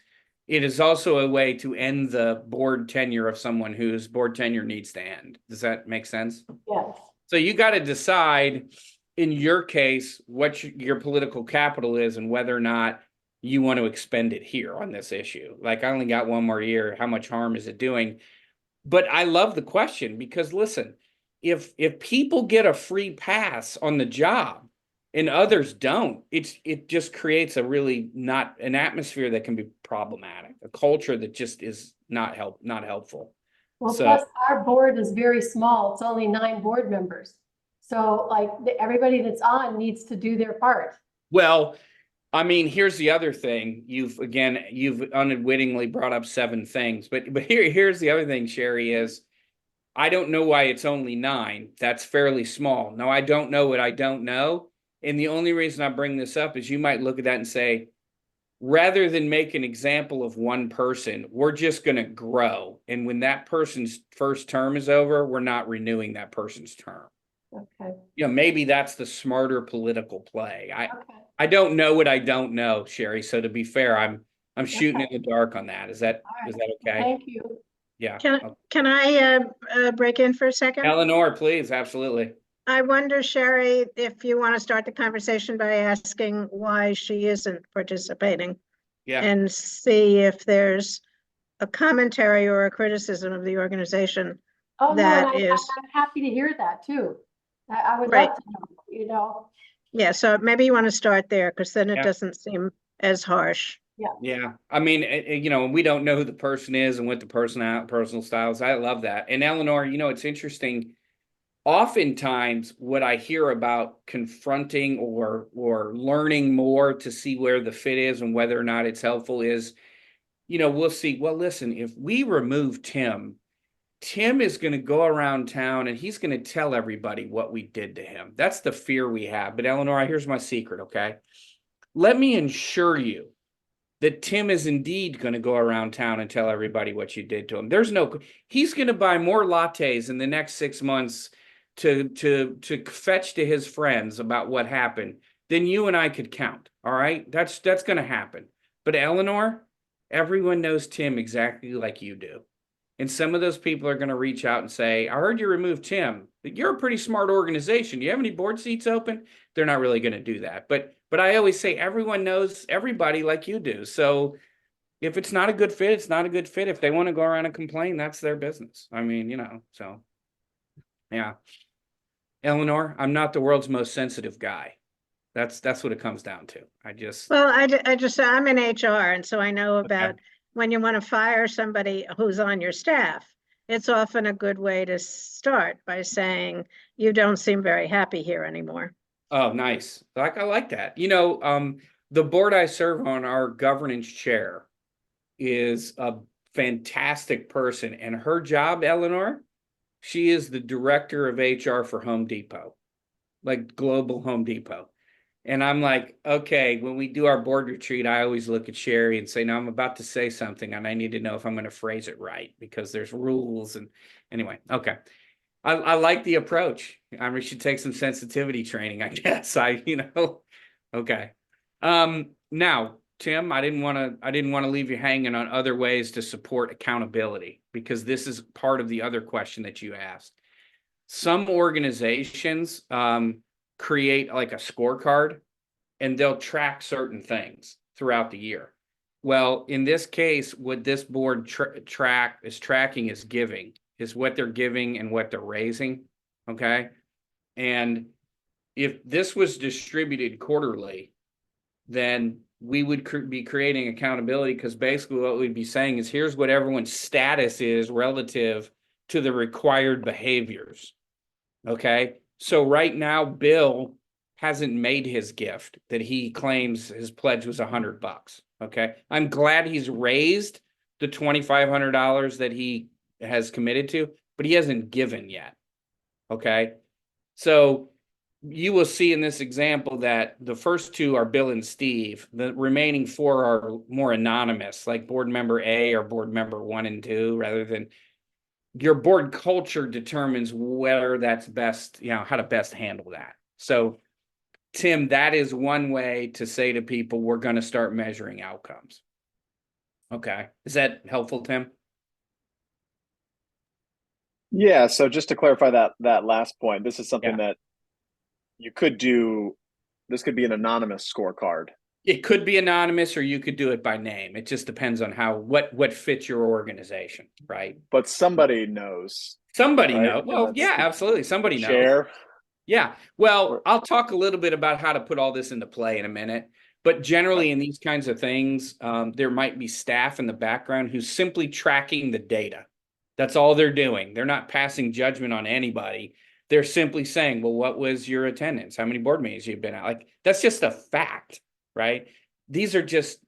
it is also a way to end the board tenure of someone whose board tenure needs to end. Does that make sense? Yes. So you got to decide, in your case, what your political capital is and whether or not you want to expend it here on this issue. Like, I only got 1 more year. How much harm is it doing? But I love the question, because listen, if people get a free pass on the job and others don't, it just creates a really not an atmosphere that can be problematic, a culture that just is not helpful. Well, So- plus our board is very small. It's only 9 board members. So like everybody that's on needs to do their part. Well, I mean, here's the other thing. You've unwittingly brought up 7 things, but here's the other thing, Sherry, is I don't know why it's only 9. That's fairly small. No, I don't know what I don't know. And the only reason I bring this up is you might look at that and say, rather than make an example of one person, we're just going to grow. And when that person's first term is over, we're not renewing that person's term. Okay. Maybe that's the smarter political play. Okay. I don't know what I don't know, Sherry. So to be fair, I'm shooting in the dark on that. Is that okay? Thank you. Yeah. Can I break in for a second? Eleanor, please. Absolutely. I wonder, Sherry, if you want to start the conversation by asking why she isn't participating, Yeah. and see if there's a commentary or a criticism of the organization. Oh, no, That and is- I'm happy to hear that too. I would Right. love to know, Yeah, so maybe you want to start there, because then it Yeah. doesn't seem as harsh. Yeah. I mean, we don't know who the person is and what the personal style is. I love that. And Eleanor, it's interesting. Oftentimes what I hear about confronting or learning more to see where the fit is and whether or not it's helpful is, we'll see, well, listen, if we remove Tim is going to go around town and he's going to tell everybody what we did to him. That's the fear we have. But Eleanor, here's my secret, okay? Let me assure you that Tim is indeed going to go around town and tell everybody what you did to him. He's going to buy more lattes in the next 6 months to fetch to his friends about what happened than you and I could count. All right. That's going to happen. But Eleanor, everyone knows Tim exactly like you do. And some of those people are going to reach out and say, I heard you removed Tim. You're a pretty smart organization. Do you have any board seats open? They're not really going to do that. But I always say everyone knows everybody like you do. So if it's not a good fit, it's not a good fit. If they want to go around and complain, that's their business. I mean, so yeah. Eleanor, I'm not the world's most sensitive guy. That's what it comes down to. Well, I'm in HR, and so I know about when you want to fire somebody who's on your staff, it's often a good way to start by saying, you don't seem very happy here anymore. Oh, nice. I like that. The board I serve on, our governance chair is a fantastic person, and her job, Eleanor, she is the director of HR for Home Depot, like global Home Depot. And I'm like, okay, when we do our board retreat, I always look at Sherry and say, no, I'm about to say something and I need to know if I'm going to phrase it right because there's rules. And anyway, okay. I like the approach. I mean, we should take some sensitivity training, I guess. Okay. Now, Tim, I didn't want to leave you hanging on other ways to support accountability, because this is part of the other question that you asked. Some organizations create like a scorecard, and they'll track certain things throughout the year. Well, in this case, what this board tracking is giving, is what they're giving and what they're raising. Okay. And if this was distributed quarterly, then we would be creating accountability, because basically what we'd be saying is, here's what everyone's status is relative to the required behaviors. Okay. So right now, Bill hasn't made his gift that he claims his pledge was $100. Okay. I'm glad he's raised the $2,500 that he has committed to, but he hasn't given yet. Okay. So you will see in this example that the first two are Bill and Steve. The remaining four are more anonymous, like board member A or board member 1 and 2, rather than your board culture determines whether that's best, how to best handle that. So, Tim, that is one way to say to people, we're going to start measuring outcomes. Okay. Is that helpful, Tim? Yeah. So just to clarify that last point, this is something that you could do. This could be an anonymous scorecard. It could be anonymous, or you could do it by name. It just depends on what fits your organization, right? But somebody knows. Somebody right? knows. Well, yeah, absolutely. Somebody knows. Chair. Yeah. Well, I'll talk a little bit about how to put all this into play in a minute. But generally, in these kinds of things, there might be staff in the background who's simply tracking the data. That's all they're doing. They're not passing judgment on anybody. They're simply saying, well, what was your attendance? How many board meetings you've been at? Like, that's just a fact, right? These are just,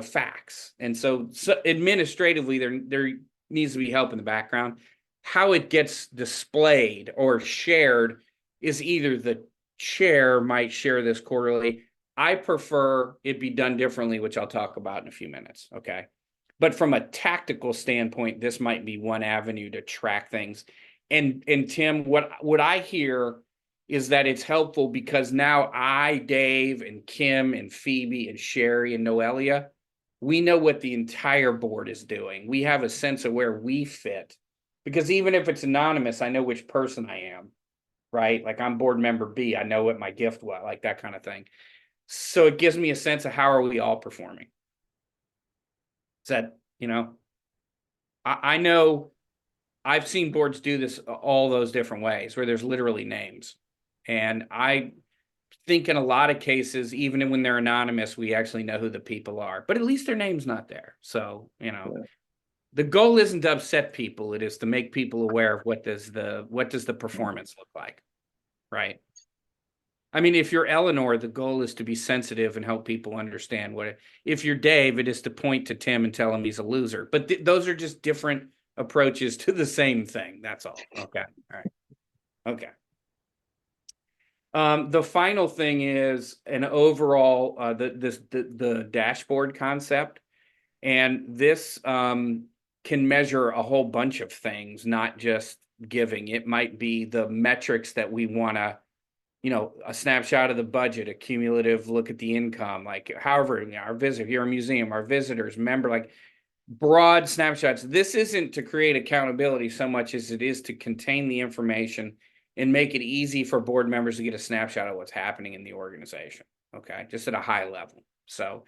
facts. And so administratively, there needs to be help in the background. How it gets displayed or shared is either the chair might share this quarterly. I prefer it be done differently, which I'll talk about in a few minutes. Okay. But from a tactical standpoint, this might be one avenue to track things. And Tim, what I hear is that it's helpful because now I, Dave, and Kim, and Phoebe, and Sherry, and Noelia, we know what the entire board is doing. We have a sense of where we fit. Because even if it's anonymous, I know which person I am, right? Like, I'm board member B. I know what my gift was, like that kind of thing. So it gives me a sense of how are we all performing. Is that, I know I've seen boards do this all those different ways where there's literally names. And I think in a lot of cases, even when they're anonymous, we actually know who the people are, but at least their name's not there. So, the goal isn't to upset people. It is to make people aware of what does the performance look like, right? I mean, if you're Eleanor, the goal is to be sensitive and help people understand if you're Dave, it is to point to Tim and tell him he's a loser. But those are just different approaches to the same thing. That's all. Okay. All right. Okay. The final thing is an overall, the dashboard concept. And this, can measure a whole bunch of things, not just giving. It might be the metrics that we want to, a snapshot of the budget, a cumulative look at the income, like however, our visit here, a museum, our visitors, remember, like broad snapshots. This isn't to create accountability so much as it is to contain the information and make it easy for board members to get a snapshot of what's happening in the organization. Okay, just at a high level. So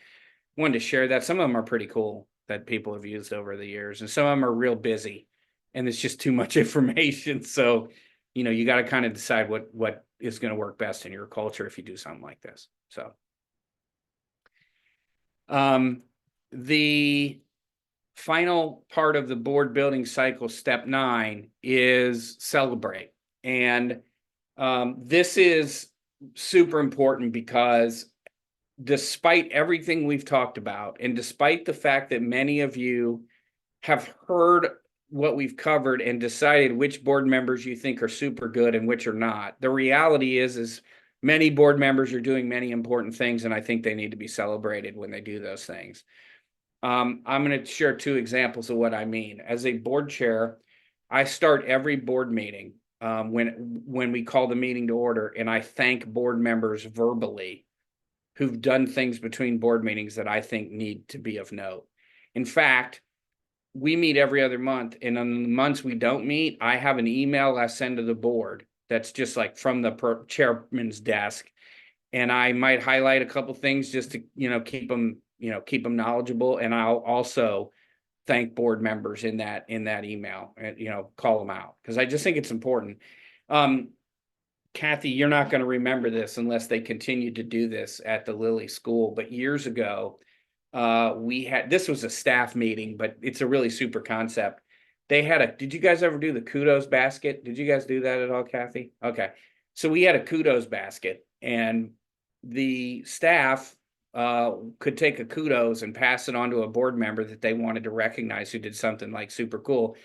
wanted to share that. Some of them are pretty cool that people have used over the years, and some of them are real busy and it's just too much information. So, you got to kind of decide what is going to work best in your culture if you do something like this. So, the final part of the board building cycle, step 9, is celebrate. And this is super important because despite everything we've talked about, and despite the fact that many of you have heard what we've covered and decided which board members you think are super good and which are not, the reality is many board members are doing many important things, and I think they need to be celebrated when they do those things. I'm going to share 2 examples of what I mean. As a board chair, I start every board meeting when we call the meeting to order, and I thank board members verbally who've done things between board meetings that I think need to be of note. In fact, we meet every other month, and on the months we don't meet, I have an email I send to the board that's just like from the chairman's desk, and I might highlight a couple things just to keep them knowledgeable, and I'll also thank board members in that email and call them out because I just think it's important. Kathy, you're not going to remember this unless they continue to do this at the Lilly School, but years ago, this was a staff meeting, but it's a really super concept. Did you guys ever do the kudos basket? Did you guys do that at all, Kathy? Okay. So we had a kudos basket, and the staff could take a kudos and pass it on to a board member that they wanted to recognize who did something like super cool.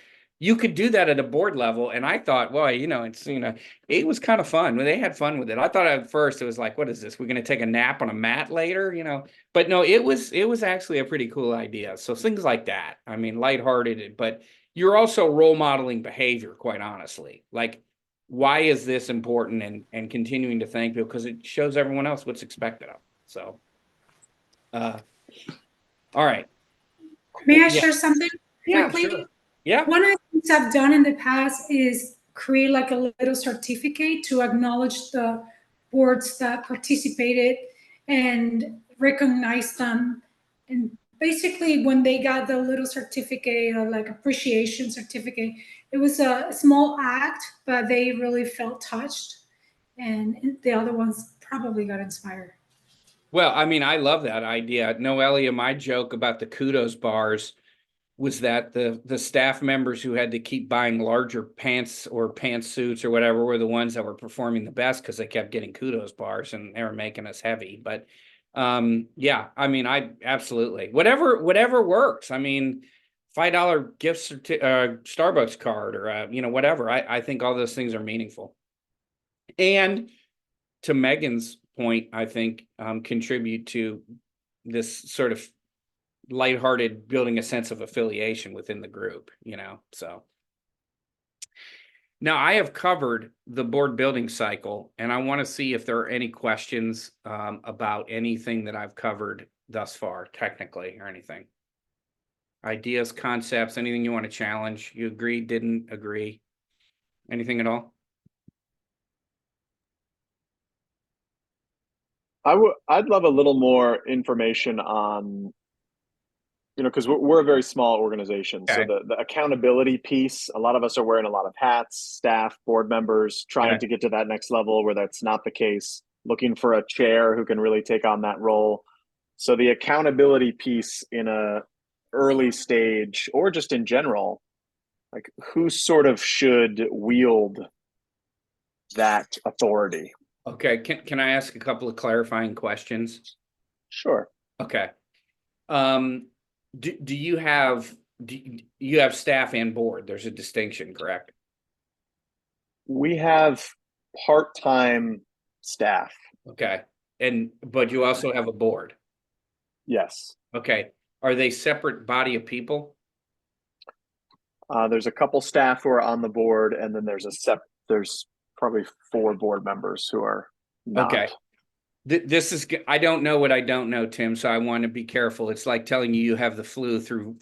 You could do that at a board level. And I thought, well, it was kind of fun. They had fun with it. I thought at first it was like, what is this? We're going to take a nap on a mat later, but no, it was actually a pretty cool idea. So things like that, I mean, lighthearted, but you're also role modeling behavior, quite honestly. Like, why is this important, and continuing to thank people because it shows everyone else what's expected of them. So, all right. May I share something quickly? Yeah, sure. Yeah. One of the things I've done in the past is create like a little certificate to acknowledge the boards that participated and recognize them. And basically when they got the little certificate or like appreciation certificate, it was a small act, but they really felt touched, and the other ones probably got inspired. Well, I mean, I love that idea. Noelia, my joke about the kudos bars was that the staff members who had to keep buying larger pants or pantsuits or whatever were the ones that were performing the best because they kept getting kudos bars and they were making us heavy. But yeah, I mean, I absolutely whatever works. I mean, $5 gift Starbucks card or whatever. I think all those things are meaningful. And to Megan's point, I think contribute to this sort of lighthearted, building a sense of affiliation within the group, so. Now I have covered the board building cycle, and I want to see if there are any questions about anything that I've covered thus far, technically, or anything. Ideas, concepts, anything you want to challenge. You agree, didn't agree, anything at all? I'd love a little more information on, because we're a very small organization. Okay. So the accountability piece, a lot of us are wearing a lot of hats, staff, board members, trying to get to that next level where that's not the case, looking for a chair who can really take on that role. So the accountability piece in a early stage, or just in general, like who sort of should wield that authority? Okay, can I ask a couple of clarifying questions? Sure. Okay. Do you have staff and board? There's a distinction, correct? We have part-time staff. Okay. But you also have a board. Yes. Okay. Are they separate body of people? There's a couple staff who are on the board, and then there's probably 4 board members who are not. Okay. This is, I don't know what I don't know, Tim, so I want to be careful. It's like telling you have the flu through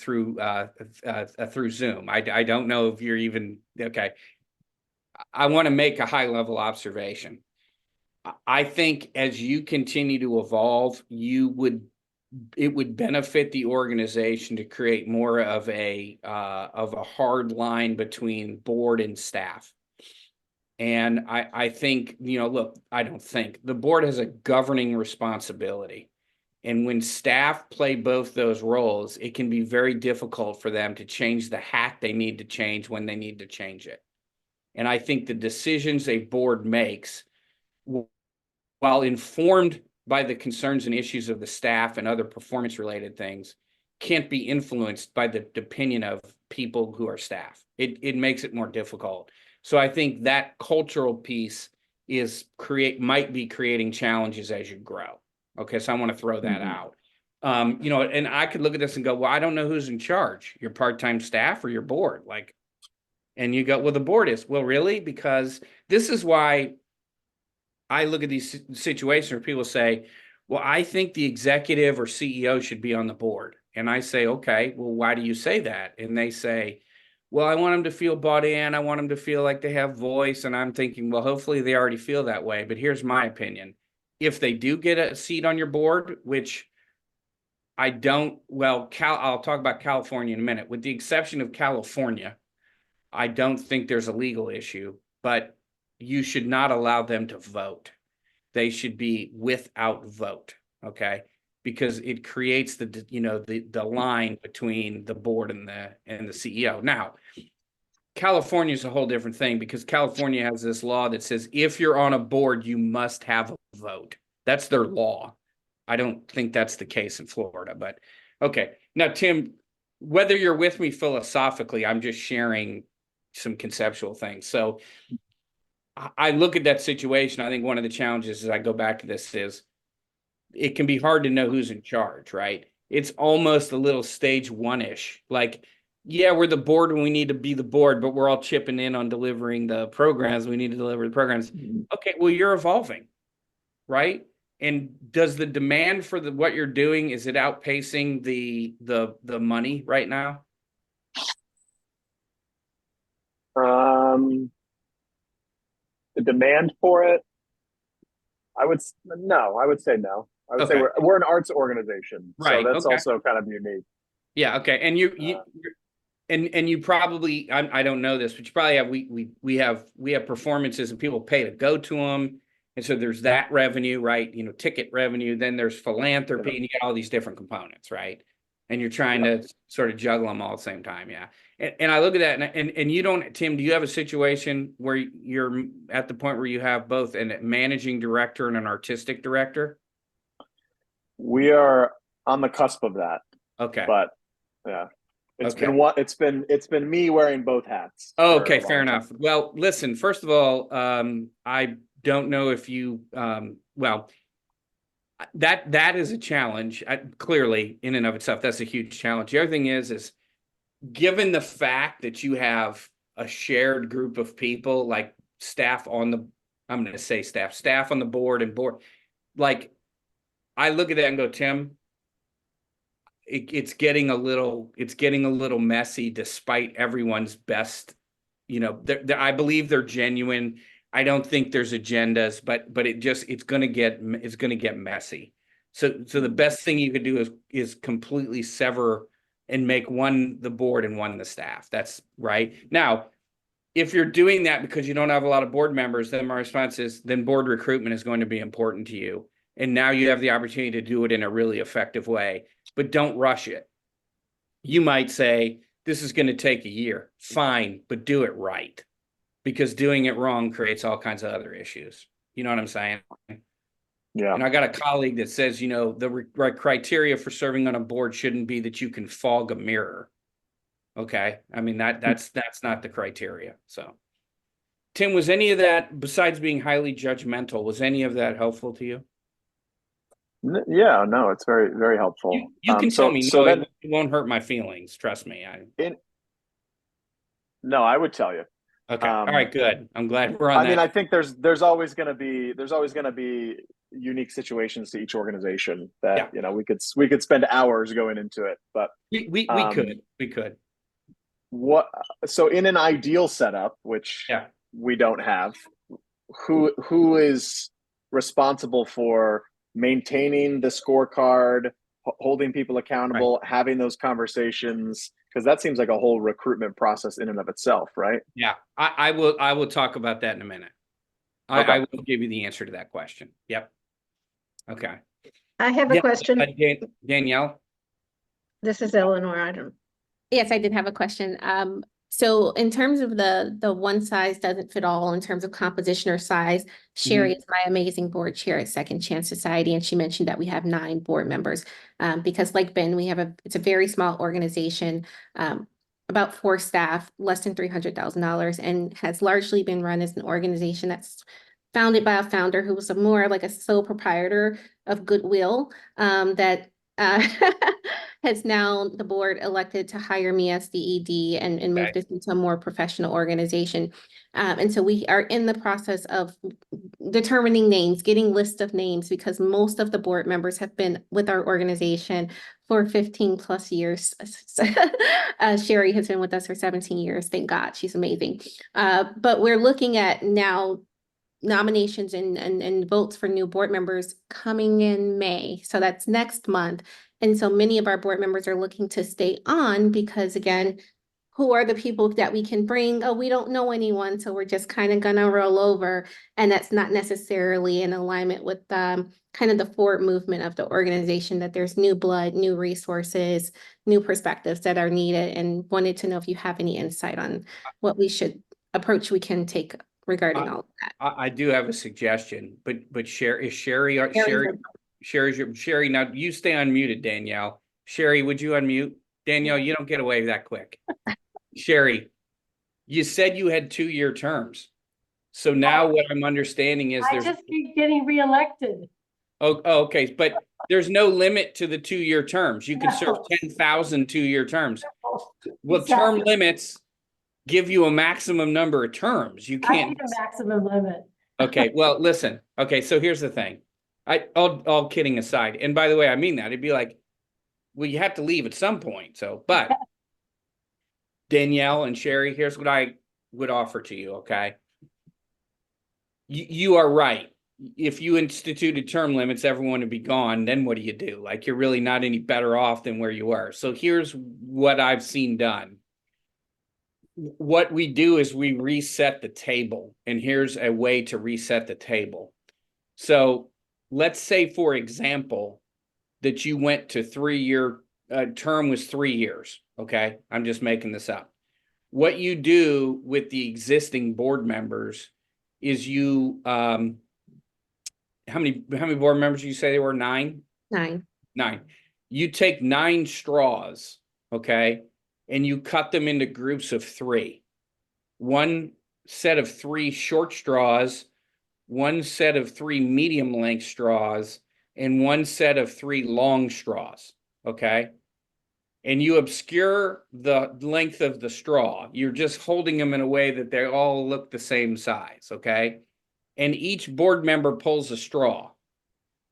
Zoom. I don't know if you're even, okay. I want to make a high level observation. I think as you continue to evolve, it would benefit the organization to create more of a hard line between board and staff. And I think, look, I don't think the board has a governing responsibility. And when staff play both those roles, it can be very difficult for them to change the hat they need to change when they need to change it. And I think the decisions a board makes, while informed by the concerns and issues of the staff and other performance related things, can't be influenced by the opinion of people who are staff. It makes it more difficult. So I think that cultural piece might be creating challenges as you grow. Okay, so I want to throw that out. And I could look at this and go, well, I don't know who's in charge, your part-time staff or your board. And you go, well, the board is. Well, really? Because this is why I look at these situations where people say, well, I think the executive or CEO should be on the board. And I say, okay, well, why do you say that? And they say, well, I want them to feel bought in. I want them to feel like they have voice. And I'm thinking, well, hopefully they already feel that way. But here's my opinion. If they do get a seat on your board, which I don't, well, I'll talk about California in a minute. With the exception of California, I don't think there's a legal issue, but you should not allow them to vote. They should be without vote, okay? Because it creates the line between the board and the CEO. Now, California is a whole different thing because California has this law that says if you're on a board, you must have a vote. That's their law. I don't think that's the case in Florida, but okay. Now, Tim, whether you're with me philosophically, I'm just sharing some conceptual things. So I look at that situation. I think one of the challenges as I go back to this is it can be hard to know who's in charge, right? It's almost a little stage one-ish. Like, yeah, we're the board and we need to be the board, but we're all chipping in on delivering the programs. We need to deliver the programs. Okay, well, you're evolving, right? And does the demand for what you're doing, is it outpacing the money right now? The demand for it, I would say no. I would say Okay. we're an arts organization, Right, so that's okay. also kind of unique. Yeah, okay. And you probably, I don't know this, but you probably have we have performances and people pay to go to them. And so there's that revenue, right? Ticket revenue, then there's philanthropy, and you get all these different components, right? And you're trying to sort of juggle them all at the same time, yeah. And I look at that, and you don't, Tim, do you have a situation where you're at the point where you have both a managing director and an artistic director? We are on the cusp of that. Okay. But yeah, it's Okay. it's been me wearing both hats. Oh, for okay, a long fair time. enough. Well, listen, first of all, I don't know if you, well, that is a challenge. Clearly, in and of itself, that's a huge challenge. The other thing is given the fact that you have a shared group of people, like staff on the, I'm going to say staff on the board and board, like I look at that and go, Tim, it's getting a little messy despite everyone's best, I believe they're genuine. I don't think there's agendas, but it's going to get messy. So the best thing you could do is completely sever and make one the board and one the staff. That's right. Now, if you're doing that because you don't have a lot of board members, then my response is then board recruitment is going to be important to you. And now you have the opportunity to do it in a really effective way, but don't rush it. You might say, this is going to take a year. Fine, but do it right. Because doing it wrong creates all kinds of other issues. You know what I'm saying? Yeah. And I got a colleague that says, the right criteria for serving on a board shouldn't be that you can fog a mirror. Okay. I mean, that's not the criteria. So Tim, was any of that, besides being highly judgmental, was any of that helpful to you? Yeah, no, it's very, very helpful. You can tell me, so no, then it won't hurt my feelings. Trust me. no, I would tell you. Okay. All right, good. I'm glad we're on I that. mean, I think there's always going to be unique situations to each organization that, Yeah. you know, we could spend hours going into it, but We could. So in an ideal setup, which Yeah. we don't have, who is responsible for maintaining the scorecard, holding people accountable, having those conversations? Because that seems like a whole recruitment process in and of itself, right? Yeah, I will talk about that in a minute. Okay. I will give you the answer to that question. Yep. Okay. I have a question. Danielle? This is Eleanor. I don't. Yes, I did have a question. So in terms of the one size doesn't fit all in terms of composition or size, Sherry is my amazing board chair at Second Chance Society, and she mentioned that we have 9 board members. Because like Ben, it's a very small organization, about 4 staff, less than $300,000, and has largely been run as an organization that's founded by a founder who was more like a sole proprietor of goodwill, that has now the board elected to hire me as the ED and move this into a more professional organization. And so we are in the process of determining names, getting lists of names, because most of the board members have been with our organization for 15 plus years. Sherry has been with us for 17 years. Thank God, she's amazing. But we're looking at now nominations and votes for new board members coming in May. So that's next month. And so many of our board members are looking to stay on because, again, who are the people that we can bring? Oh, we don't know anyone, so we're just kind of gonna roll over. And that's not necessarily in alignment with kind of the forward movement of the organization, that there's new blood, new resources, new perspectives that are needed, and wanted to know if you have any insight on what approach we can take regarding all of that. I do have a suggestion, but Sherry, now you stay unmuted, Danielle. Sherry, would you unmute? Danielle, you don't get away that quick. Sherry, you said you had 2-year terms. So now what I'm understanding is I just keep getting reelected. Oh, okay, but there's no limit to the 2-year terms. You can serve 10,000 2-year terms. Well, term limits give you a maximum number of terms. You I can't. need a maximum limit. Okay, well, listen. Okay, so here's the thing. All kidding aside, and by the way, I mean that. It'd be like, well, you have to leave at some point. So, but Danielle and Sherry, here's what I would offer to you, okay? You are right. If you instituted term limits, everyone would be gone. Then what do you do? Like, you're really not any better off than where you were. So here's what I've seen done. What we do is we reset the table, and here's a way to reset the table. So let's say, for example, that you went to 3-year term was 3 years. Okay. I'm just making this up. What you do with the existing board members is you, how many board members did you say there were? 9? 9. 9. You take 9 straws. Okay. And you cut them into groups of 3. One set of 3 short straws, one set of 3 medium length straws, and one set of 3 long straws. Okay. And you obscure the length of the straw. You're just holding them in a way that they all look the same size. Okay. And each board member pulls a straw.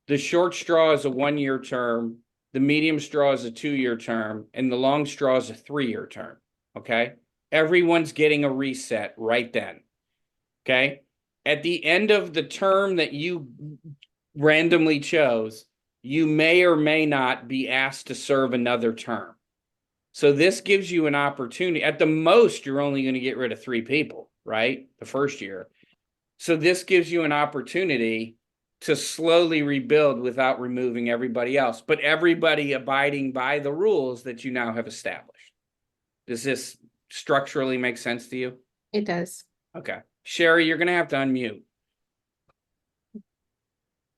The short straw is a 1-year term. The medium straw is a 2-year term, and the long straw is a 3-year term. Okay. Everyone's getting a reset right then. Okay. At the end of the term that you randomly chose, you may or may not be asked to serve another term. So this gives you an opportunity. At the most, you're only going to get rid of 3 people, right? The first year. So this gives you an opportunity to slowly rebuild without removing everybody else, but everybody abiding by the rules that you now have established. Does this structurally make sense to you? It does. Okay. Sherry, you're going to have to unmute.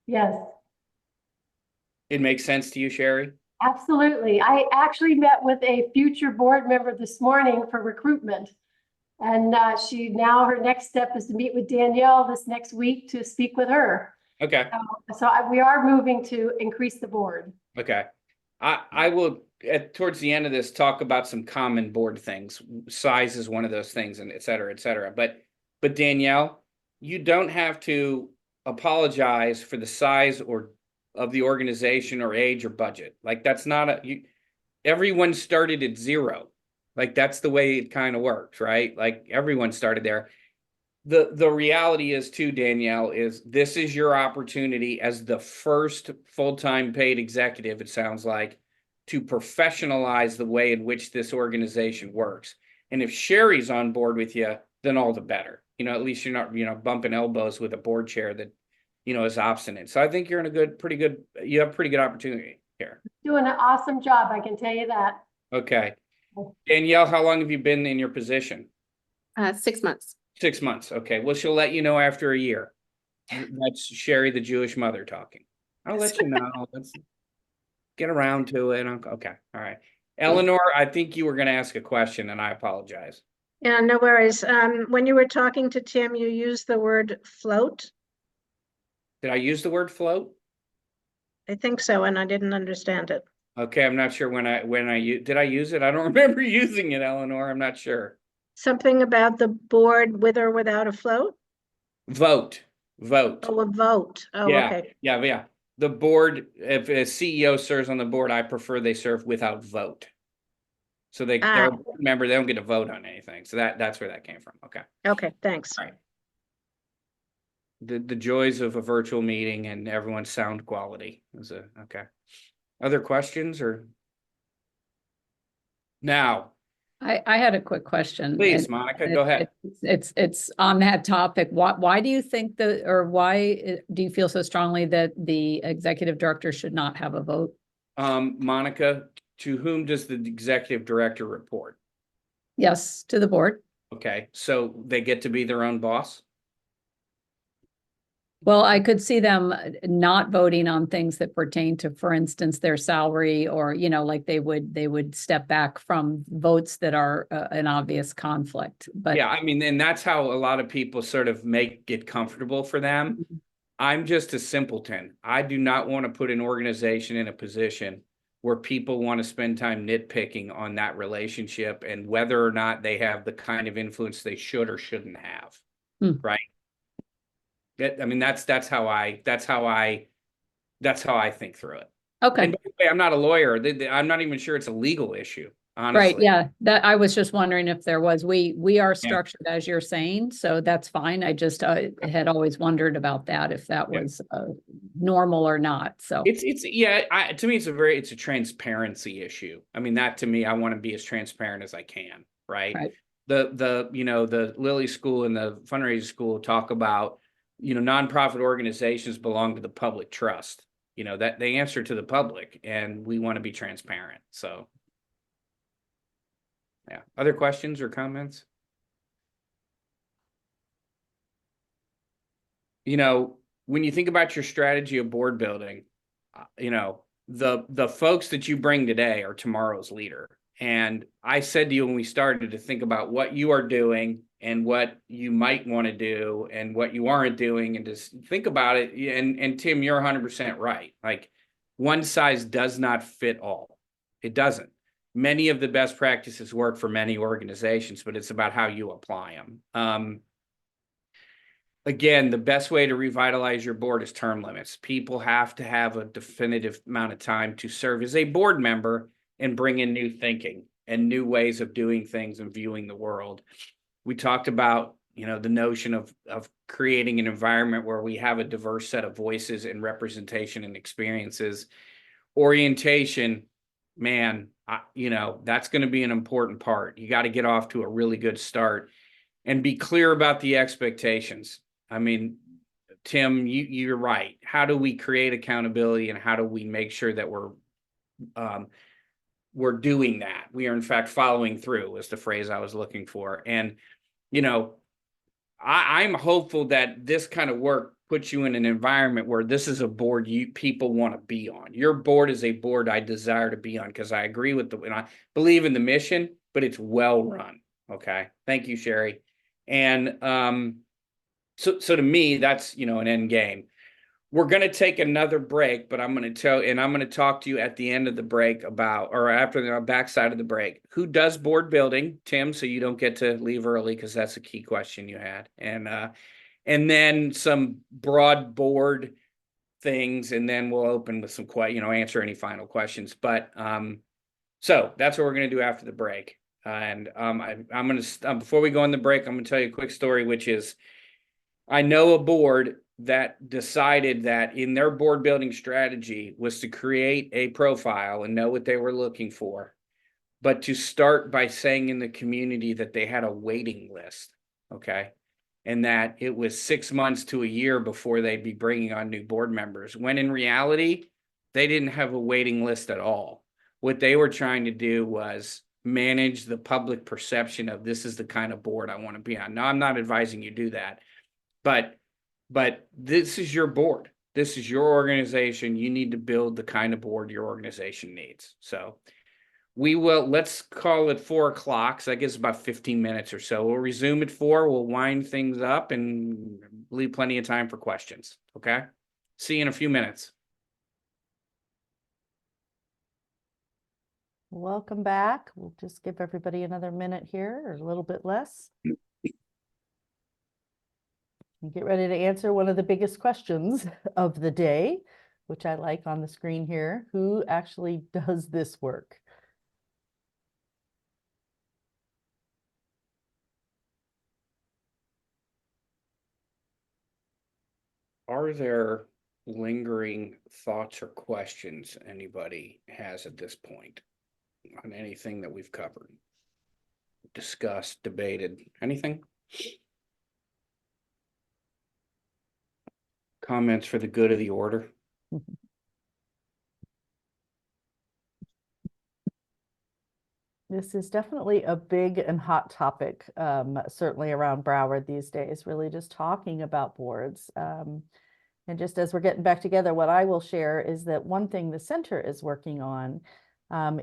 Yes, It makes sense to you, Sherry? absolutely. I actually met with a future board member this morning for recruitment. And her next step is to meet with Danielle this next week to speak with her. Okay. We are moving to increase the board. Okay. I will towards the end of this talk about some common board things. Size is one of those things, and et cetera, et cetera. But Danielle, you don't have to apologize for the size or of the organization or age or budget. Like that's not everyone started at 0. Like that's the way it kind of works, right? Like everyone started there. The reality is too, Danielle, is this is your opportunity as the first full-time paid executive, it sounds like, to professionalize the way in which this organization works. And if Sherry's on board with you, then all the better. At least you're not, bumping elbows with a board chair that, is obstinate. So I think you're in you have a pretty good opportunity here. Doing an awesome job, I can tell you that. Okay. Danielle, how long have you been in your position? 6 months. 6 months. Okay. Well, she'll let you know after a year. That's Sherry, the Jewish mother, talking. I'll let you know. Let's get around to it. Okay. All right. Eleanor, I think you were going to ask a question, and I apologize. Yeah, no worries. When you were talking to Tim, you used the word float. Did I use the word float? I think so, and I didn't understand it. Okay, I'm not sure did I use it? I don't remember using it, Eleanor. I'm not sure. Something about the board with or without a float? Vote. Oh, a vote. Oh, Yeah, okay. yeah. The board, if a CEO serves on the board, I prefer they serve without vote. So they're a board member, they don't get to vote on anything. So that's where that came from. Okay. Okay, thanks. All right. The joys of a virtual meeting and everyone's sound quality is okay. Other questions or? Now, I had a quick question. please, and Monica, go ahead. It's on that topic. Why do you think why do you feel so strongly that the executive director should not have a vote? Monica, to whom does the executive director report? Yes, to the board. Okay, so they get to be their own boss? Well, I could see them not voting on things that pertain to, for instance, their salary, or, like they would step back from votes that are an obvious conflict. But yeah, I mean, and that's how a lot of people sort of make it comfortable for them. I'm just a simpleton. I do not want to put an organization in a position where people want to spend time nitpicking on that relationship and whether or not they have the kind of influence they should or shouldn't have. Right. I mean, that's how I think through it. okay. And by the way, I'm not a lawyer. I'm not even sure it's a legal issue, honestly. Right, yeah, that I was just wondering if there was, we are structured as you're saying, so that's fine. I just had always wondered about that, if that was normal or not, so. To me, it's a transparency issue. I mean, that to me, I want to be as transparent as I can, right? The Lilly School and the fundraising school talk about, nonprofit organizations belong to the public trust, that they answer to the public, and we want to be transparent. So yeah. Other questions or comments? When you think about your strategy of board building, the folks that you bring today are tomorrow's leader. And I said to you when we started to think about what you are doing and what you might want to do and what you aren't doing, and just think about it. And Tim, you're 100% right. Like, one size does not fit all. It doesn't. Many of the best practices work for many organizations, but it's about how you apply them. Again, the best way to revitalize your board is term limits. People have to have a definitive amount of time to serve as a board member and bring in new thinking and new ways of doing things and viewing the world. We talked about, the notion of creating an environment where we have a diverse set of voices and representation and experiences. Orientation, man, that's going to be an important part. You got to get off to a really good start and be clear about the expectations. I mean, Tim, you're right. How do we create accountability, and how do we make sure that we're doing that? We are in fact following through, was the phrase I was looking for. And, I'm hopeful that this kind of work puts you in an environment where this is a board people want to be on. Your board is a board I desire to be on, because I agree with and I believe in the mission, but it's well run. Okay, thank you, Sherry. And so to me, that's an end game. We're going to take another break, but I'm going to talk to you at the end of the break about, or after the backside of the break, who does board building, Tim, so you don't get to leave early, because that's a key question you had. And then some broad board things, and then we'll open with some answer any final questions. But so that's what we're going to do after the break. And I'm going to before we go on the break, I'm going to tell you a quick story, which is I know a board that decided that in their board building strategy was to create a profile and know what they were looking for, but to start by saying in the community that they had a waiting list, okay? And that it was 6 months to a year before they'd be bringing on new board members, when in reality, they didn't have a waiting list at all. What they were trying to do was manage the public perception of, this is the kind of board I want to be on. Now, I'm not advising you do that, but this is your board. This is your organization. You need to build the kind of board your organization needs. So let's call it 4 o'clock. So that gives about 15 minutes or so. We'll resume at 4. We'll wind things up and leave plenty of time for questions. Okay. See you in a few minutes. Welcome back. We'll just give everybody another minute here, or a little bit less. And get ready to answer one of the biggest questions of the day, which I like on the screen here. Who actually does this work? Are there lingering thoughts or questions anybody has at this point on anything that we've covered, discussed, debated, anything? Comments for the good of the order? This is definitely a big and hot topic, certainly around Broward these days, really just talking about boards. And just as we're getting back together, what I will share is that one thing the center is working on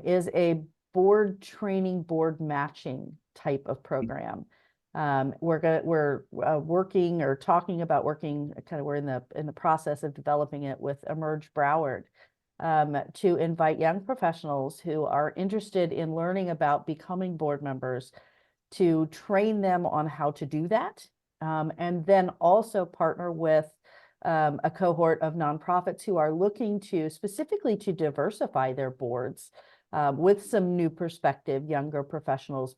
is a board training, board matching type of program. We're working or talking about working, we're in the process of developing it with Emerge Broward, to invite young professionals who are interested in learning about becoming board members, to train them on how to do that, and then also partner with a cohort of nonprofits who are looking to specifically to diversify their boards with some new perspective, younger professionals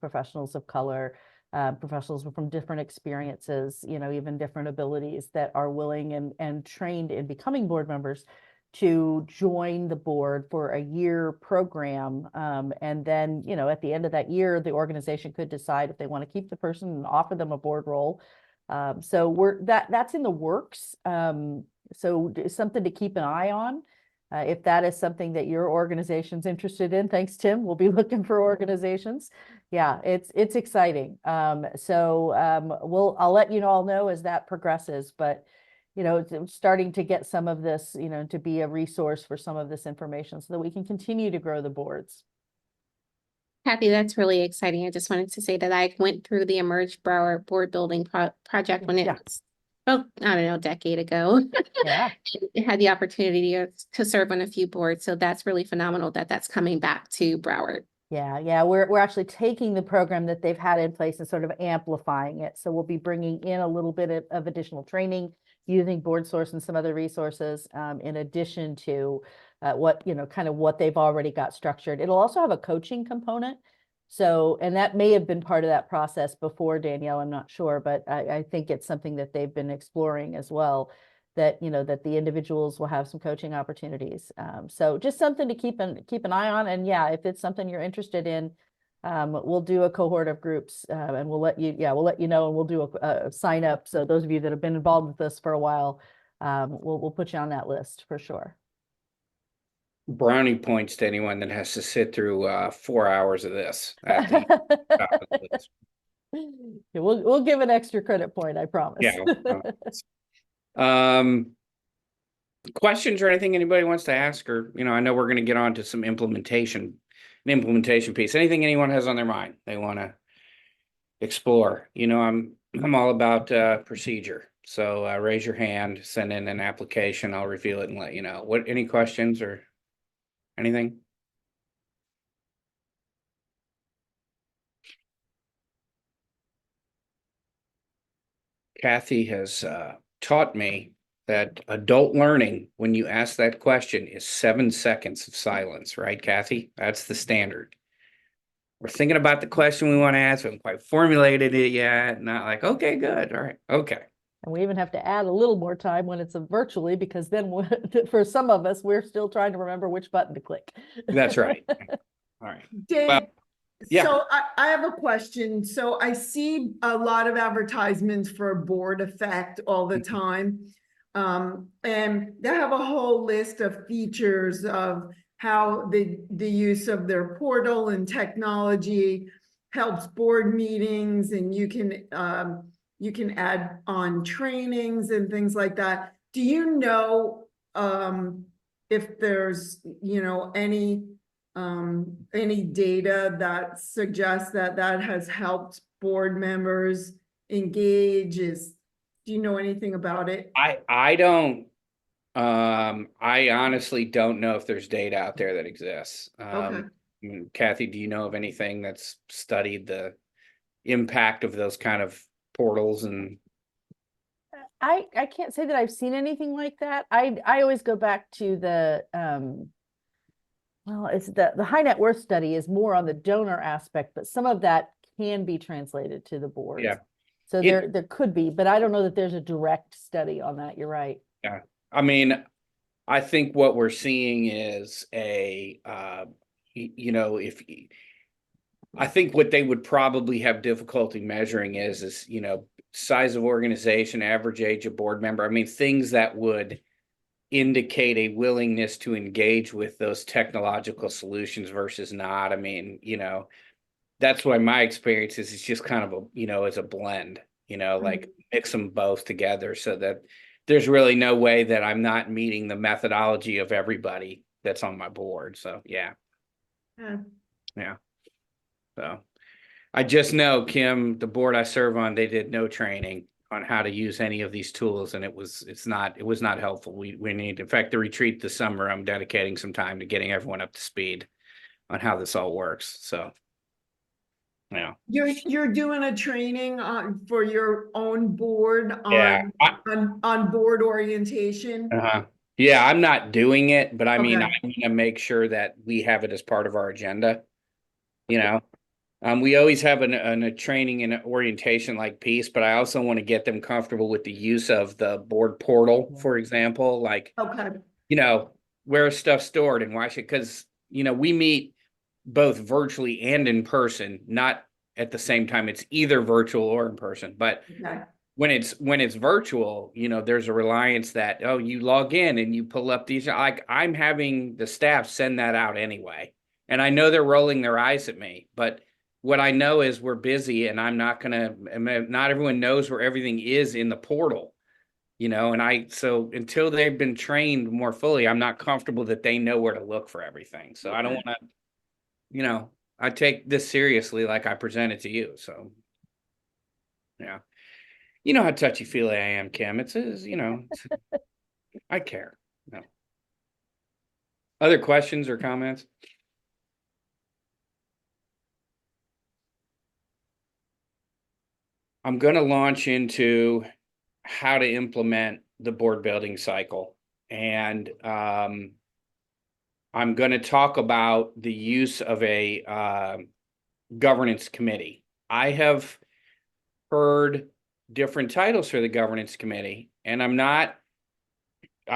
of color, professionals from different experiences, even different abilities, that are willing and trained in becoming board members to join the board for a year program. And then, at the end of that year, the organization could decide if they want to keep the person and offer them a board role. So that's in the works. So it's something to keep an eye on. If that is something that your organization's interested in, thanks, Tim. We'll be looking for organizations. Yeah, it's exciting. So I'll let you all know as that progresses, but it's starting to get some of this, to be a resource for some of this information so that we can continue to grow the boards. Kathy, that's really exciting. I just wanted to say that I went through the Emerge Broward board building project when it was, well, I don't know, a decade ago. Yeah. I had the opportunity to serve on a few boards. So that's really phenomenal that that's coming back to Broward. Yeah, we're actually taking the program that they've had in place and sort of amplifying it. So we'll be bringing in a little bit of additional training using BoardSource and some other resources, in addition to what they've already got structured. It'll also have a coaching component. So, and that may have been part of that process before, Danielle, I'm not sure, but I think it's something that they've been exploring as well, that, that the individuals will have some coaching opportunities. So just something to keep an eye on. And yeah, if it's something you're interested in, we'll do a cohort of groups, and we'll let you know, and we'll do a sign up. So those of you that have been involved with this for a while, we'll put you on that list for sure. Brownie points to anyone that has to sit through 4 hours of this. We'll give an extra credit point, I promise. Yeah. Questions or anything anybody wants to ask, or I know we're going to get on to some implementation piece. Anything anyone has on their mind they want to explore. You know, I'm all about procedure. So raise your hand, send in an application. I'll review it and let you know. What, any questions or anything? Kathy has taught me that adult learning, when you ask that question, is 7 seconds of silence, right, Kathy? That's the standard. We're thinking about the question we want to ask. We haven't quite formulated it yet. Not like, okay, good. All right. Okay. And we even have to add a little more time when it's virtually, because then for some of us, we're still trying to remember which button to click. That's right. All right. Dave, Well, yeah. so I have a question. So I see a lot of advertisements for Board Effect all the time. And they have a whole list of features of how the use of their portal and technology helps board meetings, and you can add on trainings and things like that. Do you know if there's, any data that suggests that has helped board members engage? Do you know anything about it? I don't, I honestly don't know if there's data out there that exists. Okay. Kathy, do you know of anything that's studied the impact of those kind of portals? And I can't say that I've seen anything like that. I always go back to the well, it's the high net worth study is more on the donor aspect, but some of that can be translated to the boards. Yeah. So there could be, but I don't know that there's a direct study on that. You're right. Yeah. I mean, I think what we're seeing is if I think what they would probably have difficulty measuring is, size of organization, average age of board member. I mean, things that would indicate a willingness to engage with those technological solutions versus not. I mean, that's why my experience is it's just kind of it's a blend, like mix them both together so that there's really no way that I'm not meeting the methodology of everybody that's on my board. So yeah. Yeah. So I just know, Kim, the board I serve on, they did no training on how to use any of these tools, and it was not helpful. We need, in fact, the retreat this summer, I'm dedicating some time to getting everyone up to speed on how this all works. So yeah. You're doing a training for your own board Yeah. on board orientation. Yeah, I'm not doing it, but I mean, Okay. I'm gonna make sure that we have it as part of our agenda. We always have a training and orientation like piece, but I also want to get them comfortable with the use of the board portal, for example, like, Okay. where is stuff stored and why should, because, we meet both virtually and in person, not at the same time. It's either virtual or in person, but Okay. when it's virtual, there's a reliance that, oh, you log in and you pull up these, like I'm having the staff send that out anyway. And I know they're rolling their eyes at me, but what I know is we're busy and not everyone knows where everything is in the portal, so until they've been trained more fully, I'm not comfortable that they know where to look for everything. So I don't want to, I take this seriously, like I present it to you. So yeah. You know how touchy-feely I am, Kim. I care. No. Other questions or comments? I'm going to launch into how to implement the board building cycle. And I'm going to talk about the use of a governance committee. I have heard different titles for the governance committee, and I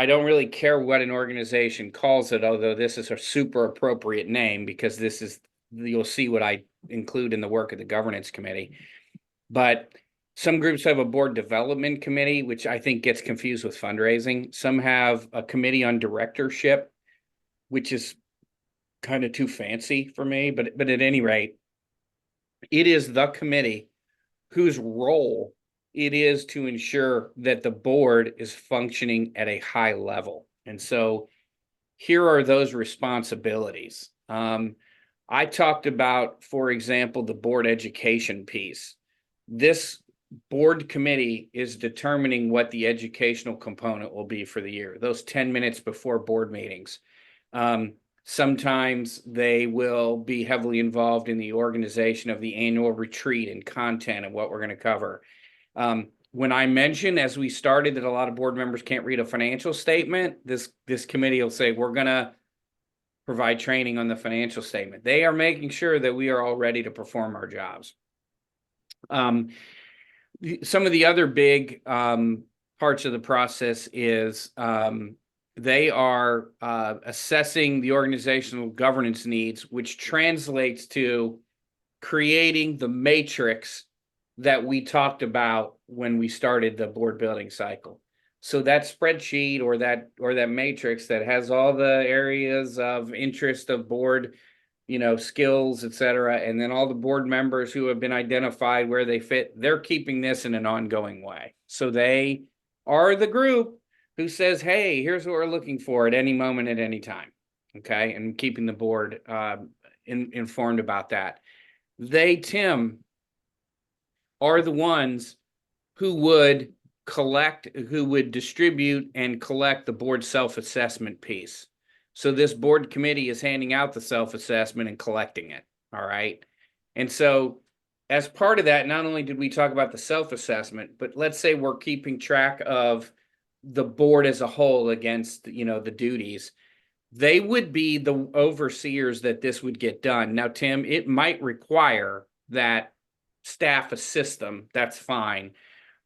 don't really care what an organization calls it, although this is a super appropriate name because you'll see what I include in the work of the governance committee. But some groups have a board development committee, which I think gets confused with fundraising. Some have a committee on directorship, which is kind of too fancy for me, but at any rate, it is the committee whose role it is to ensure that the board is functioning at a high level. And so here are those responsibilities. I talked about, for example, the board education piece. this board committee is determining what the educational component will be for the year, those 10 minutes before board meetings. Sometimes they will be heavily involved in the organization of the annual retreat and content and what we're going to cover. When I mentioned as we started that a lot of board members can't read a financial statement, this committee will say, we're going to provide training on the financial statement. They are making sure that we are all ready to perform our jobs. Some of the other big parts of the process is they are assessing the organizational governance needs, which translates to creating the matrix that we talked about when we started the board building cycle. So that spreadsheet or that matrix that has all the areas of interest of board, skills, et cetera, and then all the board members who have been identified where they fit, they're keeping this in an ongoing way. So they are the group who says, hey, here's what we're looking for at any moment, at any time. Okay. And keeping the board informed about that. They, Tim, are the ones who would distribute and collect the board self-assessment piece. So this board committee is handing out the self-assessment and collecting it. All right. And so as part of that, not only did we talk about the self-assessment, but let's say we're keeping track of the board as a whole against, the duties. They would be the overseers that this would get done. Now, Tim, it might require that staff assist them. That's fine.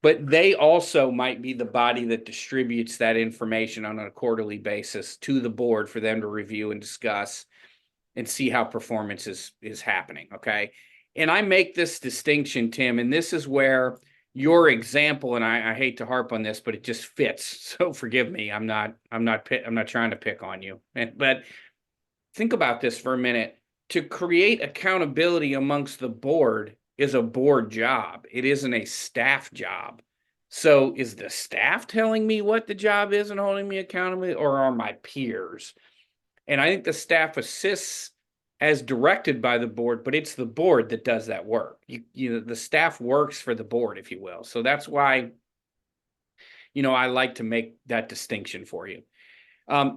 But they also might be the body that distributes that information on a quarterly basis to the board for them to review and discuss and see how performance is happening. Okay. And I make this distinction, Tim, and this is where your example, and I hate to harp on this, but it just fits. So forgive me. I'm not trying to pick on you. But think about this for a minute. To create accountability amongst the board is a board job. It isn't a staff job. So is the staff telling me what the job is and holding me accountable, or are my peers? And I think the staff assists as directed by the board, but it's the board that does that work. The staff works for the board, if you will. So that's why, I like to make that distinction for you.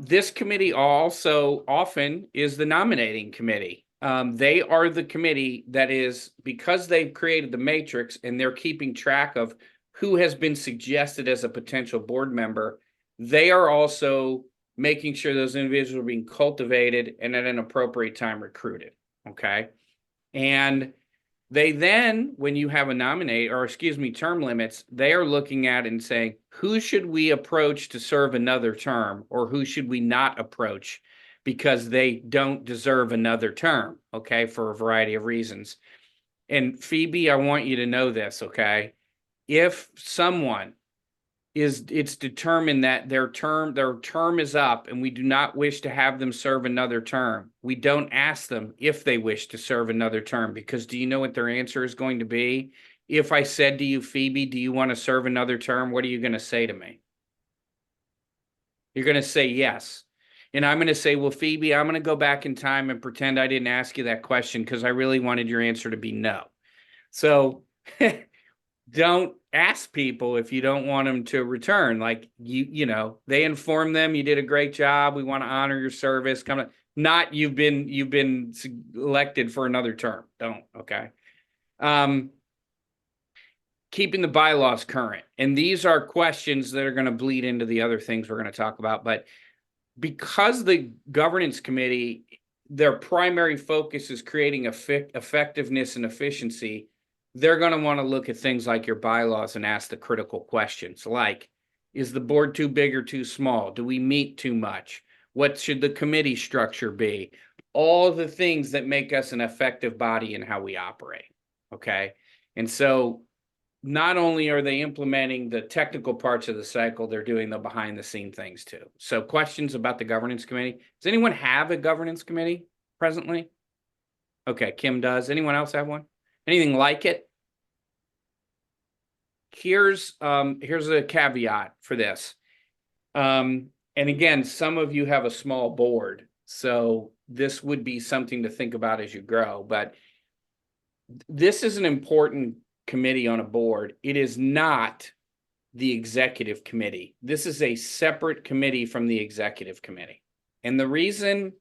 This committee also often is the nominating committee. They are the committee that is, because they've created the matrix and they're keeping track of who has been suggested as a potential board member, they are also making sure those individuals are being cultivated and at an appropriate time recruited. Okay. And they then, when you have a term limits, they are looking at and saying, who should we approach to serve another term, or who should we not approach because they don't deserve another term, okay, for a variety of reasons. And Phoebe, I want you to know this, okay? If someone it's determined that their term is up and we do not wish to have them serve another term, we don't ask them if they wish to serve another term, because do you know what their answer is going to be? If I said to you, Phoebe, do you want to serve another term? What are you going to say to me? You're going to say yes. And I'm going to say, well, Phoebe, I'm going to go back in time and pretend I didn't ask you that question because I really wanted your answer to be no. So don't ask people if you don't want them to return. Like they inform them you did a great job. We want to honor your service. Not you've been elected for another term. Don't. Okay. Keeping the bylaws current. And these are questions that are going to bleed into the other things we're going to talk about. But because the governance committee, their primary focus is creating effectiveness and efficiency, they're going to want to look at things like your bylaws and ask the critical questions like, is the board too big or too small? Do we meet too much? What should the committee structure be? All the things that make us an effective body in how we operate. Okay. And so not only are they implementing the technical parts of the cycle, they're doing the behind the scene things too. So questions about the governance committee? Does anyone have a governance committee presently? Okay, Kim does. Anyone else have one? Anything like it? Here's a caveat for this. And again, some of you have a small board, so this would be something to think about as you grow, but this is an important committee on a board, it is not the executive committee. This is a separate committee from the executive committee. And the reason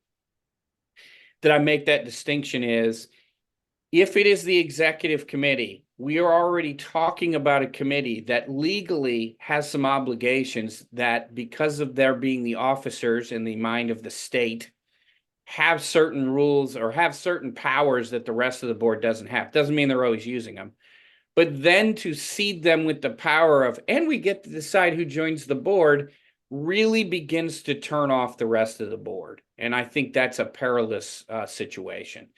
that I make that distinction is, if it is the executive committee, we are already talking about a committee that legally has some obligations that, because of their being the officers in the mind of the state, have certain rules or have certain powers that the rest of the board doesn't have. Doesn't mean they're always using them. But then to seed them with the power of, and we get to decide who joins the board, really begins to turn off the rest of the board. And I think that's a perilous situation.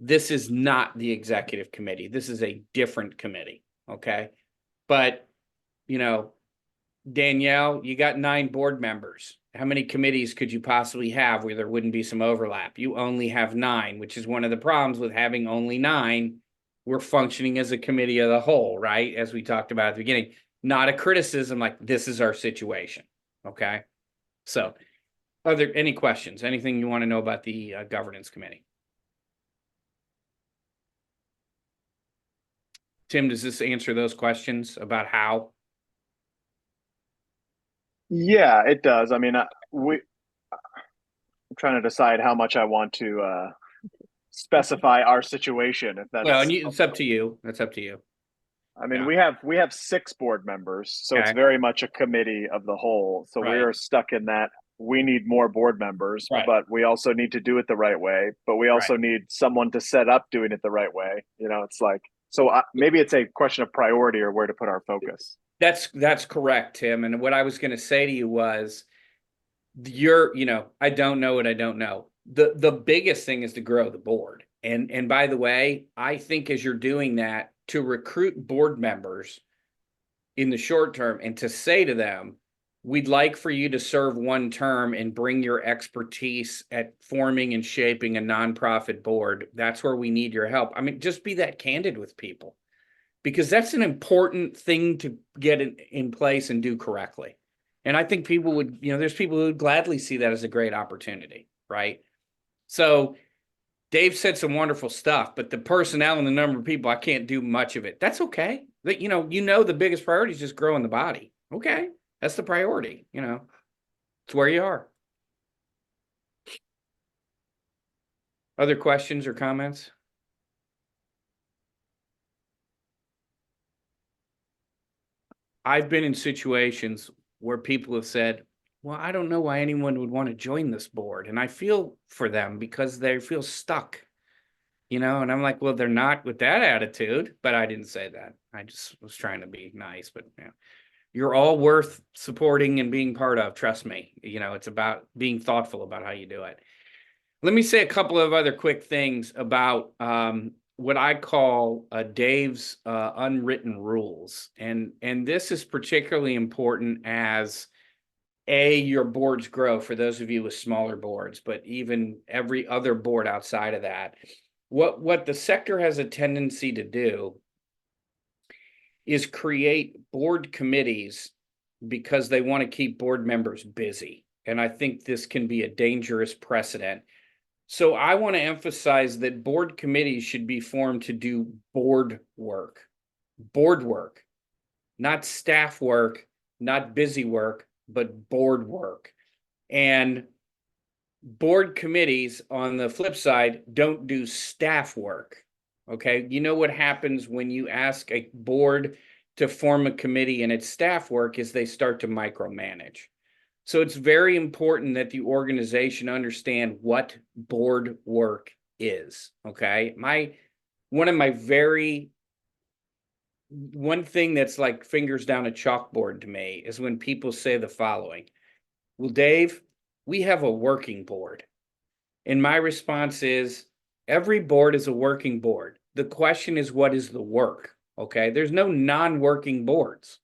This is not the executive committee. This is a different committee. Okay. But, you know, Danielle, you got 9 board members. How many committees could you possibly have where there wouldn't be some overlap? You only have 9, which is one of the problems with having only 9. We're functioning as a committee of the whole, right? As we talked about at the beginning, not a criticism, like this is our situation. Okay. So are there any questions? Anything you want to know about the governance committee? Tim, does this answer those questions about how? Yeah, it does. I mean, I'm trying to decide how much I want to specify our situation. If that's Well, and it's up to you. That's up to you. I mean, Yeah. we have 6 board members, so it's Okay. very much a committee of the whole. So we Right. are stuck in that. We need more board members, Right. but we also need to do it the right way. But we also need someone to set up doing it the right way. You know, it's like, so maybe it's a question of priority or where to put our focus. That's correct, Tim. And what I was going to say to you was, I don't know what I don't know. The biggest thing is to grow the board. And by the way, I think as you're doing that, to recruit board members in the short term and to say to them, we'd like for you to serve 1 term and bring your expertise at forming and shaping a nonprofit board. That's where we need your help. I mean, just be that candid with people, because that's an important thing to get in place and do correctly. And I think people would, there's people who would gladly see that as a great opportunity, right? So Dave said some wonderful stuff, but the personnel and the number of people, I can't do much of it. That's okay. That the biggest priority is just growing the body. Okay, that's the priority. It's where you are. Other questions or comments? I've been in situations where people have said, well, I don't know why anyone would want to join this board. And I feel for them because they feel stuck, and I'm like, well, they're not with that attitude, but I didn't say that. I just was trying to be nice, but you're all worth supporting and being part of. Trust me. It's about being thoughtful about how you do it. Let me say a couple of other quick things about what I call Dave's unwritten rules. And this is particularly important as your boards grow, for those of you with smaller boards, but even every other board outside of that. What the sector has a tendency to do is create board committees because they want to keep board members busy. And I think this can be a dangerous precedent. So I want to emphasize that board committees should be formed to do board work, not staff work, not busy work, but board work. And board committees, on the flip side, don't do staff work. Okay. You know what happens when you ask a board to form a committee and it's staff work is they start to micromanage. So it's very important that the organization understand what board work is. Okay. One thing that's like fingers down a chalkboard to me is when people say the following: well, Dave, we have a working board. And my response is, every board is a working board. The question is, what is the work? Okay. There's no non-working boards.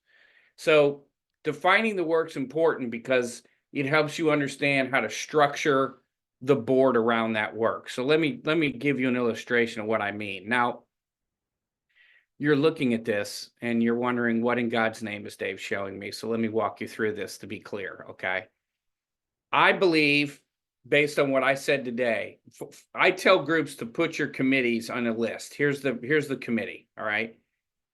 So defining the work's important because it helps you understand how to structure the board around that work. So let me give you an illustration of what I mean. Now, you're looking at this and you're wondering, what in God's name is Dave showing me? So let me walk you through this to be clear, okay? I believe, based on what I said today, I tell groups to put your committees on a list. Here's the committee, all right?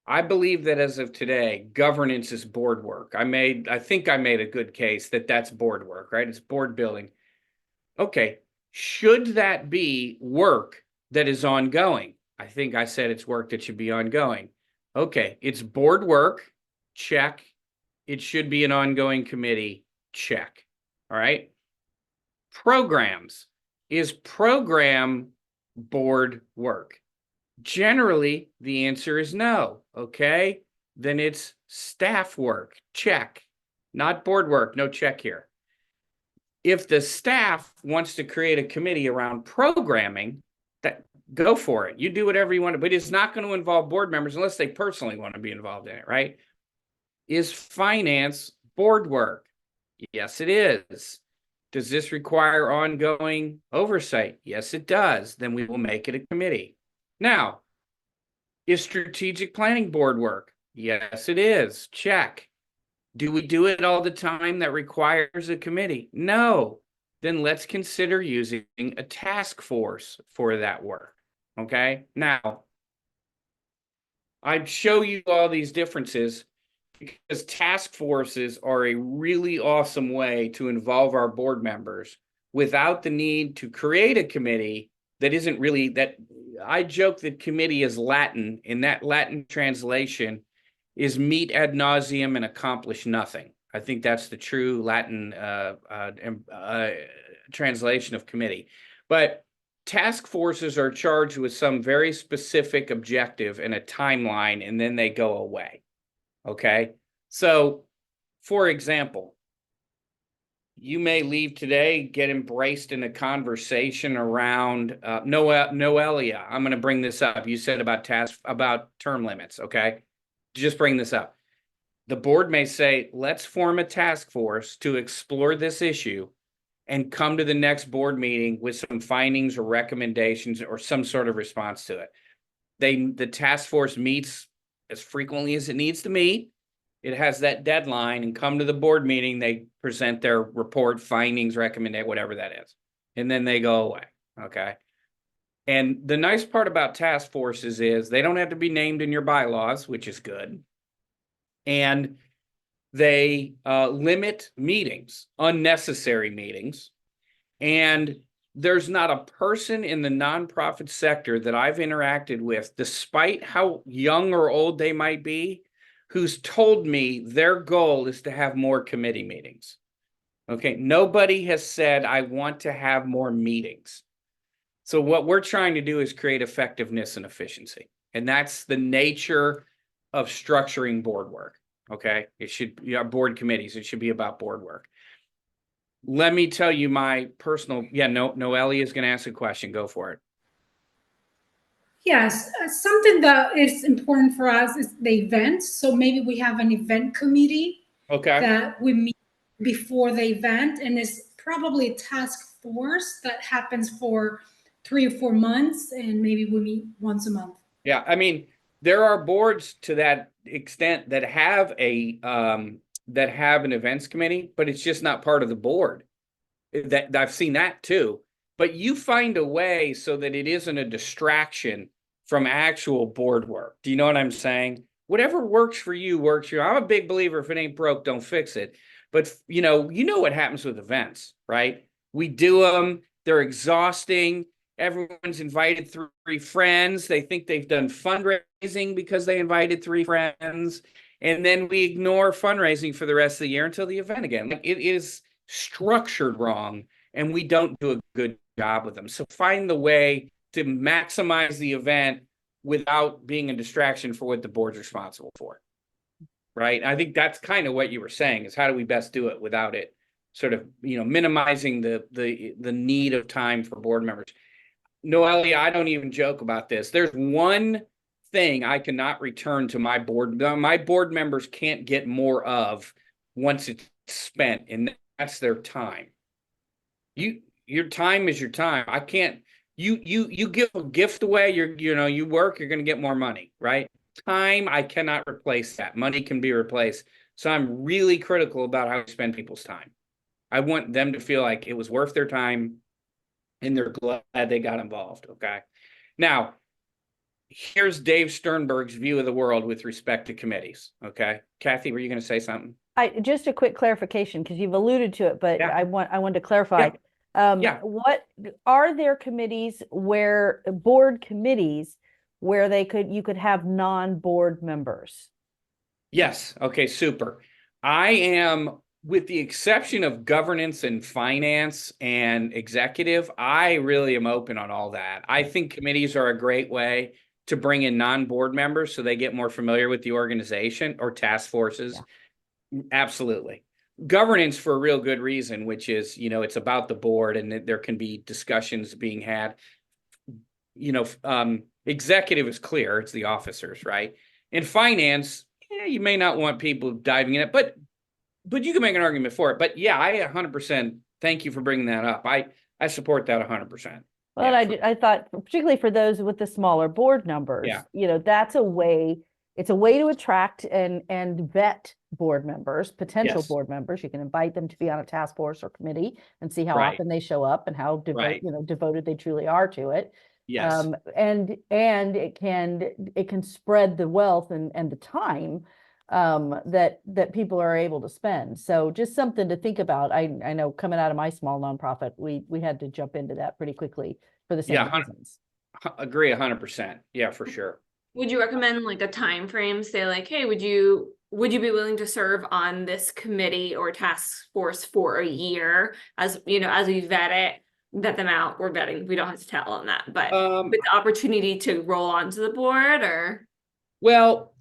I believe that as of today, governance is board work. I think I made a good case that that's board work, right? It's board building. Okay, should that be work that is ongoing? I think I said it's work that should be ongoing. Okay, it's board work, check. It should be an ongoing committee, check. All right. Programs. Is program board work? Generally, the answer is no. Okay, then it's staff work, check. Not board work, no check here. If the staff wants to create a committee around programming, that go for it. You do whatever you want, but it's not going to involve board members unless they personally want to be involved in it, right? Is finance board work? Yes, it is. Does this require ongoing oversight? Yes, it does. Then we will make it a committee. Now, is strategic planning board work? Yes, it is. Check. Do we do it all the time that requires a committee? No. Then let's consider using a task force for that work. Okay. Now, I'd show you all these differences because task forces are a really awesome way to involve our board members without the need to create a committee that isn't really that. I joke that committee is Latin, and that Latin translation is meet ad nauseam and accomplish nothing. I think that's the true Latin translation of committee. But task forces are charged with some very specific objective and a timeline, and then they go away. Okay. So, for example, you may leave today, get embraced in a conversation around Noelia. I'm going to bring this up. You said about term limits. Okay. Just bring this up. The board may say, let's form a task force to explore this issue and come to the next board meeting with some findings or recommendations or some sort of response to it. The task force meets as frequently as it needs to meet. It has that deadline, and come to the board meeting, they present their report, findings, recommendation, whatever that is. And then they go away. Okay. And the nice part about task forces is they don't have to be named in your bylaws, which is good. And they limit meetings, unnecessary meetings. And there's not a person in the nonprofit sector that I've interacted with, despite how young or old they might be, who's told me their goal is to have more committee meetings. Okay, nobody has said, I want to have more meetings. So what we're trying to do is create effectiveness and efficiency. And that's the nature of structuring board work. Okay, it should be board committees. It should be about board work. Let me tell you my personal, Noelia is going to ask a question. Go for it. Yes, something that is important for us is the events. So maybe we have an event committee that we meet before the event, and it's probably a task force that happens for 3 or 4 months, and maybe we meet once a month. Yeah, I mean, there are boards to that extent that have an events committee, but it's just not part of the board. That I've seen that too. But you find a way so that it isn't a distraction from actual board work. Do you know what I'm saying? Whatever works for you works for you. I'm a big believer, if it ain't broke, don't fix it. But you know what happens with events, right? We do them, they're exhausting. Everyone's invited 3 friends. They think they've done fundraising because they invited 3 friends. And then we ignore fundraising for the rest of the year until the event again. Like, it is structured wrong, and we don't do a good job with them. So find the way to maximize the event without being a distraction for what the board's responsible for. Right? I think that's kind of what you were saying, is how do we best do it without it sort of, minimizing the need of time for board members. Noelia, I don't even joke about this. There's one thing I cannot return to my board. My board members can't get more of once it's spent, and that's their time. Your time is your time. I can't. You give a gift away. You work. You're going to get more money, right? Time, I cannot replace that. Money can be replaced. So I'm really critical about how I spend people's time. I want them to feel like it was worth their time, and they're glad they got involved. Okay. Now, here's Dave Sternberg's view of the world with respect to committees. Okay. Kathy, were you going to say something? Just a quick clarification, because you've alluded to it, but Yeah. I wanted to clarify. Yeah. What are there committees where board committees where you could have non-board members? Yes. Okay, super. I am, with the exception of governance and finance and executive, I really am open on all that. I think committees are a great way to bring in non-board members so they get more familiar with the organization, or task forces. Absolutely. Governance for a real good reason, which is, it's about the board and there can be discussions being had. Executive is clear, it's the officers, right? In finance, you may not want people diving in it, but you can make an argument for it. But yeah, I 100% thank you for bringing that up. I support that 100%. Well, I thought particularly for those with the smaller board numbers, that's a way, it's a way to attract and vet board members, potential board members. You can invite them to be on a task force or committee and see how often they show up and how devoted they truly are to it. Yes. And it can spread the wealth and the time that people are able to spend. So just something to think about. I know coming out of my small nonprofit, we had to jump into that pretty quickly for the same reasons. Agree 100%. Yeah, for sure. Would you recommend like a time frame? Say like, hey, would you be willing to serve on this committee or task force for a year, as we vet them out? We're vetting, we don't have to tell on that, but with the opportunity to roll onto the board, or? Well,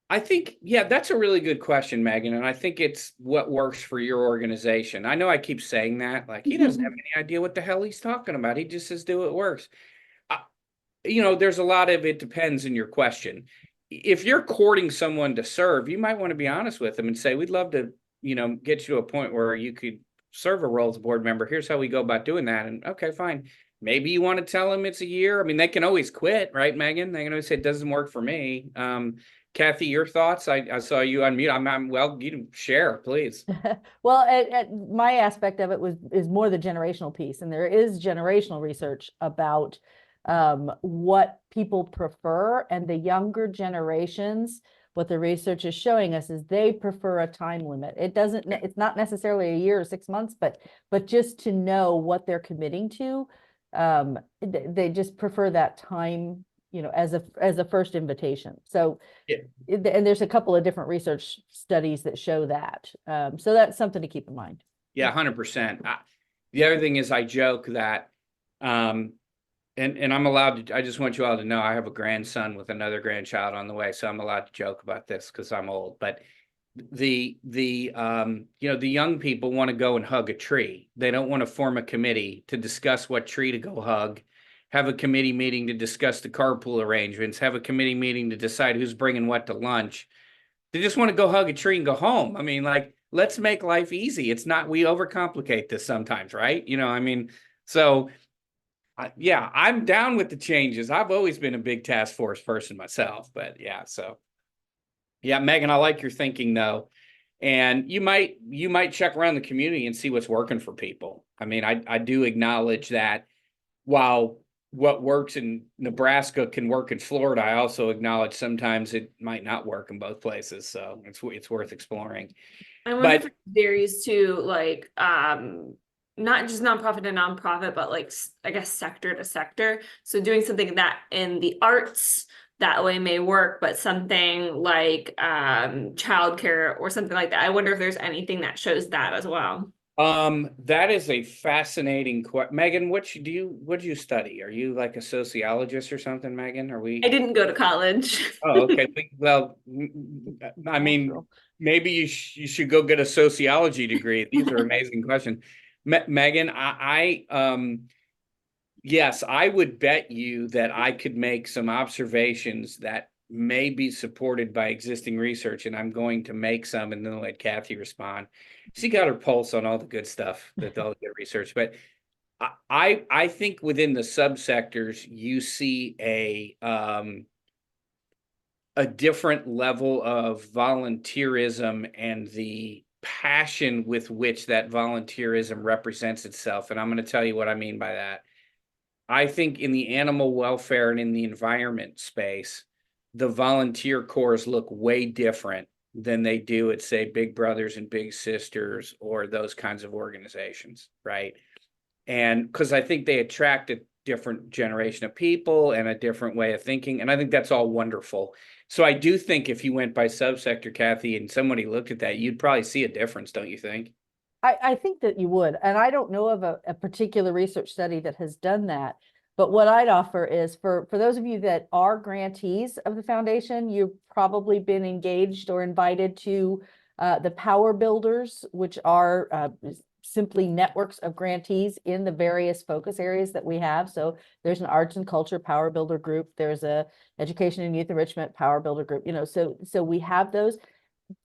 I think, that's a really good question, Megan. And I think it's what works for your organization. I know I keep saying that, like, he doesn't have any idea what the hell he's talking about. He just says, do what works. There's a lot of it depends in your question. If you're courting someone to serve, you might want to be honest with them and say, we'd love to, get you to a point where you could serve a role as a board member. Here's how we go about doing that. And okay, fine. Maybe you want to tell them it's a year. I mean, they can always quit, right, Megan? They can always say it doesn't work for me. Kathy, your thoughts? I saw you unmute. Well, you can share, please. Well, my aspect of it is more the generational piece, and there is generational research about what people prefer, and the younger generations, what the research is showing us is they prefer a time limit. It's not necessarily a year or 6 months, but just to know what they're committing to. They just prefer that time, as a first invitation. So, and there's a couple of different research studies that show that. So that's something to keep in mind. Yeah, 100%. The other thing is I joke that, and I'm allowed to, I just want you all to know I have a grandson with another grandchild on the way, so I'm allowed to joke about this because I'm old. But the young people want to go and hug a tree. They don't want to form a committee to discuss what tree to go hug, have a committee meeting to discuss the carpool arrangements, have a committee meeting to decide who's bringing what to lunch. They just want to go hug a tree and go home. I mean, like, let's make life easy. It's not, we overcomplicate this sometimes, right? So I'm down with the changes. I've always been a big task force person myself, but Megan, I like your thinking though. And you might check around the community and see what's working for people. I mean, I do acknowledge that while what works in Nebraska can work in Florida, I also acknowledge sometimes it might not work in both places. So it's worth exploring. I wonder if it varies too, like, not just nonprofit to nonprofit, but like, I guess, sector to sector. So doing something that in the arts that way may work, but something like childcare or something like that, I wonder if there's anything that shows that as well. That is a fascinating question. Megan, what do you study? Are you like a sociologist or something, Megan? I didn't go to college. Oh, okay. Well, I mean, maybe you should go get a sociology degree. These are amazing questions. Megan, yes, I would bet you that I could make some observations that may be supported by existing research, and I'm going to make some and then let Kathy respond. She got her pulse on all the good stuff, that all the good research. But I think within the subsectors, you see a different level of volunteerism and the passion with which that volunteerism represents itself. And I'm going to tell you what I mean by that. I think in the animal welfare and in the environment space, the volunteer corps look way different than they do at, say, Big Brothers and Big Sisters or those kinds of organizations, right? And because I think they attract a different generation of people and a different way of thinking. And I think that's all wonderful. So I do think if you went by subsector, Kathy, and somebody looked at that, you'd probably see a difference, don't you think? I think that you would, and I don't know of a particular research study that has done that. But what I'd offer is for those of you that are grantees of the foundation, you've probably been engaged or invited to the Power Builders, which are simply networks of grantees in the various focus areas that we have. So there's an arts and culture Power Builder group. There's a education and youth enrichment Power Builder group. You know, so we have those.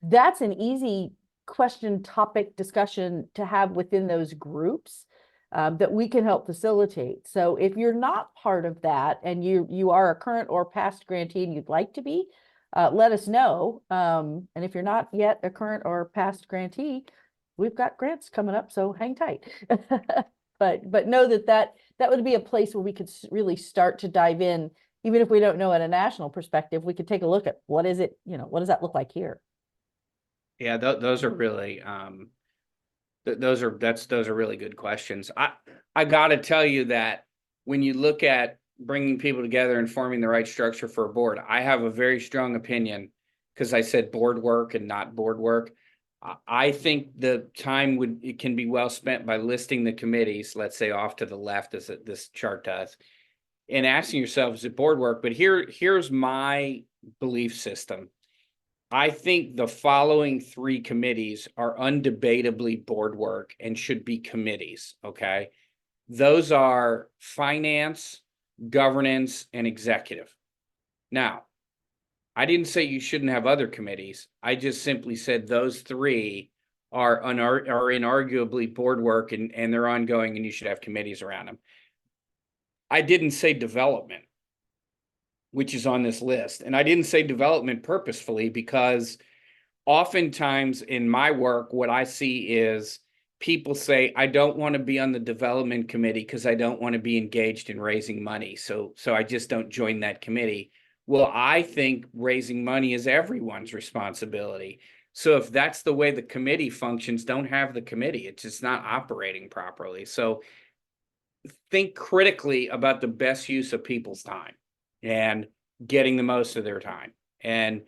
That's an easy question, topic, discussion to have within those groups that we can help facilitate. So if you're not part of that and you are a current or past grantee and you'd like to be, let us know. And if you're not yet a current or past grantee, we've got grants coming up, so hang tight. But know that would be a place where we could really start to dive in, even if we don't know at a national perspective. We could take a look at what is it, you know, what does that look like here? Yeah, those are really those are really good questions. I got to tell you that when you look at bringing people together and forming the right structure for a board, I have a very strong opinion, because I said board work and not board work. I think the time it can be well spent by listing the committees, let's say off to the left as this chart does, and asking yourself, is it board work? But here's my belief system. I think the following three committees are undebatably board work and should be committees, okay? Those are finance, governance, and executive. Now, I didn't say you shouldn't have other committees. I just simply said those three are inarguably board work and they're ongoing and you should have committees around them. I didn't say development, which is on this list. And I didn't say development purposefully because oftentimes in my work, what I see is people say, I don't want to be on the development committee because I don't want to be engaged in raising money. So I just don't join that committee. Well, I think raising money is everyone's responsibility. So if that's the way the committee functions, don't have the committee. It's just not operating properly. So think critically about the best use of people's time and getting the most of their time. And,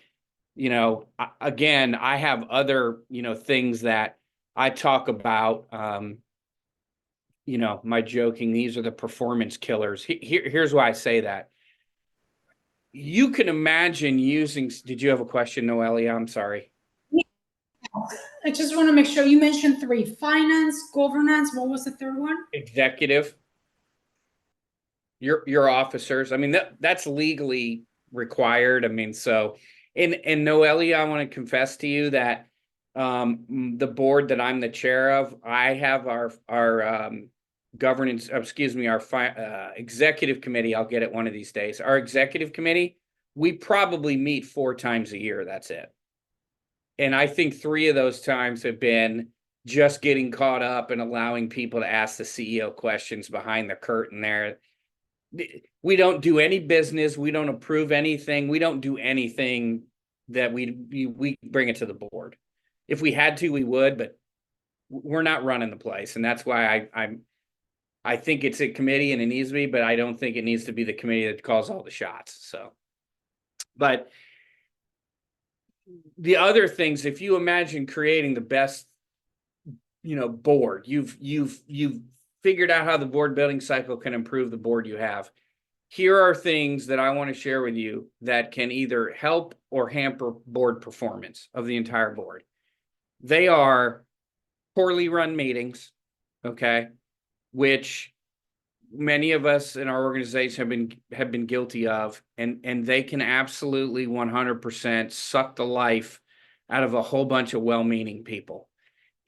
you know, again, I have other, you know, things that I talk about, you know, my joking, these are the performance killers. Here's why I say that. You can imagine using, did you have a question, Noelia? I'm sorry. I just want to make sure you mentioned three: finance, governance. What was the third one? Executive. Your officers. I mean, that's legally required. I mean, so and Noelia, I want to confess to you that the board that I'm the chair of, I have our governance, excuse me, our executive committee. I'll get it one of these days. Our executive committee, we probably meet 4 times a year. That's it. And I think 3 of those times have been just getting caught up and allowing people to ask the CEO questions behind the curtain there. We don't do any business. We don't approve anything. We don't do anything that we bring it to the board. If we had to, we would, but we're not running the place. And that's why I think it's a committee and it needs to be, but I don't think it needs to be the committee that calls all the shots. So, but the other things, if you imagine creating the best, you know, board, you've figured out how the board building cycle can improve the board you have. Here are things that I want to share with you that can either help or hamper board performance of the entire board. They are poorly run meetings, okay, which many of us in our organization have been guilty of, and they can absolutely 100% suck the life out of a whole bunch of well-meaning people.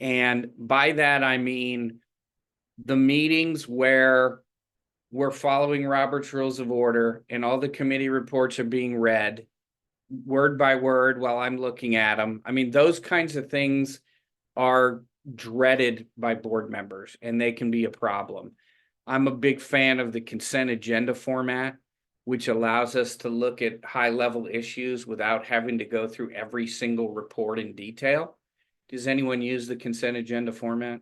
And by that, I mean the meetings where we're following Robert's Rules of Order and all the committee reports are being read word by word while I'm looking at them. I mean, those kinds of things are dreaded by board members and they can be a problem. I'm a big fan of the consent agenda format, which allows us to look at high-level issues without having to go through every single report in detail. Does anyone use the consent agenda format?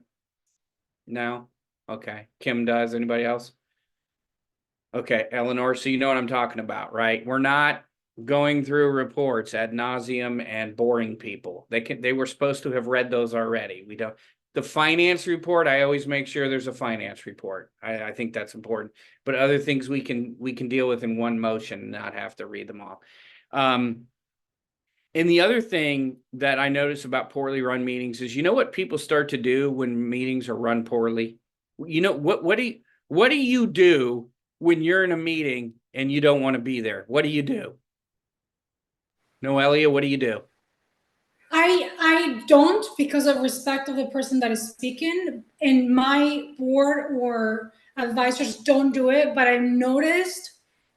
No? Okay. Kim does. Anybody else? Okay, Eleanor, so you know what I'm talking about, right? We're not going through reports ad nauseum and boring people. They were supposed to have read those already. We don't. The finance report, I always make sure there's a finance report. I think that's important. But other things we can deal with in one motion and not have to read them all. And the other thing that I notice about poorly run meetings is, you know what people start to do when meetings are run poorly? You know, what do you do when you're in a meeting and you don't want to be there? What do you do? Noelia, what do you do? I don't, because of respect of the person that is speaking, and my board or advisors don't do it, but I've noticed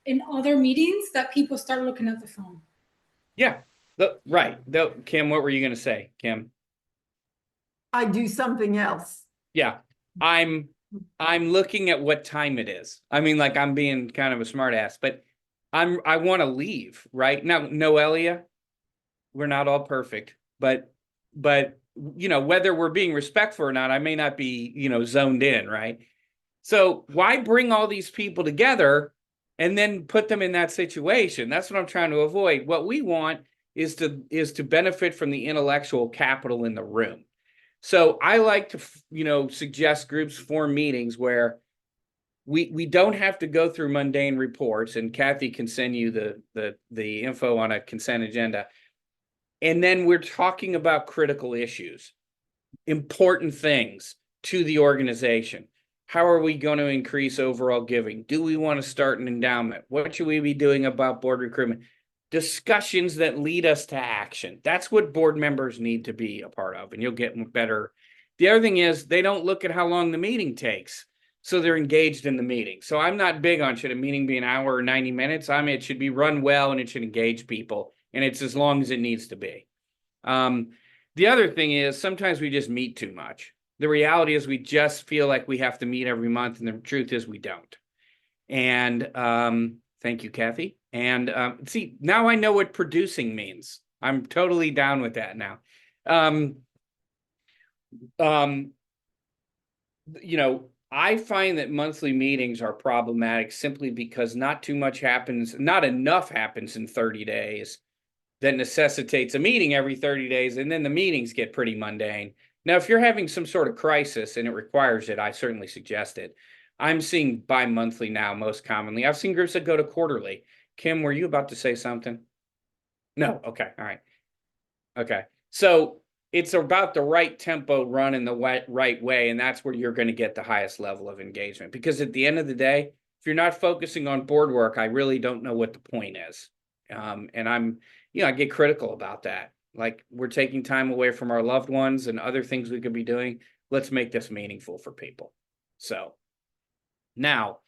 in other meetings that people start looking at the phone. Yeah, right. Kim, what were you going to say, Kim? I do something else. Yeah, I'm looking at what time it is. I mean, like, I'm being kind of a smart ass, but I want to leave right now. Noelia, we're not all perfect, but you know, whether we're being respectful or not, I may not be, you know, zoned in, right? So why bring all these people together and then put them in that situation? That's what I'm trying to avoid. What we want is to benefit from the intellectual capital in the room. So I like to, you know, suggest groups form meetings where we don't have to go through mundane reports, and Kathy can send you the info on a consent agenda. And then we're talking about critical issues, important things to the organization. How are we going to increase overall giving? Do we want to start an endowment? What should we be doing about board recruitment? Discussions that lead us to action. That's what board members need to be a part of, and you'll get better. The other thing is they don't look at how long the meeting takes, so they're engaged in the meeting. So I'm not big on should a meeting be an hour or 90 minutes. I mean, it should be run well and it should engage people, and it's as long as it needs to be. The other thing is sometimes we just meet too much. The reality is we just feel like we have to meet every month, and the truth is we don't. And thank you, Kathy. And see, now I know what producing means. I'm totally down with that now. You know, I find that monthly meetings are problematic simply because not too much happens, not enough happens in 30 days that necessitates a meeting every 30 days, and then the meetings get pretty mundane. Now, if you're having some sort of crisis and it requires it, I certainly suggest it. I'm seeing bi-monthly now most commonly. I've seen groups that go to quarterly. Kim, were you about to say something? No. Okay. All right. Okay. So it's about the right tempo run in the right way, and that's where you're going to get the highest level of engagement. Because at the end of the day, if you're not focusing on board work, I really don't know what the point is. And I'm, you know, I get critical about that. Like, we're taking time away from our loved ones and other things we could be doing. Let's make this meaningful for people. So now,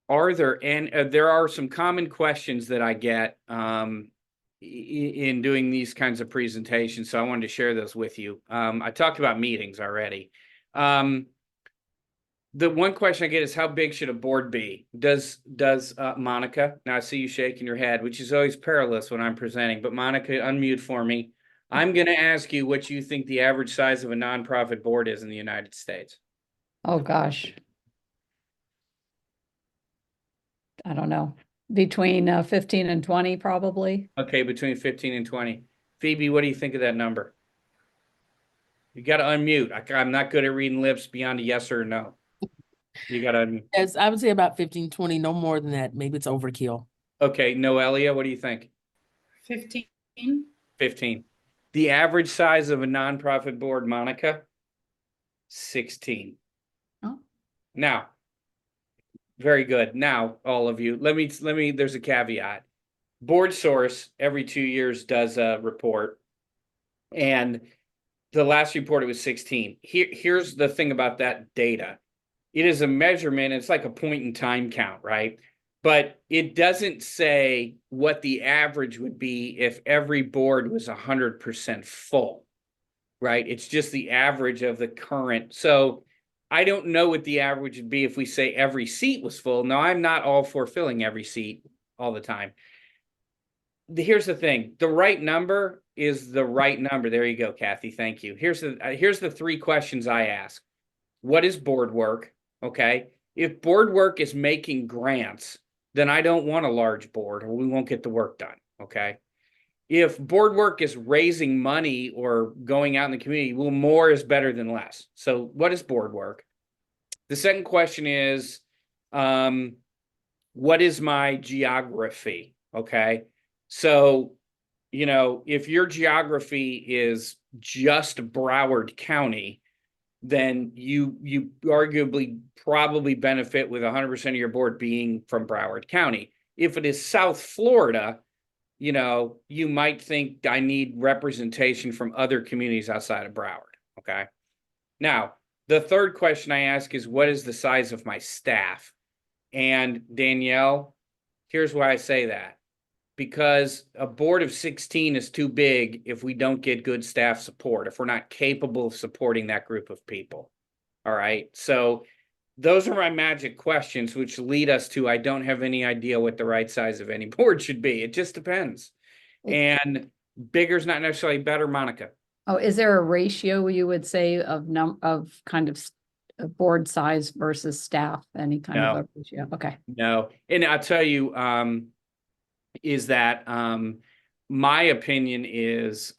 there are some common questions that I get in doing these kinds of presentations, so I wanted to share those with you. I talked about meetings already. The one question I get is, how big should a board be? Does Monica, now I see you shaking your head, which is always perilous when I'm presenting, but Monica, unmute for me. I'm going to ask you what you think the average size of a nonprofit board is in the United States. Oh, gosh. I don't know. Between 15 and 20, probably. Okay, between 15 and 20. Phoebe, what do you think of that number? You got to unmute. I'm not good at reading lips beyond a yes or a no. You got to unmute. Yes, I would say about 15, 20, no more than that. Maybe it's overkill. Okay, Noelia, what do you think? 15. 15. The average size of a nonprofit board, Monica? 16. Oh. Now, very good. Now, all of you, let me, there's a caveat. Board Source every 2 years does a report, and the last report it was 16. Here's the thing about that data. It is a measurement. It's like a point in time count, right? But it doesn't say what the average would be if every board was 100% full, right? It's just the average of the current. So I don't know what the average would be if we say every seat was full. No, I'm not all for filling every seat all the time. Here's the thing. The right number is the right number. There you go, Kathy. Thank you. Here's the 3 questions I ask. What is board work? Okay. If board work is making grants, then I don't want a large board or we won't get the work done. Okay. If board work is raising money or going out in the community, well, more is better than less. So what is board work? The second question is, what is my geography? Okay. So, if your geography is just Broward County, then you arguably probably benefit with 100% of your board being from Broward County. If it is South Florida, you might think I need representation from other communities outside of Broward. Okay. Now, the third question I ask is, what is the size of my staff? And Danielle, here's why I say that. Because a board of 16 is too big if we don't get good staff support, if we're not capable of supporting that group of people. All right. So those are my magic questions, which lead us to, I don't have any idea what the right size of any board should be. It just depends. And bigger's not necessarily better, Monica. Oh, is there a ratio you would say of kind of board size versus staff? Any kind of a ratio? Okay. No. And I'll tell you, is that my opinion is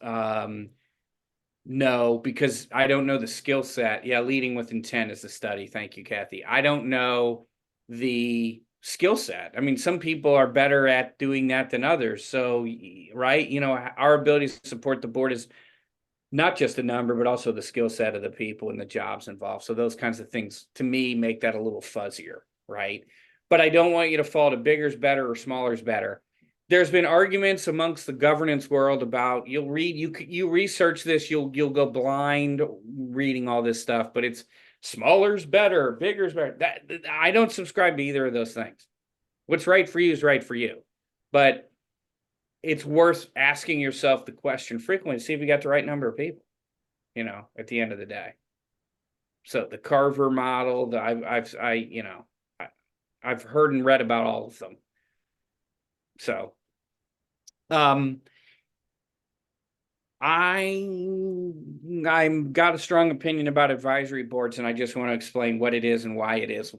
no, because I don't know the skill set. Yeah, leading with intent is the study. Thank you, Kathy. I don't know the skill set. I mean, some people are better at doing that than others. So, right, our ability to support the board is not just a number, but also the skill set of the people and the jobs involved. So those kinds of things, to me, make that a little fuzzier, right? But I don't want you to fall to bigger's better or smaller's better. There's been arguments amongst the governance world about you research this, you'll go blind reading all this stuff, but it's smaller's better, bigger's better. I don't subscribe to either of those things. What's right for you is right for you. But it's worth asking yourself the question frequently to see if you got the right number of people, at the end of the day. So the Carver model, I've heard and read about all of them. So, I'm got a strong opinion about advisory boards, and I just want to explain what it is and why it is.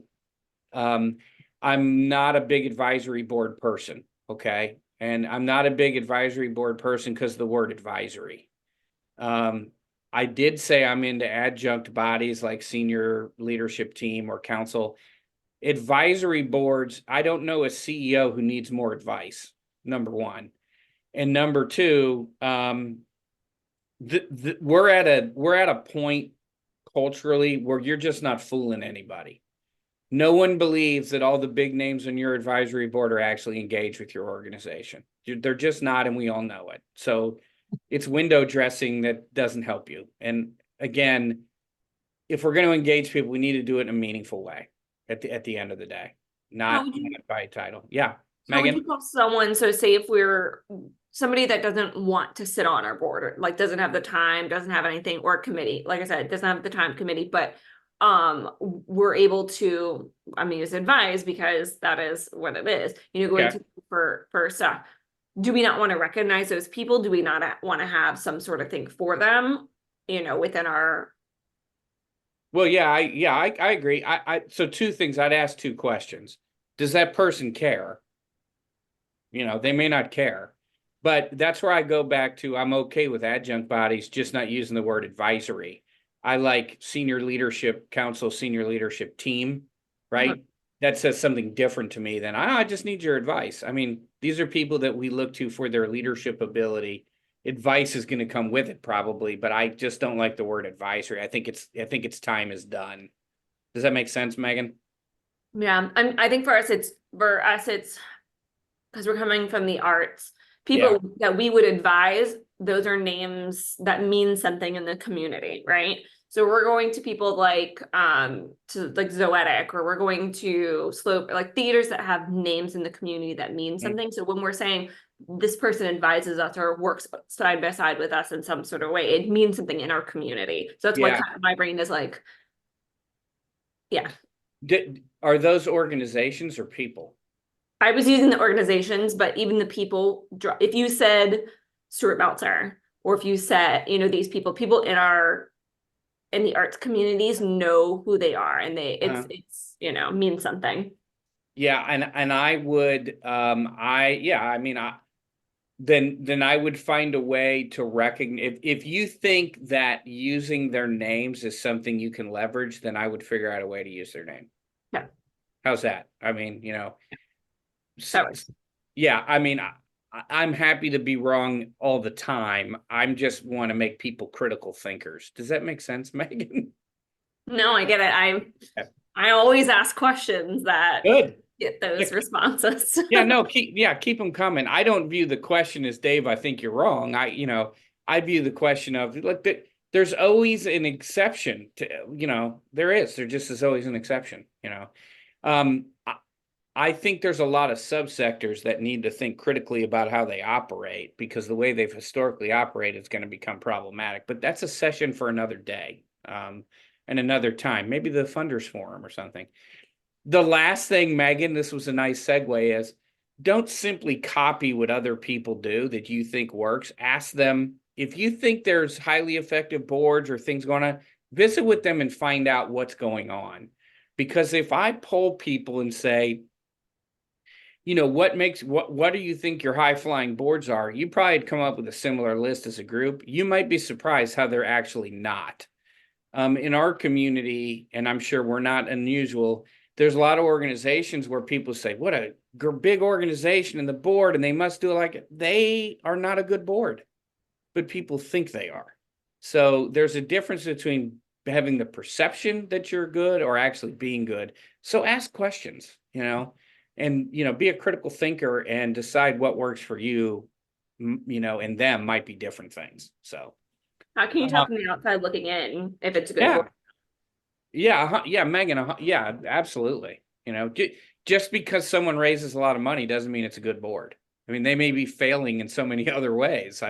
I'm not a big advisory board person, okay? And I'm not a big advisory board person because of the word advisory. I did say I'm into adjunct bodies like senior leadership team or council. Advisory boards, I don't know a CEO who needs more advice, number one. And number two, we're at a point culturally where you're just not fooling anybody. No one believes that all the big names on your advisory board are actually engaged with your organization. They're just not, and we all know it. So it's window dressing that doesn't help you. And again, if we're going to engage people, we need to do it in a meaningful way at the end of the day, not by title. Yeah, How Megan? would you call someone, so say if we're somebody that doesn't want to sit on our board, or like doesn't have the time, doesn't have anything, or committee, like I said, doesn't have the time committee, but we're able to, just advise because that is what it is, going to for stuff. Do we not want to recognize those people? Do we not want to have some sort of thing for them, within our? Well, I agree. So 2 things, I'd ask 2 questions. Does that person care? They may not care, but that's where I go back to, I'm okay with adjunct bodies, just not using the word advisory. I like senior leadership council, senior leadership team, right? Mm-hmm. That says something different to me than I just need your advice. I mean, these are people that we look to for their leadership ability. Advice is going to come with it probably, but I just don't like the word advisory. I think its time is done. Does that make sense, Megan? Yeah, I think for us it's because we're coming from the arts. People that we would advise, those are names that mean something in the community, right? So we're going to people like Zoetic, or we're going to Slope, like theaters that have names in the community that mean something. So when we're saying this person advises us or works side by side with us in some sort of way, it means something in our community. So that's why kind of my brain is like, Yeah, Are those organizations or people? I was using the organizations, but even the people, if you said Stuart Meltzer, or if you said, these people in the arts communities know who they are, and it's means something. Yeah, and I would then I would find a way to recognize if you think that using their names is something you can leverage, then I would figure out a way to use their name. Yeah. How's that? I mean, That works. yeah, I mean, I'm happy to be wrong all the time. I'm just want to make people critical thinkers. Does that make sense, Megan? No, I get it. I always ask questions that Good. get those responses. Yeah, no, keep them coming. I don't view the question as, Dave, I think you're wrong. I view the question of, look, there's always an exception to, there just is always an exception, I think there's a lot of subsectors that need to think critically about how they operate, because the way they've historically operated is going to become problematic. But that's a session for another day, and another time, maybe the Funders Forum or something. The last thing, Megan, this was a nice segue, is don't simply copy what other people do that you think works. Ask them, if you think there's highly effective boards or things going on, visit with them and find out what's going on. Because if I poll people and say, what do you think your high flying boards are? You probably come up with a similar list as a group. You might be surprised how they're actually not. In our community, and I'm sure we're not unusual, there's a lot of organizations where people say, what a big organization and the board, and they must do it like it. They are not a good board, but people think they are. So there's a difference between having the perception that you're good or actually being good. So ask questions, and be a critical thinker and decide what works for you, and them might be different things. So How can you tell from the outside looking in if it's a good yeah board? yeah Megan, yeah, absolutely. Just because someone raises a lot of money doesn't mean it's a good board. I mean, they may be failing in so many other ways.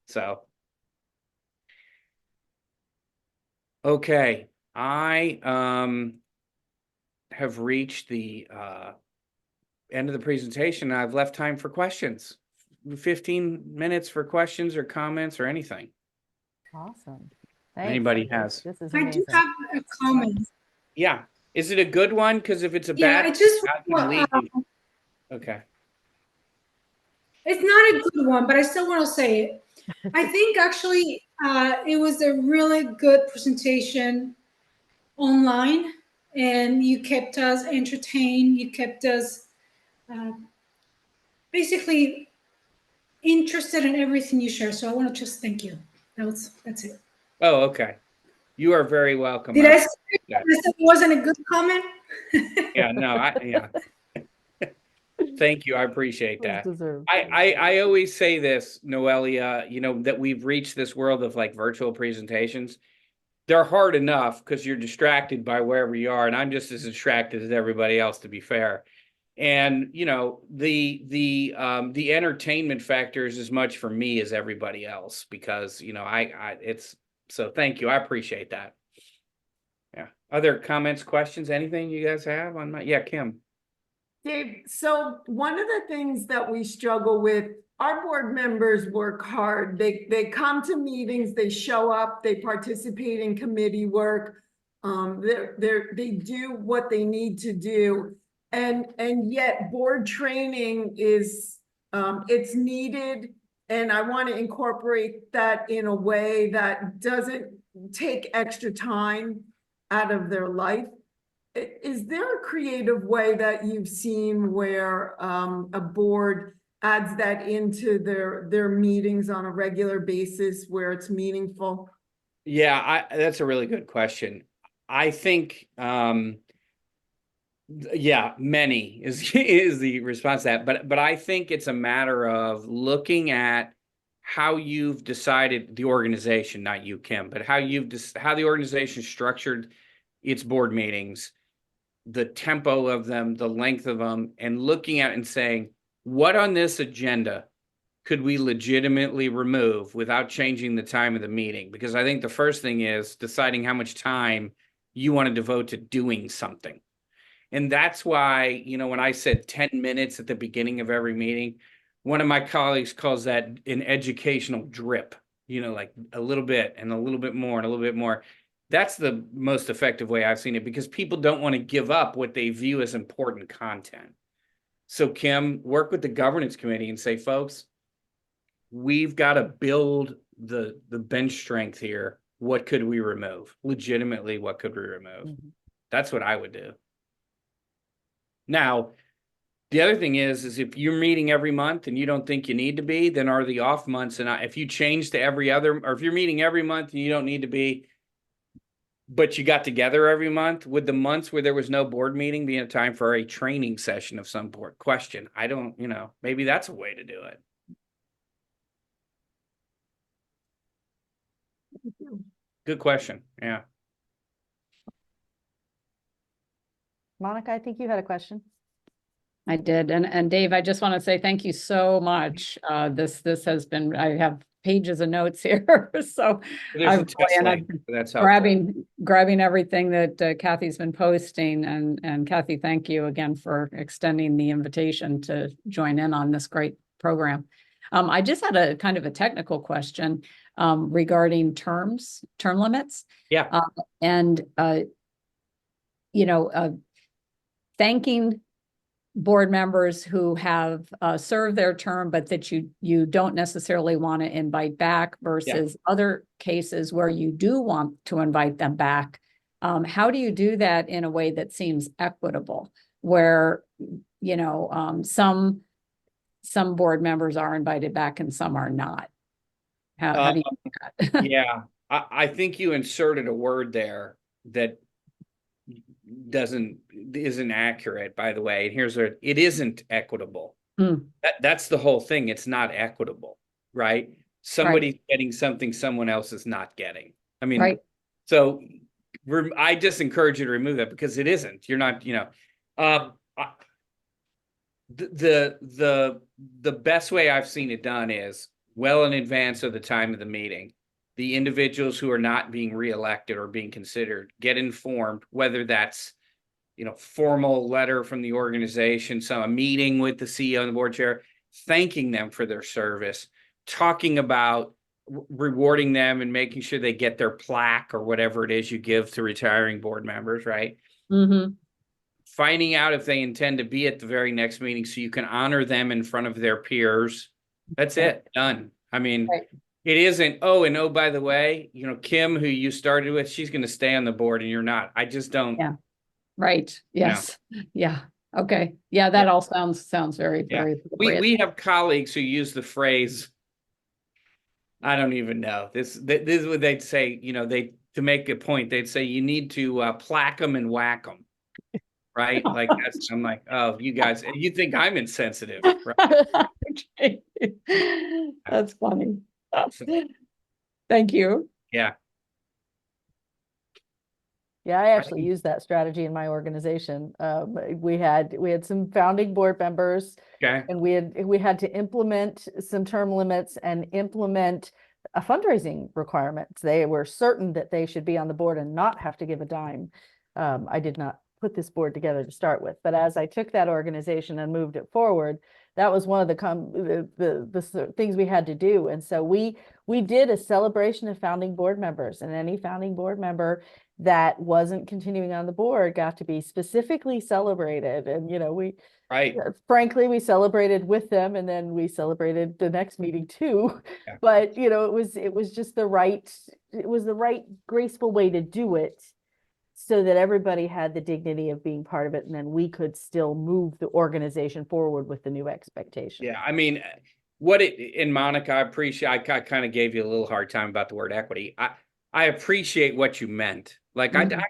So okay, I have reached the end of the presentation. I've left time for questions. 15 minutes for questions or comments or anything. Awesome. Thanks. Anybody has. This is I amazing. do have a comment. Yeah. Is it a good one? Because if it's a Yeah, bad, I just, okay. it's not a good one, but I still want to say it. I think actually it was a really good presentation online, and you kept us entertained. You kept us basically interested in everything you share. So I want to just thank you. That's it. Oh, okay. You are very welcome. Did I say it wasn't a good comment? Yeah, no, yeah. Thank you. I appreciate that. Deserved. I always say this, Noelia, that we've reached this world of like virtual presentations. They're hard enough because you're distracted by wherever you are. And I'm just as distracted as everybody else, to be fair. And, the entertainment factor is as much for me as everybody else, because, so thank you. I appreciate that. Yeah. Other comments, questions, anything you guys have on yeah, Kim. Dave, so one of the things that we struggle with, our board members work hard. They come to meetings, they show up, they participate in committee work. They do what they need to do. And yet board training is, it's needed. And I want to incorporate that in a way that doesn't take extra time out of their life. Is there a creative way that you've seen where a board adds that into their meetings on a regular basis where it's meaningful? Yeah, that's a really good question. I think, yeah, many is the response to that, but I think it's a matter of looking at how you've decided the organization, not you, Kim, but how the organization structured its board meetings, the tempo of them, the length of them, and looking at it and saying, what on this agenda could we legitimately remove without changing the time of the meeting? Because I think the first thing is deciding how much time you want to devote to doing something. And that's why, you know, when I said 10 minutes at the beginning of every meeting, one of my colleagues calls that an educational drip, you know, like a little bit and a little bit more and a little bit more. That's the most effective way I've seen it, because people don't want to give up what they view as important content. So Kim, work with the governance committee and say, folks, we've got to build the bench strength here. What could we remove? Legitimately, what could we remove? Mhm. That's what I would do. Now, the other thing is if you're meeting every month and you don't think you need to be, then are the off months. And if you change to every other, or if you're meeting every month and you don't need to be, but you got together every month, would the months where there was no board meeting be a time for a training session of some board? Question. I don't, you know, maybe that's a way to do it. Good question. Yeah. Monica, I think you had a question. I did. And Dave, I just want to say thank you so much. This has been, I have pages of notes here. So There's a test and link. I've That's helpful. grabbing everything that Kathy's been posting, and Kathy, thank you again for extending the invitation to join in on this great program. I just had a kind of a technical question regarding term limits. Yeah. Thanking board members who have served their term, but that you don't necessarily want to invite back versus other cases where you do want to invite them back. How do you do that in a way that seems equitable, where, you know, some board members are invited back and some are not? How do you do that? Yeah, I think you inserted a word there that isn't accurate, by the way. And here's it isn't equitable. That's the whole thing. It's not equitable, right? Somebody's getting something someone else is not getting. I mean, so I just encourage you to remove that, because it isn't. You're not, you know, the best way I've seen it done is well in advance of the time of the meeting. The individuals who are not being reelected or being considered get informed, whether that's, you know, formal letter from the organization, a meeting with the CEO and the board chair, thanking them for their service, talking about rewarding them and making sure they get their plaque or whatever it is you give to retiring board members, right? Mm-hmm. Finding out if they intend to be at the very next meeting so you can honor them in front of their peers. That's it. Done. I mean, it isn't, oh, by the way, you know, Kim, who you started with, she's going to stay on the board and you're not. I just don't. Yeah. Right. Yes. Yeah. Okay. Yeah. That all sounds very, very appropriate. We have colleagues who use the phrase, I don't even know. This is what they'd say, you know, to make a point, they'd say you need to plaque them and whack them. Right? Like I'm like, oh, you guys, you think I'm insensitive, right? Okay. That's funny. Thank you. Yeah. Yeah, I actually used that strategy in my organization. We had some founding board members, and we had to implement some term limits and implement a fundraising requirements. They were certain that they should be on the board and not have to give a dime. I did not put this board together to start with, but as I took that organization and moved it forward, that was one of the things we had to do. And so we did a celebration of founding board members, and any founding board member that wasn't continuing on the board got to be specifically celebrated. And, you know, frankly, we celebrated with them, and then we celebrated the next meeting too. Yeah. But, you know, it was just the right graceful way to do it, so that everybody had the dignity of being part of it, and then we could still move the organization forward with the new expectation. Yeah, I mean, in Monica, I appreciate, I kind of gave you a little hard time about the word equity. I appreciate what you meant. Like, I'm not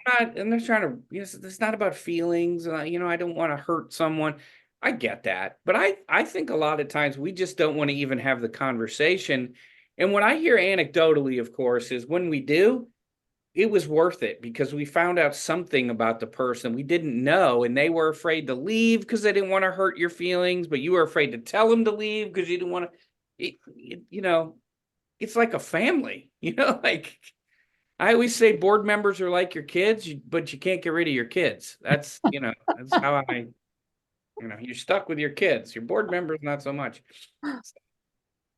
trying to, you know, it's not about feelings. You know, I don't want to hurt someone. I get that. But I think a lot of times we just don't want to even have the conversation. And what I hear anecdotally, of course, is when we do, it was worth it because we found out something about the person we didn't know, and they were afraid to leave because they didn't want to hurt your feelings, but you were afraid to tell them to leave because you didn't want to, you know, it's like a family, you know, like I always say board members are like your kids, but you can't get rid of your kids. That's, that's how you're stuck with your kids. Your board members, not so much.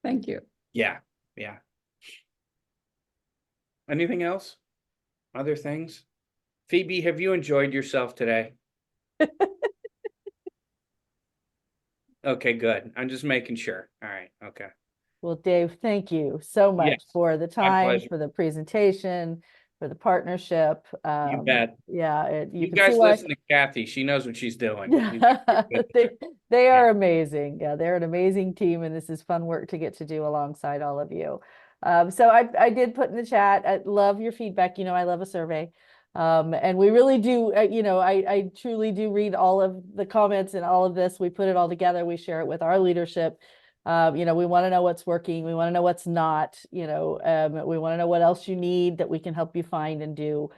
Thank you. Yeah, yeah. Anything else? Other things? Phoebe, have you enjoyed yourself today? Okay, good. I'm just making sure. All right, okay. Well, Dave, thank you so much Yes, for the my time, pleasure. for the presentation, for the partnership. You bet. Yeah, you You can see guys why. listen to Kathy. She knows what she's doing. They are amazing. Yeah, they're an amazing team, and this is fun work to get to do alongside all of you. So I did put in the chat, I love your feedback. I love a survey. And we really do, I truly do read all of the comments and all of this. We put it all together. We share it with our leadership. We want to know what's working. We want to know what's not, we want to know what else you need that we can help you find and do.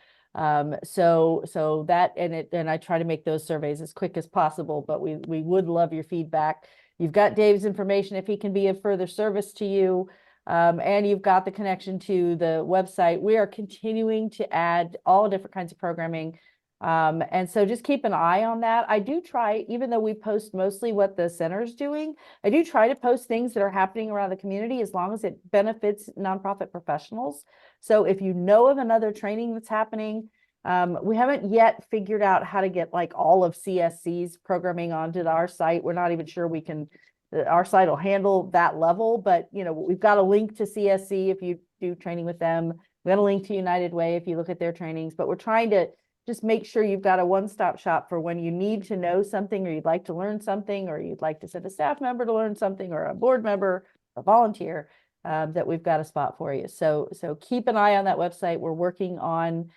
So that, and I try to make those surveys as quick as possible, but we would love your feedback. You've got Dave's information if he can be of further service to you. And you've got the connection to the website. We are continuing to add all different kinds of programming. And so just keep an eye on that. I do try, even though we post mostly what the center's doing, I do try to post things that are happening around the community as long as it benefits nonprofit professionals. So if you know of another training that's happening, we haven't yet figured out how to get like all of CSC's programming onto our site. We're not even sure we can, our site will handle that level, but we've got a link to CSC if you do training with them. We got a link to United Way if you look at their trainings, but we're trying to just make sure you've got a one-stop shop for when you need to know something, or you'd like to learn something, or you'd like to send a staff member to learn something, or a board member, a volunteer, that we've got a spot for you. So keep an eye on that website. We're working on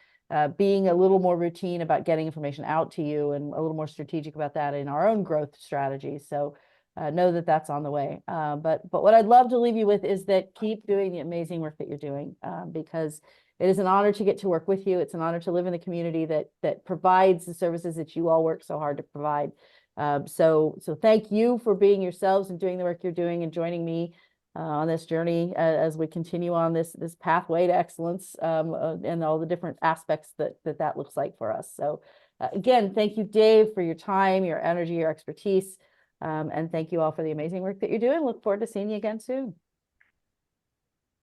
being a little more routine about getting information out to you, and a little more strategic about that in our own growth strategy. So know that that's on the way. But what I'd love to leave you with is that keep doing the amazing work that you're doing, because it is an honor to get to work with you. It's an honor to live in the community that provides the services that you all work so hard to provide. So thank you for being yourselves and doing the work you're doing, and joining me on this journey as we continue on this pathway to excellence, and all the different aspects that looks like for us. So again, thank you, Dave, for your time, your energy, your expertise. And thank you all for the amazing work that you're doing. Look forward to seeing you again soon.